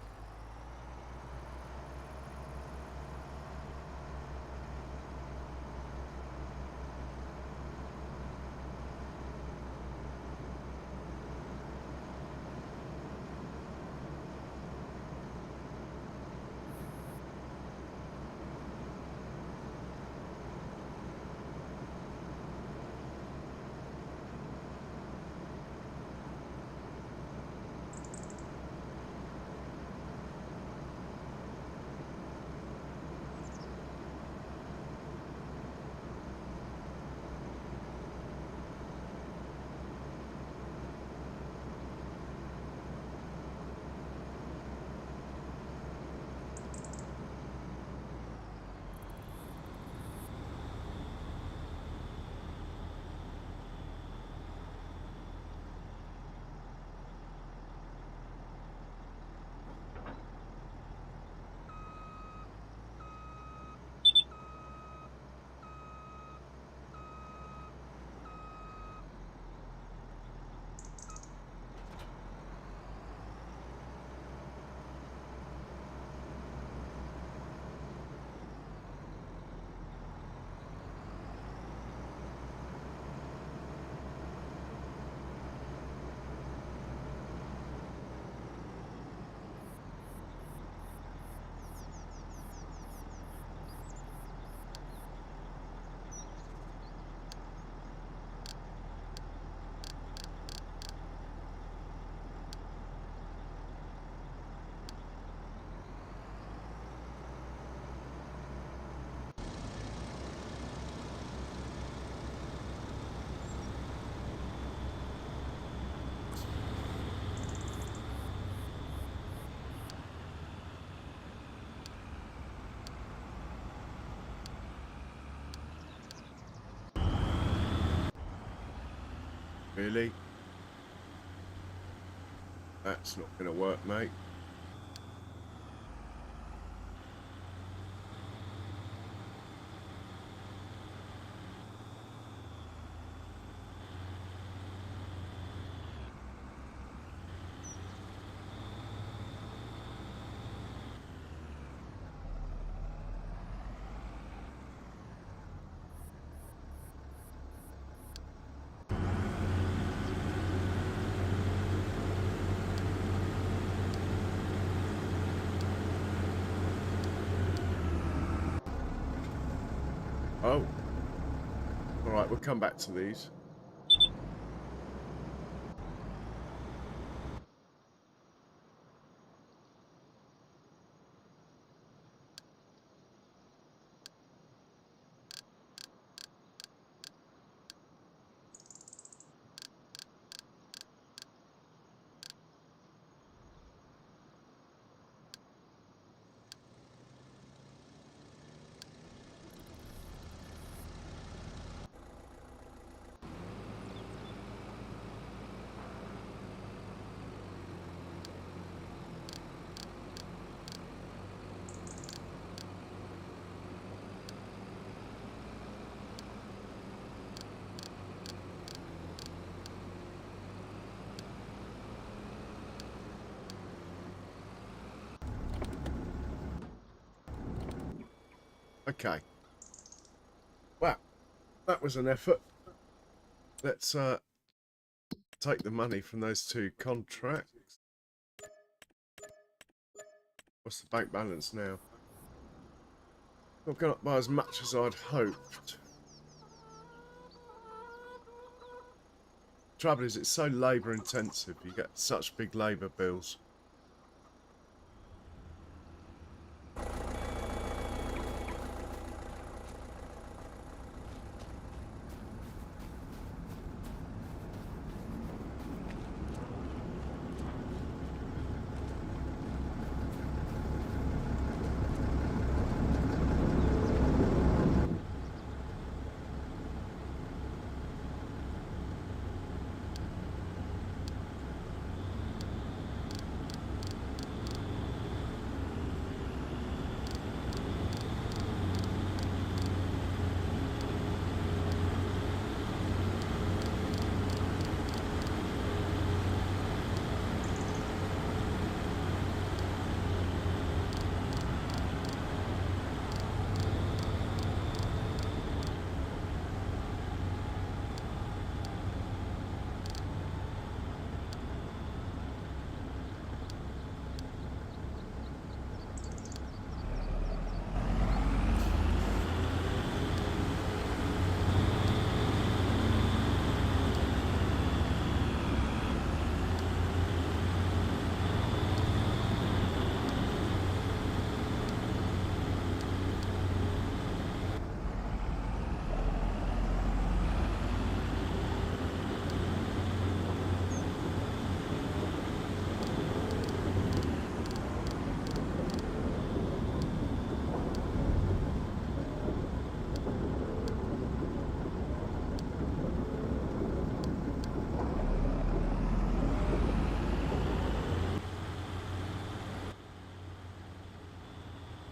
Really? That's not going to work, mate. Oh. All right, we'll come back to these. Okay. Well, that was an effort. Let's take the money from those two contracts. What's the bank balance now? Not gone up by as much as I'd hoped. Trouble is, it's so labour intensive. You get such big labour bills.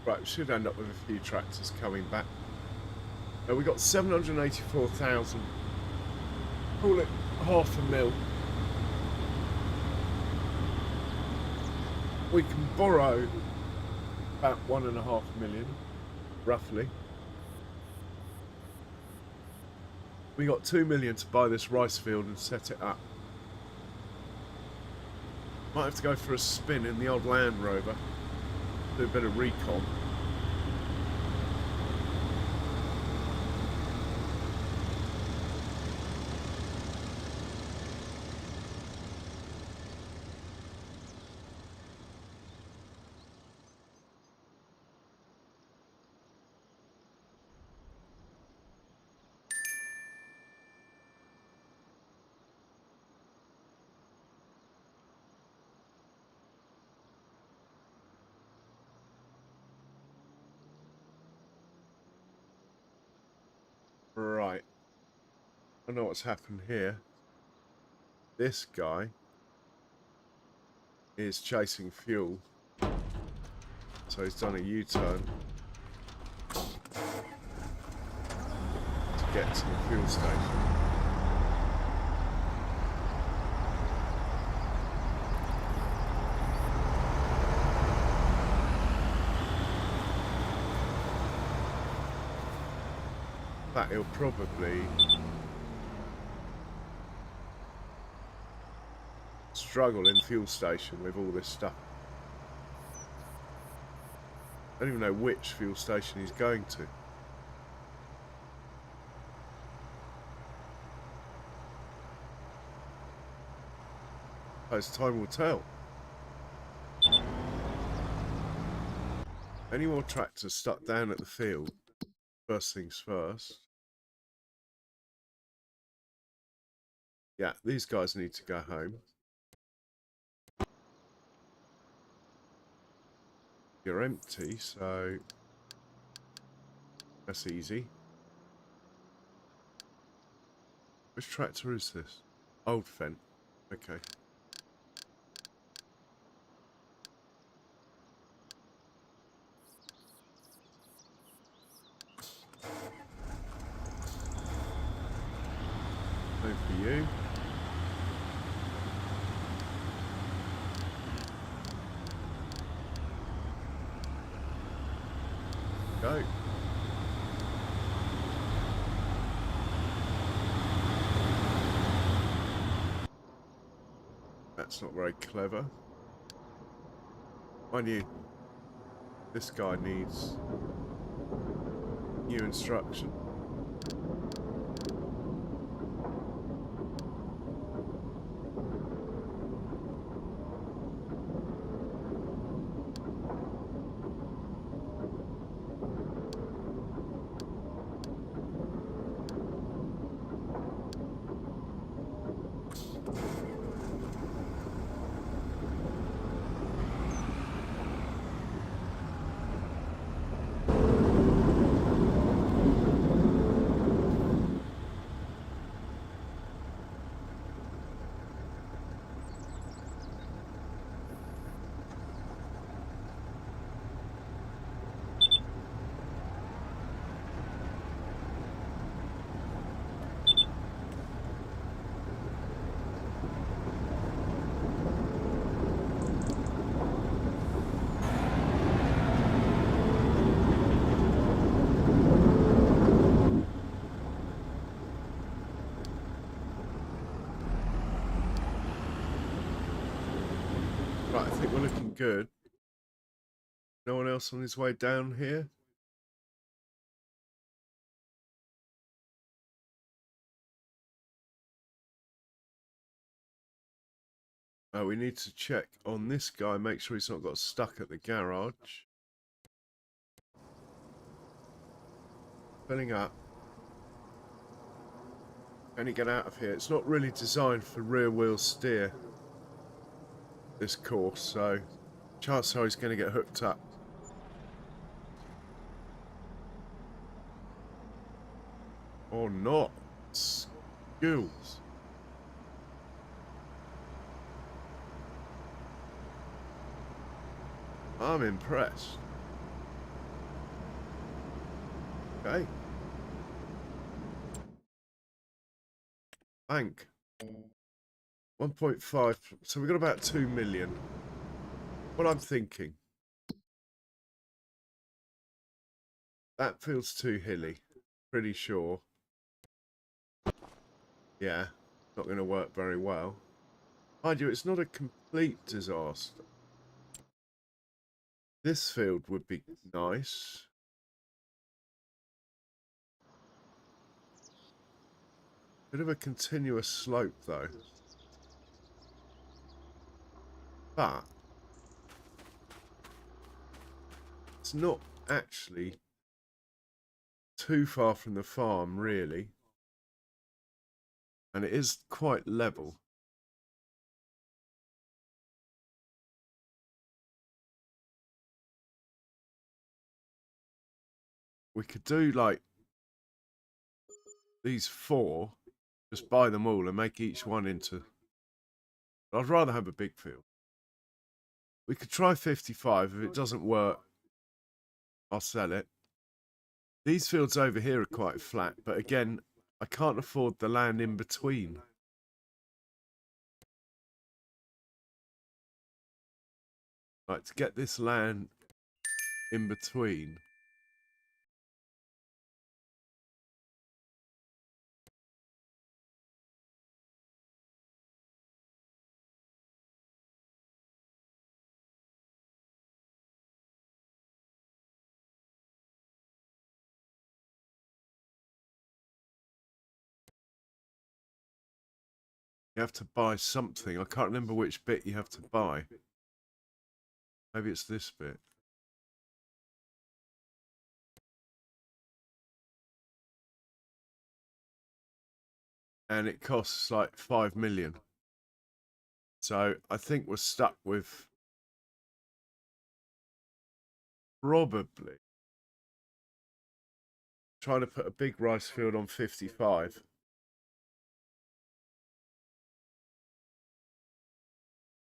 Right, we should end up with a few tractors coming back. We got 784,000. Call it $500,000. We can borrow about 1.5 million, roughly. We got 2 million to buy this rice field and set it up. Might have to go for a spin in the old Land Rover, do a bit of recon. Right. I know what's happened here. This guy is chasing fuel. So he's done a U-turn to get to the fuel station. That he'll probably struggle in the fuel station with all this stuff. I don't even know which fuel station he's going to. As time will tell. Any more tractors stuck down at the field? First things first. Yeah, these guys need to go home. You're empty, so that's easy. Which tractor is this? Old Fent. Okay. No for you. Go. That's not very clever. Mind you, this guy needs new instruction. Right, I think we're looking good. No one else on his way down here? We need to check on this guy, make sure he's not got stuck at the garage. Filling up. Can he get out of here? It's not really designed for rear wheel steer, this course, so chances are he's going to get hooked up. Or not. Skills. I'm impressed. Okay. Bank. 1.5. So we've got about 2 million. What I'm thinking. That feels too hilly. Pretty sure. Yeah. Not going to work very well. Mind you, it's not a complete disaster. This field would be nice. Bit of a continuous slope, though. But it's not actually too far from the farm, really. And it is quite level. We could do, like, these 4. Just buy them all and make each one into... I'd rather have a big field. We could try 55. If it doesn't work, I'll sell it. These fields over here are quite flat, but again, I can't afford the land in between. Like, to get this land in between. You have to buy something. I can't remember which bit you have to buy. Maybe it's this bit. And it costs like 5 million. So I think we're stuck with probably trying to put a big rice field on 55.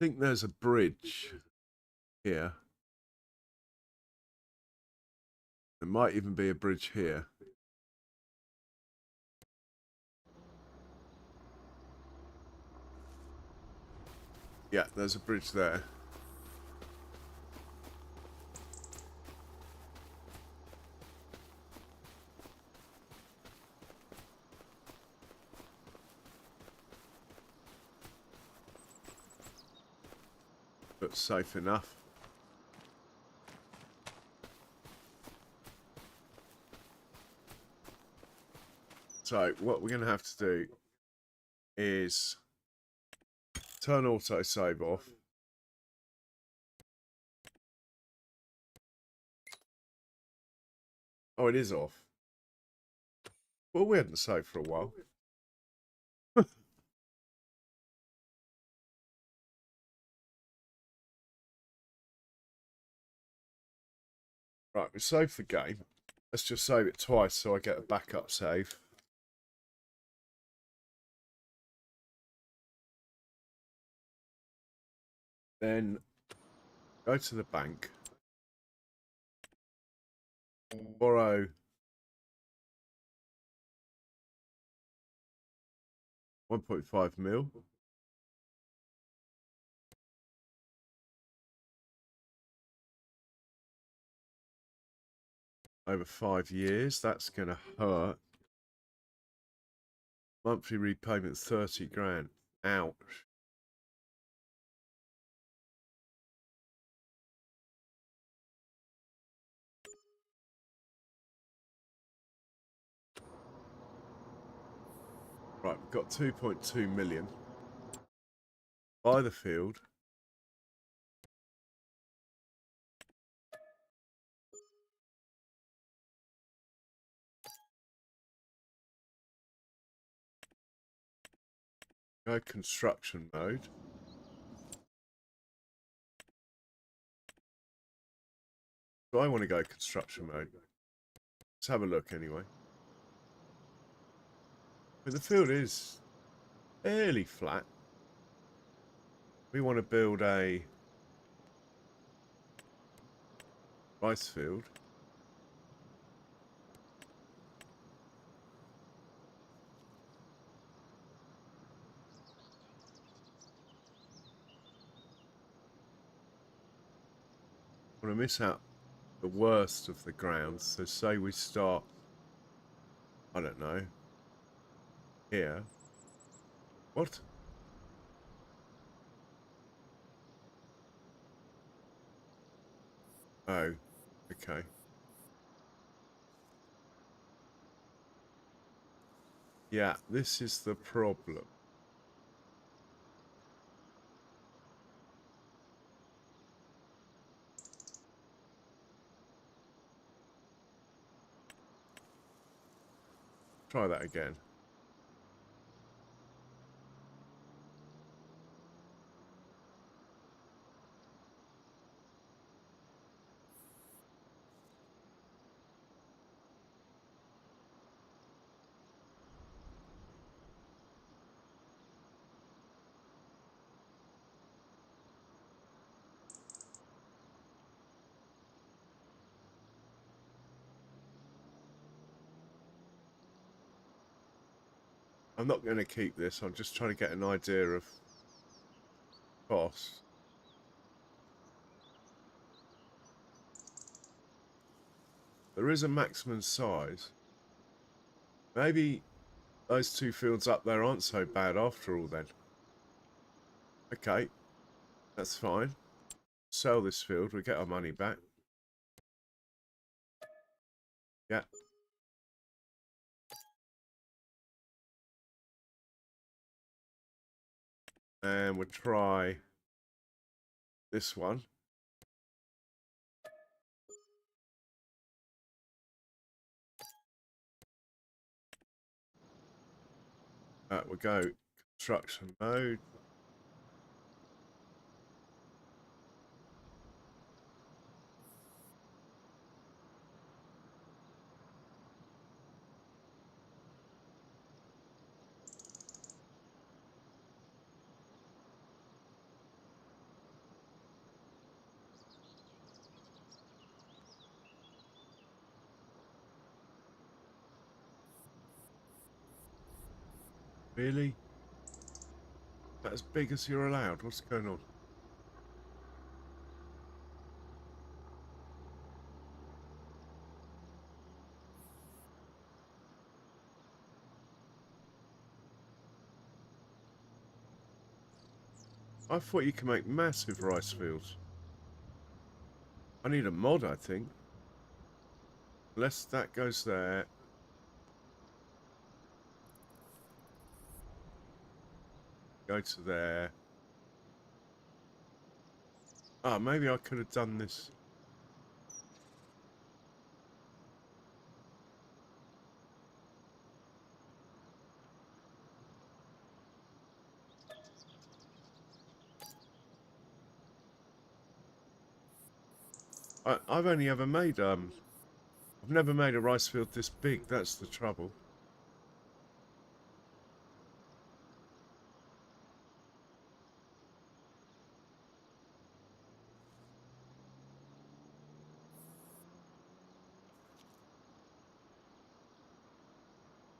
I think there's a bridge here. There might even be a bridge here. Yeah, there's a bridge there. But safe enough. So what we're going to have to do is turn autosave off. Oh, it is off. Well, we hadn't saved for a while. Right, we saved the game. Let's just save it twice so I get a backup save. Then go to the bank. Borrow 1.5 mil. Over 5 years. That's going to hurt. Monthly repayment 30 grand. Ouch. Right, we've got 2.2 million. Buy the field. Go construction mode. Do I want to go construction mode? Let's have a look anyway. But the field is fairly flat. We want to build a rice field. want to miss out the worst of the ground. So say we start, I don't know, here. What? Oh, okay. Yeah, this is the problem. Try that again. I'm not going to keep this. I'm just trying to get an idea of cost. There is a maximum size. Maybe those two fields up there aren't so bad after all then. Okay, that's fine. Sell this field, we get our money back. Yeah. And we'll try this one. We'll go construction mode. Really? That as big as you're allowed? What's going on? I thought you could make massive rice fields. I need a mod, I think. Unless that goes there. Go to there. Ah, maybe I could have done this. I've only ever made, I've never made a rice field this big, that's the trouble.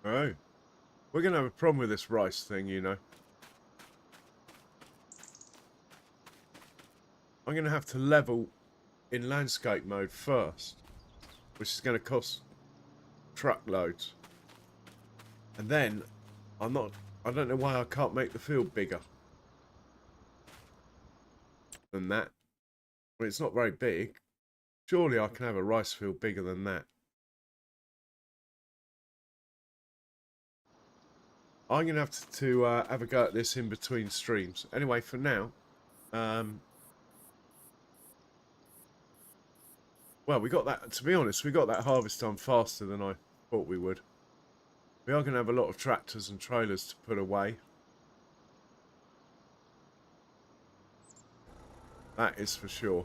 Oh. We're going to have a problem with this rice thing, you know. I'm going to have to level in landscape mode first, which is going to cost truckloads. And then, I don't know why I can't make the field bigger than that. Well, it's not very big. Surely I can have a rice field bigger than that. I'm going to have a go at this in between streams. Anyway, for now, well, we got that, to be honest, we got that harvest done faster than I thought we would. We are going to have a lot of tractors and trailers to put away. That is for sure.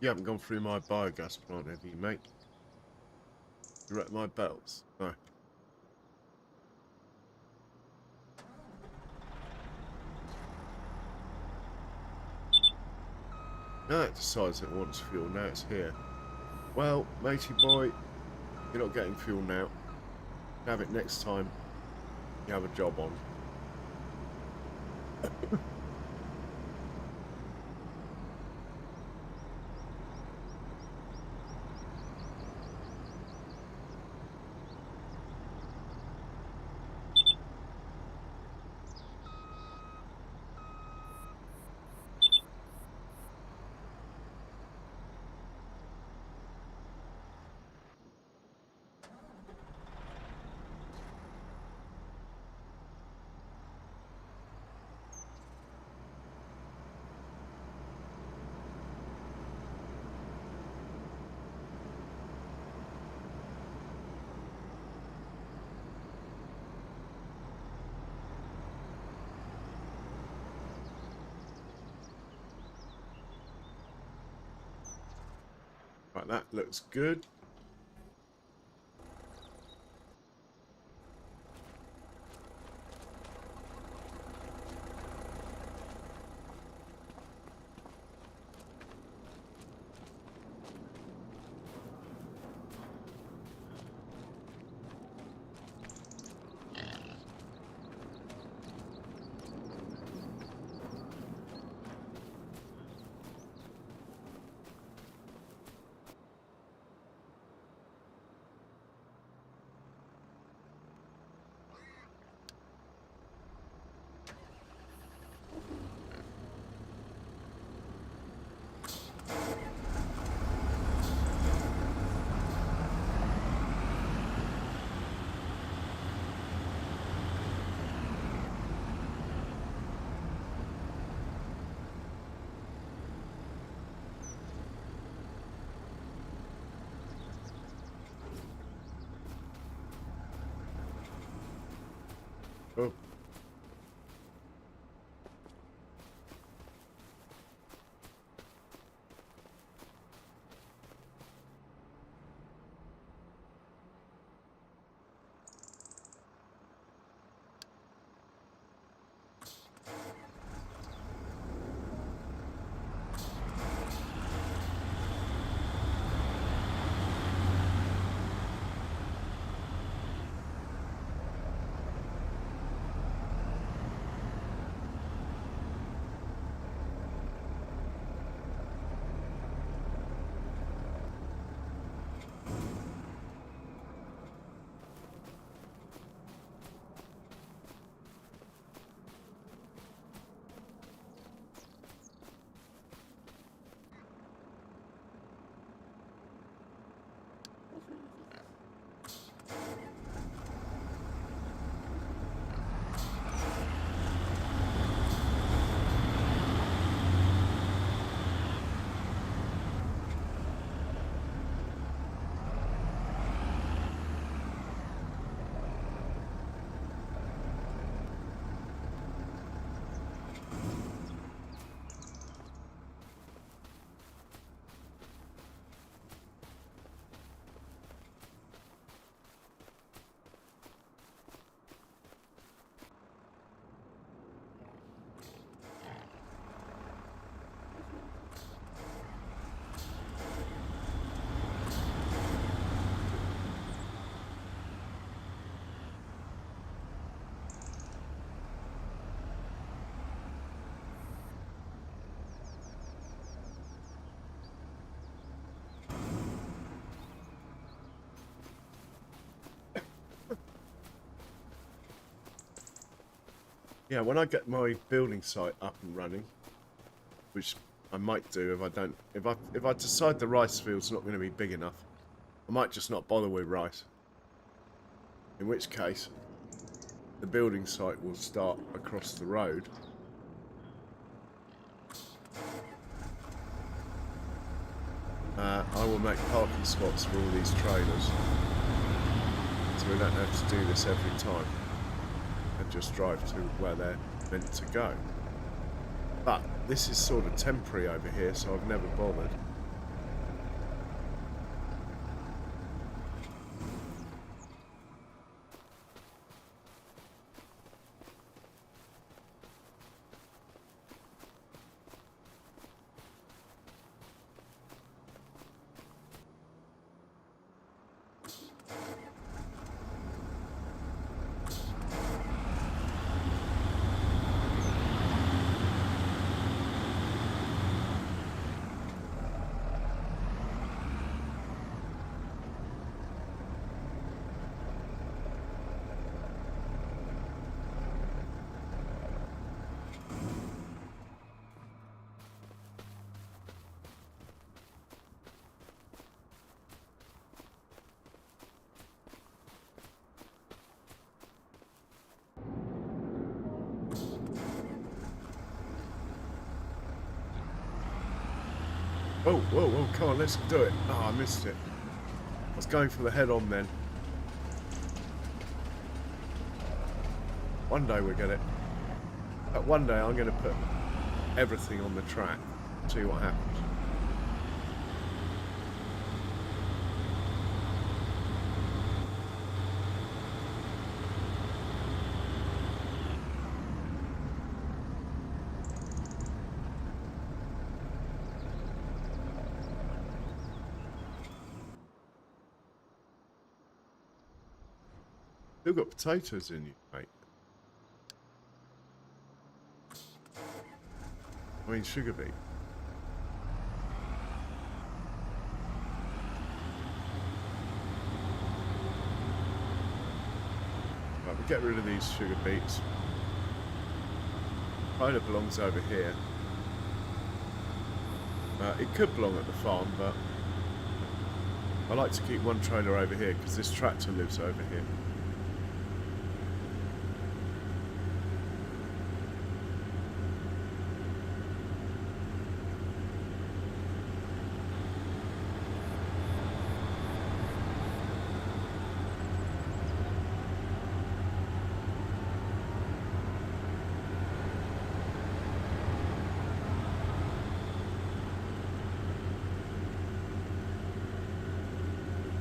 You haven't gone through my biogas plant, have you, mate? You wrecked my belts? No. Now it decides it wants fuel, now it's here. Well, matey boy, you're not getting fuel now. Have it next time you have a job on. Right, that looks good. Oh. Yeah, when I get my building site up and running, which I might do if I don't, if I decide the rice field's not going to be big enough, I might just not bother with rice. In which case, the building site will start across the road. I will make parking spots for all these trailers, so we don't have to do this every time and just drive to where they're meant to go. But this is sort of temporary over here, so I've never bothered. Whoa, whoa, whoa, come on, let's do it. Oh, I missed it. I was going for the head on then. One day we'll get it. But one day I'm going to put everything on the track. See what happens. Still got potatoes in you, mate. I mean, sugar beet. Right, we'll get rid of these sugar beets. Kind of belongs over here. It could belong at the farm, but I like to keep one trailer over here because this tractor lives over here.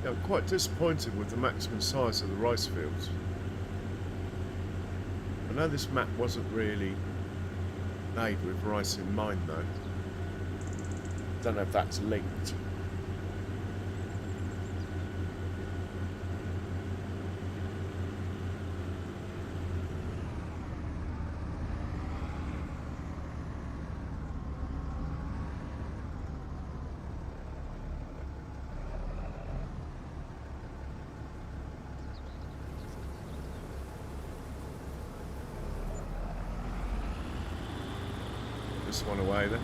Yeah, I'm quite disappointed with the maximum size of the rice fields. I know this map wasn't really made with rice in mind though. Don't know if that's linked. This one away then.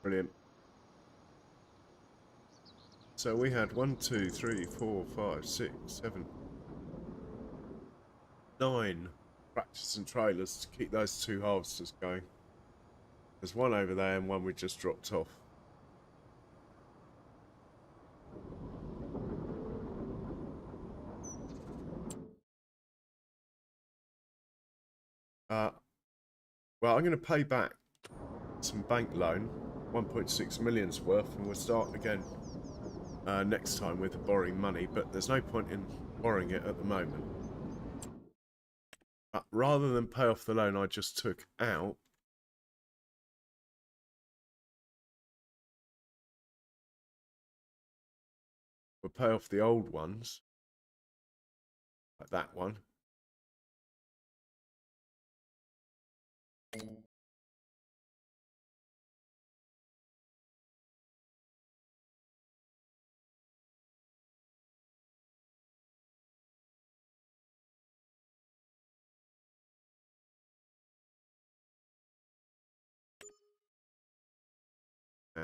Brilliant. So we had 1, 2, 3, 4, 5, 6, 7, 9 tractors and trailers to keep those two harvesters going. There's one over there and one we just dropped off. Well, I'm going to pay back some bank loan, 1.6 million's worth, and we'll start again next time with borrowing money, but there's no point in borrowing it at the moment. But rather than pay off the loan I just took out, we'll pay off the old ones, like that one.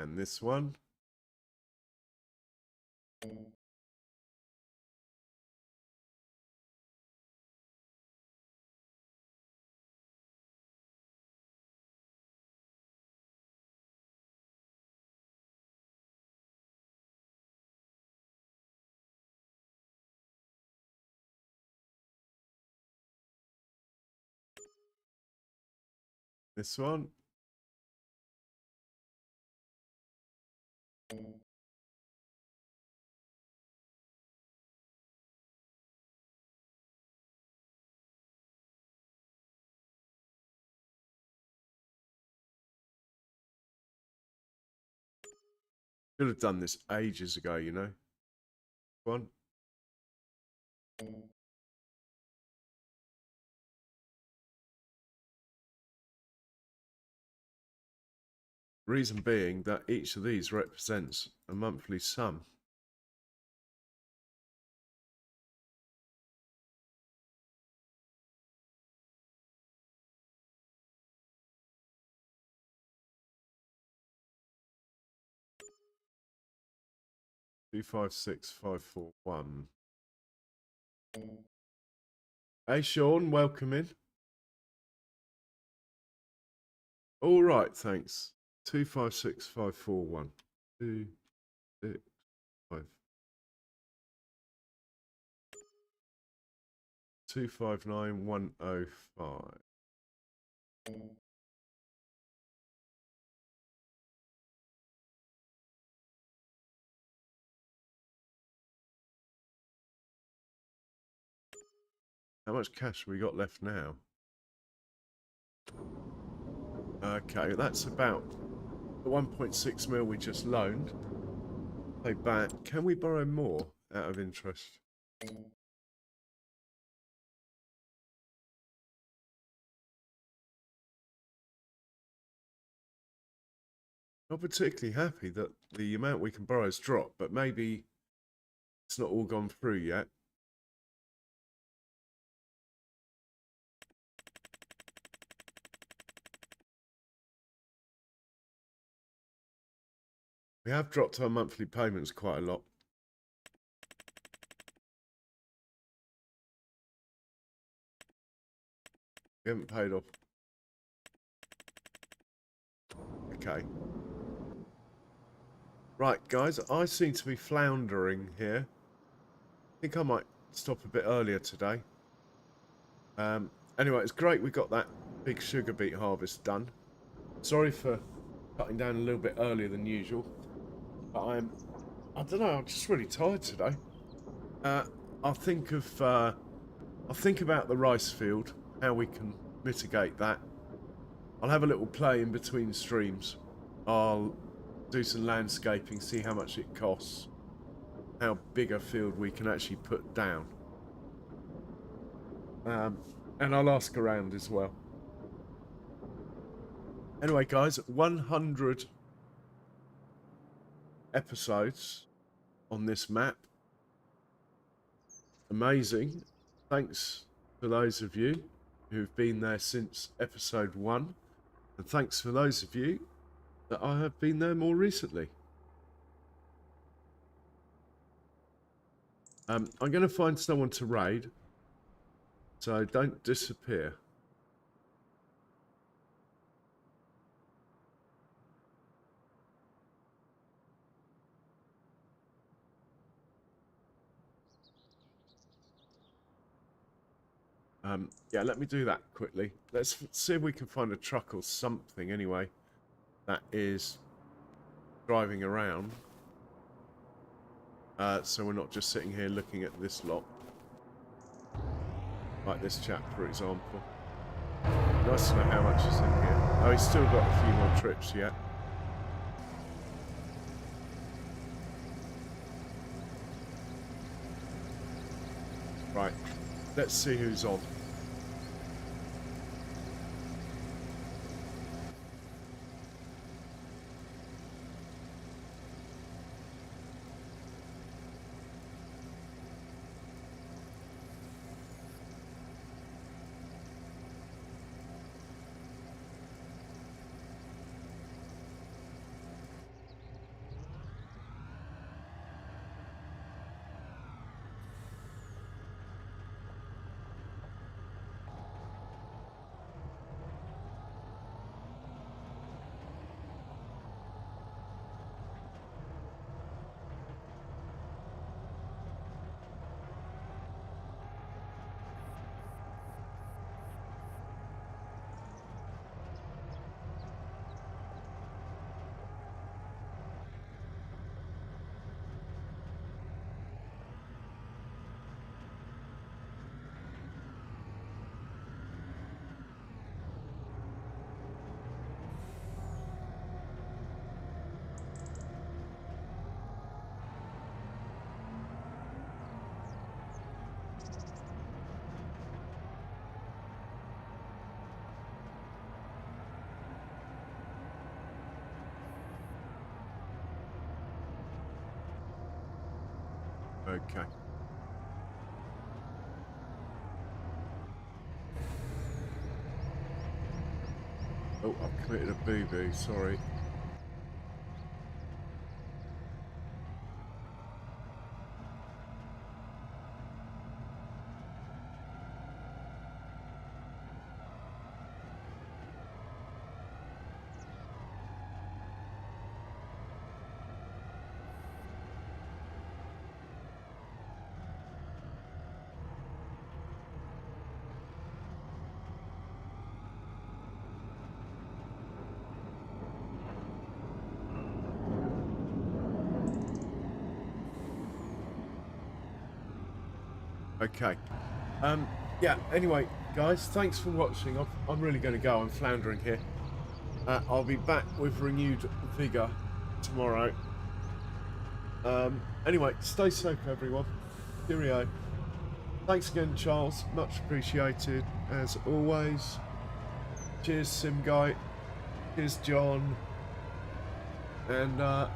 And this one. This one. Should have done this ages ago, you know. One. Reason being that each of these represents a monthly sum. Two, 5, 6, 5, 4, 1. Hey Sean, welcome in. All right, thanks. 2, 5, 6, 5, 4, 1. 2, 6, 5. 2, 5, 9, 1, 0, 5. How much cash have we got left now? Okay, that's about the 1.6 mil we just loaned. Pay back. Can we borrow more out of interest? Not particularly happy that the amount we can borrow has dropped, but maybe it's not all gone through yet. We have dropped our monthly payments quite a lot. We haven't paid off. Okay. Right, guys, I seem to be floundering here. I think I might stop a bit earlier today. Anyway, it's great we got that big sugar beet harvest done. Sorry for cutting down a little bit earlier than usual. But I don't know, I'm just really tired today. I'll think about the rice field, how we can mitigate that. I'll have a little play in between streams. I'll do some landscaping, see how much it costs, how big a field we can actually put down. And I'll ask around as well. Anyway, guys, 100 episodes on this map. Amazing. Thanks to those of you who've been there since episode 1. And thanks for those of you that I have been there more recently. I'm going to find someone to raid, so don't disappear. Yeah, let me do that quickly. Let's see if we can find a truck or something anyway that is driving around. So we're not just sitting here looking at this lot. Like this chap, for example. Nice to know how much is in here. Oh, he's still got a few more trips yet. Right, let's see who's on. Okay. Oh, I've committed a boo-boo, sorry. Okay. Yeah, anyway, guys, thanks for watching. I'm really going to go. I'm floundering here. I'll be back with renewed vigour tomorrow. Anyway, stay safe, everyone. Cheerio. Thanks again, Charles. Much appreciated, as always. Cheers, Sim Guy. Cheers, John. And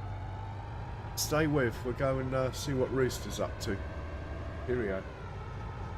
stay with. We'll go and see what Rooster's up to. Cheerio.